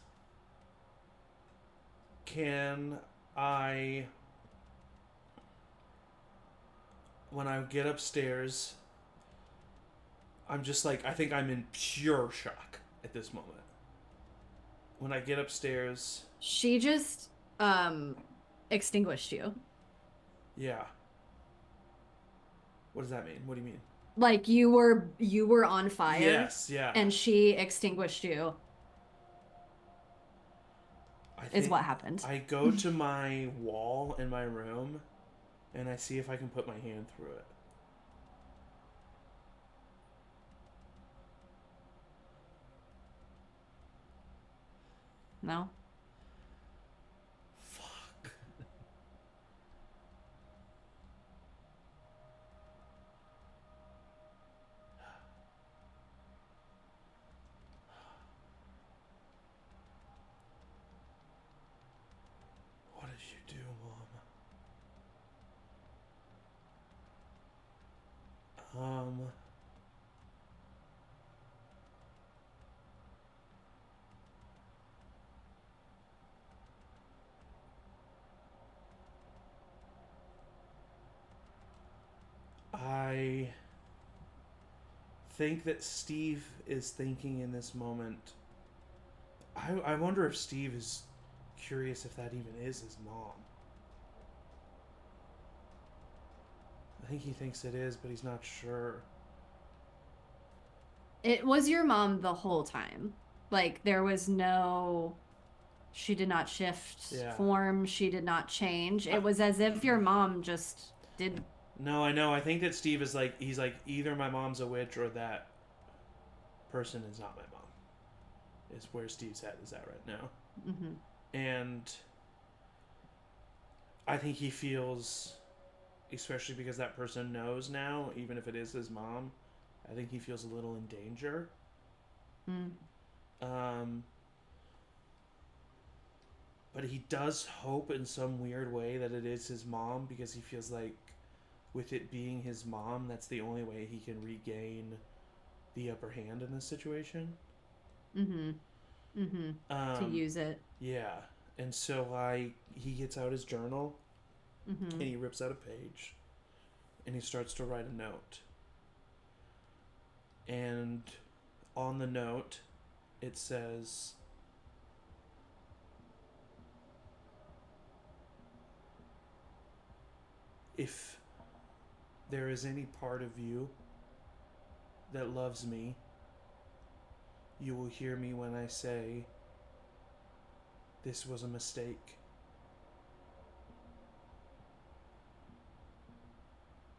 Can I... When I get upstairs, I'm just like, I think I'm in pure shock at this moment. When I get upstairs... She just extinguished you. Yeah. What does that mean? What do you mean? Like you were on fire. Yes, yeah. And she extinguished you. Is what happened. I go to my wall in my room and I see if I can put my hand through it. No? Fuck. What did you do, Mom? think that Steve is thinking in this moment, I wonder if Steve is curious if that even is his mom. I think he thinks it is, but he's not sure. It was your mom the whole time. Like, there was no... She did not shift form. She did not change. It was as if your mom just did... No, I know. I think that Steve is like, he's like, either my mom's a witch or that person is not my mom. Is where Steve's head is at right now. Mm-hmm. And I think he feels, especially because that person knows now, even if it is his mom, I think he feels a little in danger. But he does hope in some weird way that it is his mom, because he feels like with it being his mom, that's the only way he can regain the upper hand in this situation. To use it. Yeah. And so he gets out his journal and he rips out a page and he starts to write a note. And on the note, it says, if there is any part of you that loves me, you will hear me when I say, this was a mistake.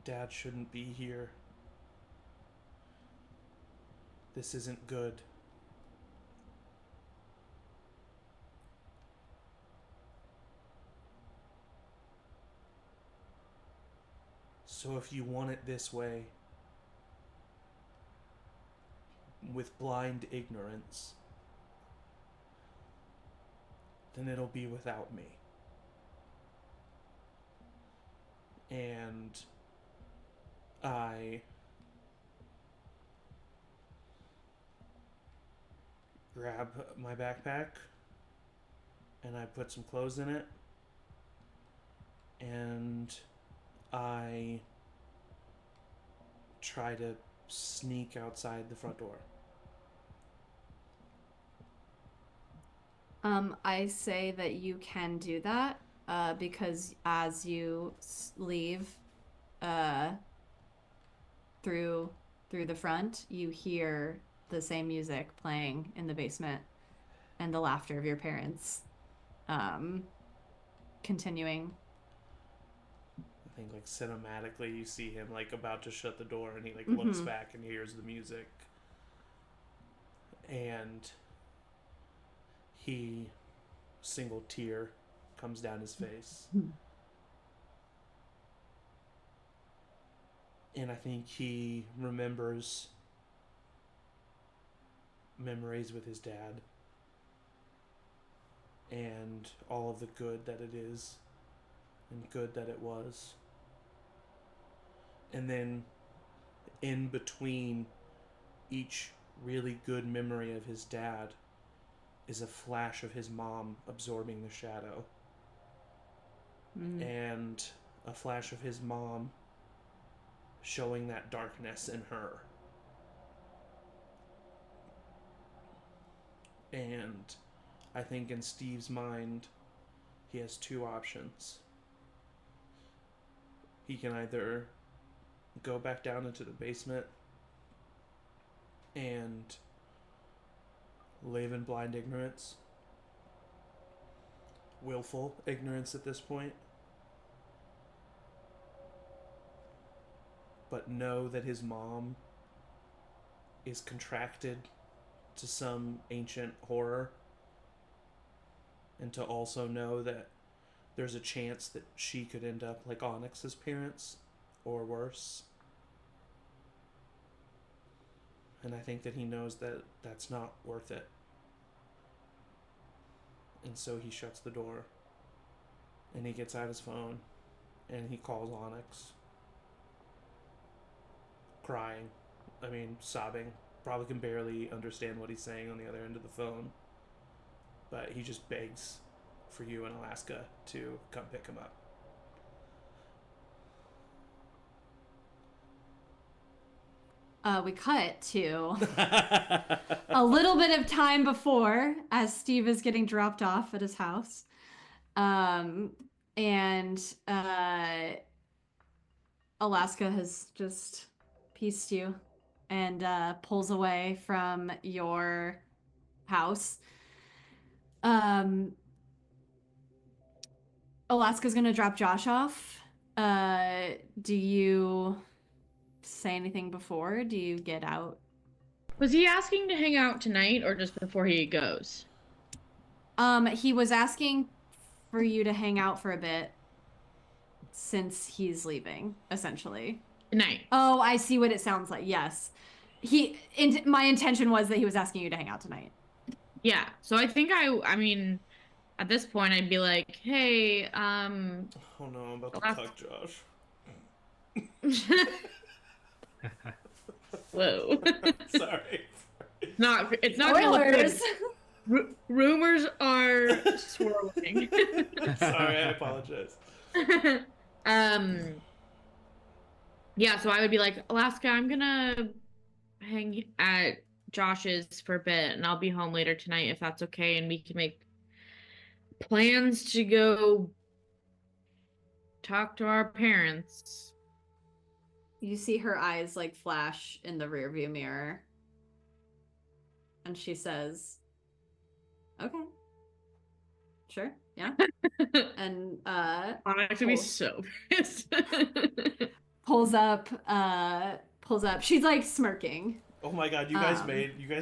Dad shouldn't be here. This isn't good. So if you want it this way, with blind ignorance, then it'll be without me. And I grab my backpack and I put some clothes in it and I try to sneak outside the front door. I say that you can do that because as you leave through the front, you hear the same music playing in the basement and the laughter of your parents continuing. I think like cinematically you see him like about to shut the door and he like looks back and hears the music. And he, single tear comes down his face. And I think he remembers memories with his dad and all of the good that it is and good that it was. And then in between each really good memory of his dad is a flash of his mom absorbing the shadow. And a flash of his mom showing that darkness in her. And I think in Steve's mind, he has two options. He can either go back down into the basement and live in blind ignorance, willful ignorance at this point, but know that his mom is contracted to some ancient horror, and to also know that there's a chance that she could end up like Onyx's parents or worse. And I think that he knows that that's not worth it. And so he shuts the door and he gets out his phone and he calls Onyx, crying, sobbing, probably can barely understand what he's saying on the other end of the phone, but he just begs for you in Alaska to come pick him up. we cut to a little bit of time before, as Steve is getting dropped off at his house. And Alaska has just pieced you and pulls away from your house. Alaska's gonna drop Josh off. Do you say anything before? Do you get out? Was he asking to hang out tonight or just before he goes? He was asking for you to hang out for a bit since he's leaving, essentially. Tonight. Oh, I see what it sounds like. Yes. My intention was that he was asking you to hang out tonight. Yeah. So I think I mean, at this point I'd be like, hey, Oh no, I'm about to cuck Josh. Whoa. Sorry. It's not gonna look good. Spoilers. Rumors are swirling. Sorry, I apologize. Yeah, so I would be like, Alaska, I'm gonna hang at Josh's for a bit and I'll be home later tonight if that's okay, and we can make plans to go talk to our parents. You see her eyes like flash in the rearview mirror. And she says, okay. Sure, yeah. And I'd actually be so pissed. pulls up. She's like smirking. Oh my god, you guys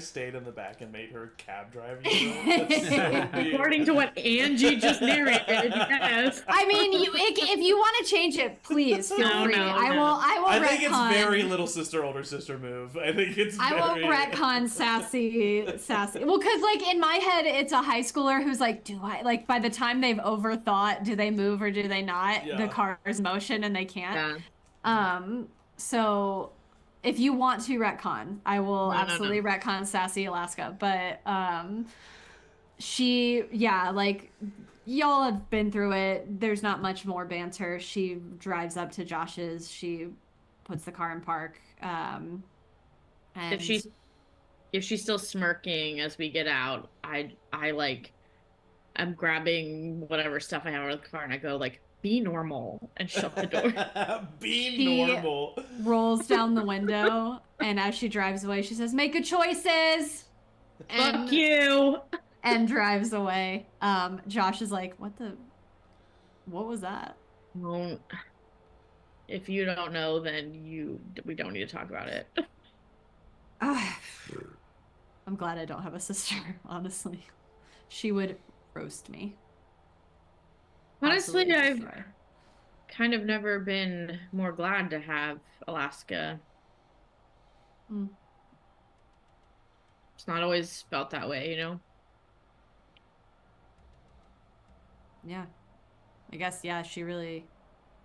stayed in the back and made her cab drive you. That's so weird. According to what Angie just narrated, yes. I mean, if you want to change it, please feel free. I will I think retcon. it's very little sister, older sister move. I think it's I will retcon sassy. Well, because like in my head, it's a high schooler who's like, do I like by the time they've overthought, do they move or do they not? Yeah. The car's motion and they can't. Yeah. So if you want to retcon, I will absolutely No. retcon sassy Alaska. But like y'all have been through it. There's not much more banter. She drives up to Josh's. She puts the car in park. And If she's still smirking as we get out, I'm grabbing whatever stuff I have out of the car and I go like, be normal, and shut the door. Be normal. Rolls down the window, and as she drives away, she says, make good choices. Fuck you. And drives away. Josh is like, what was that? Well, if you don't know, then we don't need to talk about it. I'm glad I don't have a sister, honestly. She would roast me. Honestly, Absolutely I've destroy. kind of never been more glad to have Alaska. It's not always felt that way, you know? Yeah. I guess, yeah, she really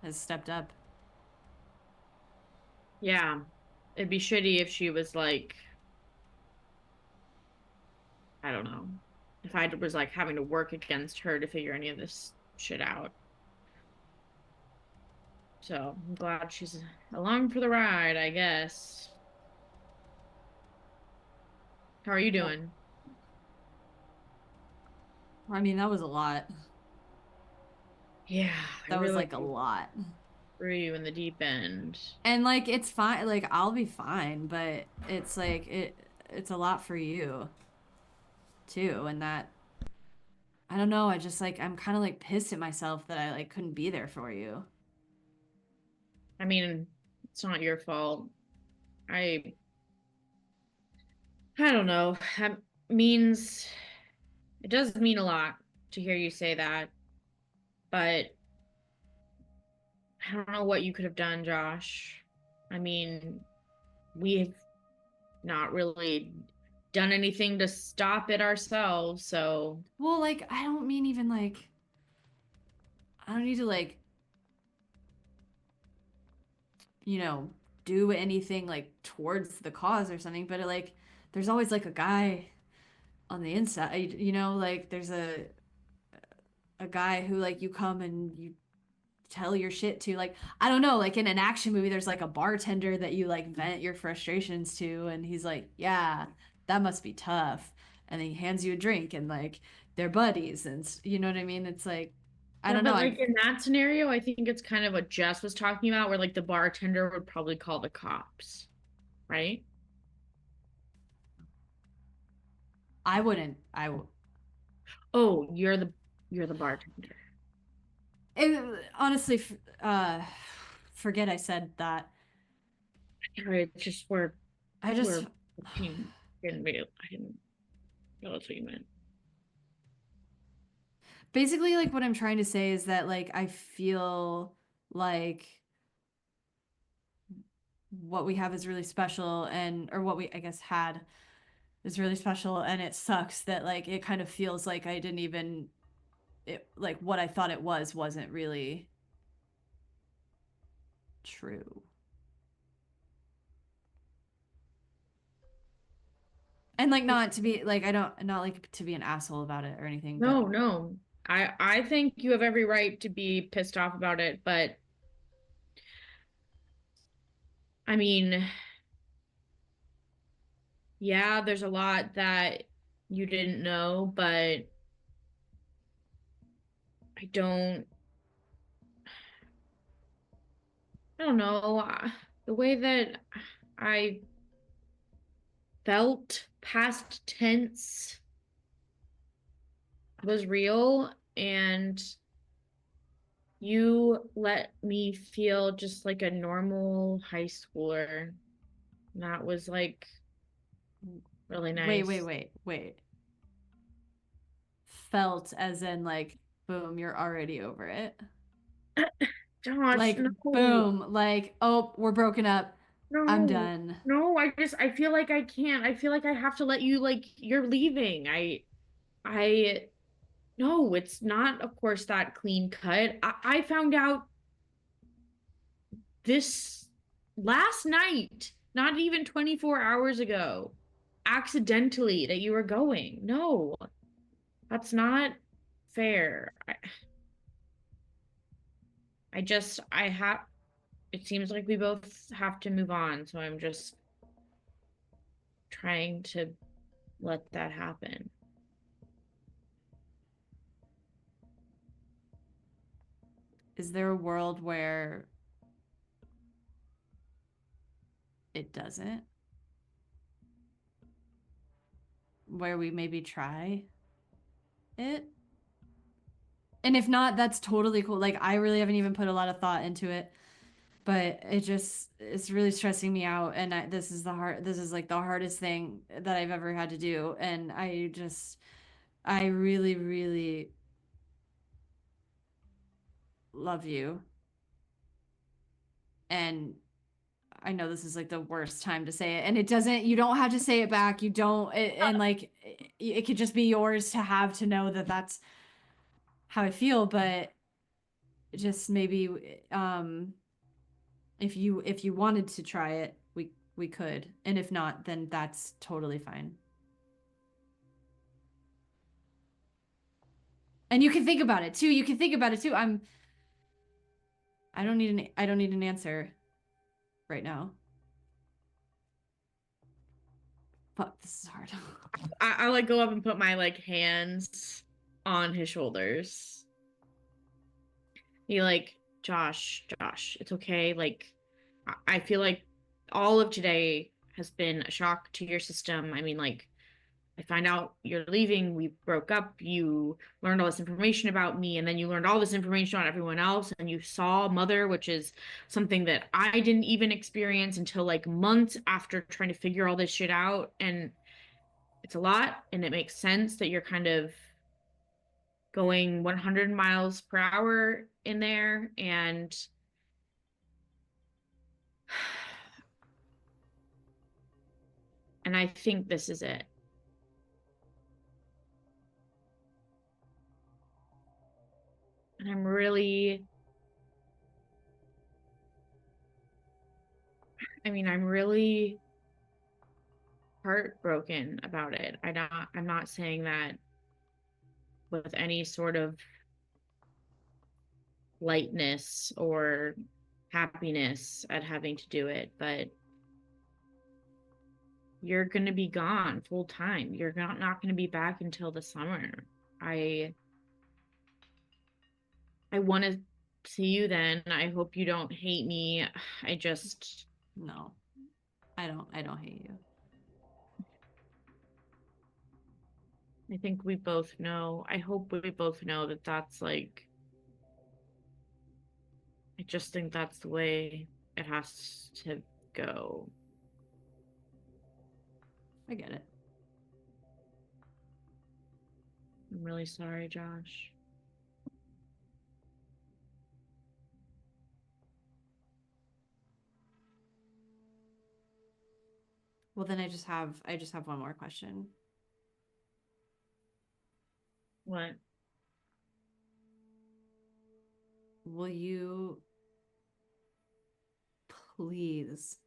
has stepped up. Yeah. It'd be shitty if she was like, I don't know, if I was like having to work against her to figure any of this shit out. So I'm glad she's along for the ride, I guess. How are you doing? I mean, that was a lot. Yeah. That was like a lot. Threw you in the deep end. And like, it's fine. Like, I'll be fine, but it's like, it's a lot for you too. And that, I don't know. I just like, I'm kind of like pissed at myself that I like couldn't be there for you. I mean, it's not your fault. I don't know. That means, it does mean a lot to hear you say that, but I don't know what you could have done, Josh. I mean, we've not really done anything to stop it ourselves, so. Well, like, I don't mean even like, I don't need to like, you know, do anything like towards the cause or something, but like, there's always like a guy on the inside, you know, like there's a guy who like you come and you tell your shit to. Like, I don't know, like in an action movie, there's like a bartender that you like vent your frustrations to, and he's like, yeah, that must be tough. And then he hands you a drink, and like they're buddies, and you know what I mean? It's like, I don't know. But like in that scenario, I think it's kind of what Jess was talking about, where like the bartender would probably call the cops, right? I wouldn't. Oh, you're the bartender. Honestly, forget I said that. Right, it's just I just I didn't know that's what you meant. basically like what I'm trying to say is that like I feel like what we have is really special, and or what we I guess had is really special, and it sucks that like it kind of feels like I didn't even like what I thought it wasn't really true. And like not to be like I don't not like to be an asshole about it or anything. No, But no. I think you have every right to be pissed off about it, but I mean, yeah, there's a lot that you didn't know, but I don't I don't know. The way that I felt past tense was real, and you let me feel just like a normal high schooler. That was like really nice. wait. Felt as in like boom, you're already over it. Josh, Like no. boom, like oh, we're broken up. I'm No. done. No, I feel like I can't. I feel like I have to let you like you're leaving. I no, it's not of course that clean cut. I found out this last night, not even 24 hours ago, accidentally that you were going. No, that's not fair. I have, it seems like we both have to move on. So I'm just trying to let that happen. Is there a world where it doesn't? Where we maybe try it? And if not, that's totally cool. Like I really haven't even put a lot of thought into it, but it's really stressing me out, and this is like the hardest thing that I've ever had to do, and I really really love you. And I know this is like the worst time to say it, and you don't have to say it back. You don't, and like, it could just be yours to have to know that that's how I feel, but just maybe, if you wanted to try it, we could. And if not, then that's totally fine. And you can think about it too. You can think about it too. I don't need an answer right now. Fuck, this is hard. I like go up and put my like hands on his shoulders. He like, Josh, it's okay. Like, I feel like all of today has been a shock to your system. I mean, like, I find out you're leaving, we broke up, you learned all this information about me, and then you learned all this information on everyone else, and you saw Mother, which is something that I didn't even experience until like months after trying to figure all this shit out. And it's a lot, and it makes sense that you're kind of going 100 miles per hour in there, and I think this is it. And I'm really heartbroken about it. I'm not saying that with any sort of lightness or happiness at having to do it, but you're going to be gone full time. You're not going to be back until the summer. I want to see you then. I hope you don't hate me. I just No. I don't hate you. I think we both know. I hope we both know that that's like I just think that's the way it has to go. I get it. I'm really sorry, Josh. Well, then I just have one more question. What? Will you please,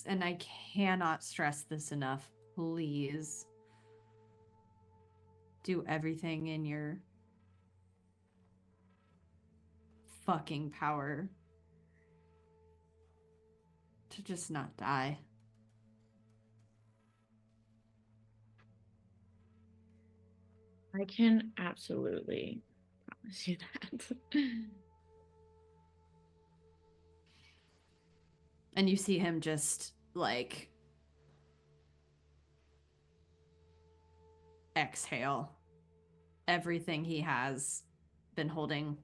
and I cannot stress this enough, please do everything in your fucking power to just not die. I can absolutely promise you that. And you see him just like exhale everything he has been holding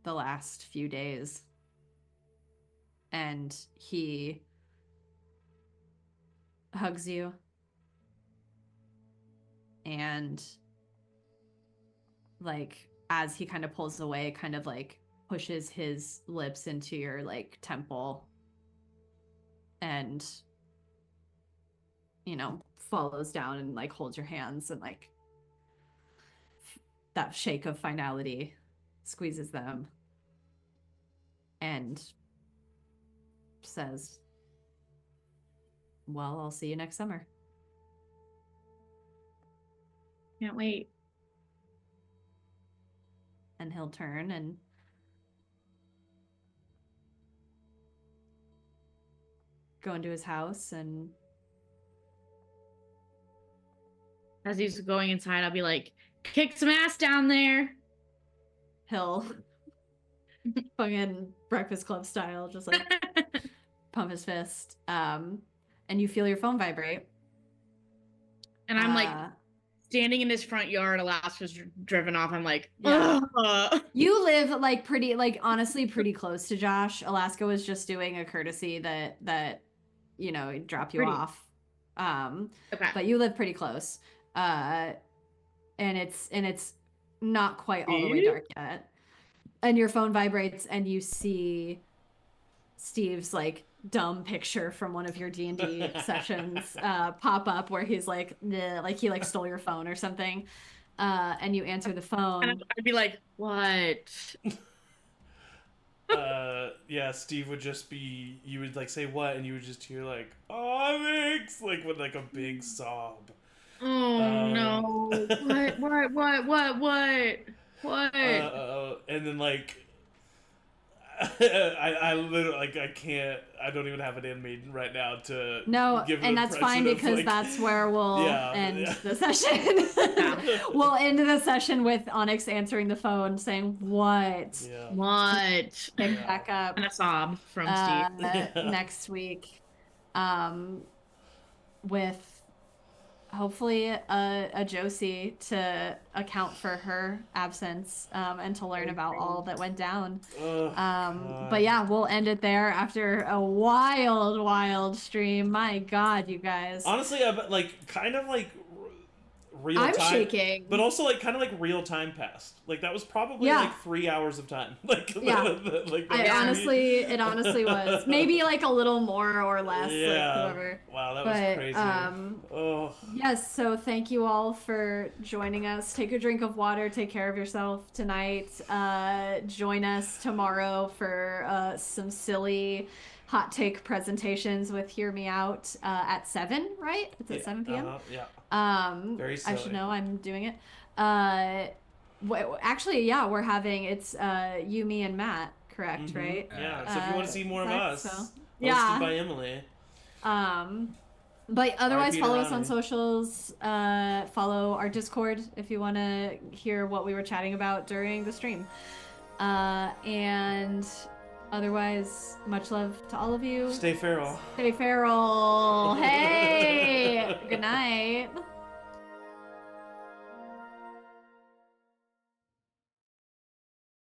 the last few days. And he hugs you and like as he kind of pulls away, kind of like pushes his lips into your like temple and follows down and like holds your hands and like that shake of finality squeezes them and says, well, I'll see you next summer. Can't wait. And he'll turn and go into his house, and As he's going inside, I'll be like, kick some ass down there. he'll fucking Breakfast Club style, just like pump his fist. And you feel your phone vibrate. And I'm like standing in his front yard. Alaska's driven off. I'm like, yeah. You live like honestly pretty close to Josh. Alaska was just doing a courtesy that drop you off. Okay. But you live pretty close. And it's not quite all the way dark yet. And your phone vibrates and you see Steve's like dumb picture from one of your D&D sessions pop up where he's like he like stole your phone or something. And you answer the phone. And I'd be like, what? Yeah, Steve would just be, you would like say what, and you would just hear like, Onyx, like with like a big sob. Oh no. What? And then like, I literally like I don't even have it in me right now to give and that's fine because like, that's where we'll end the session. We'll end the session with Onyx answering the phone saying what? Yeah. What? Pick back up and a sob from Steve next week, with hopefully a Josie to account for her absence and to learn about all that went down. But yeah, we'll end it there after a wild stream. My God, you guys. Honestly, like kind of like real I'm time, shaking, but also like kind of like real time passed. Like that was probably like 3 hours of time. Like it honestly was maybe like a little more or less. Yeah. Like whoever. Wow, that was crazy. Yes. So thank you all for joining us. Take a drink of water. Take care of yourself tonight. Join us tomorrow for some silly hot take presentations with Hear Me Out at 7, right? It's at 7 p.m. Yeah. Very silly. I should know I'm doing it. Actually, yeah, we're having it's you, me, and Matt, correct, right? Yeah. So if you want to see more of us, hosted yeah, by Emily. But otherwise, Peter follow us on Ronnie. socials. Follow our Discord if you want to hear what we were chatting about during the stream. And otherwise, much love to all of you. Stay feral. Stay feral. Hey, good night.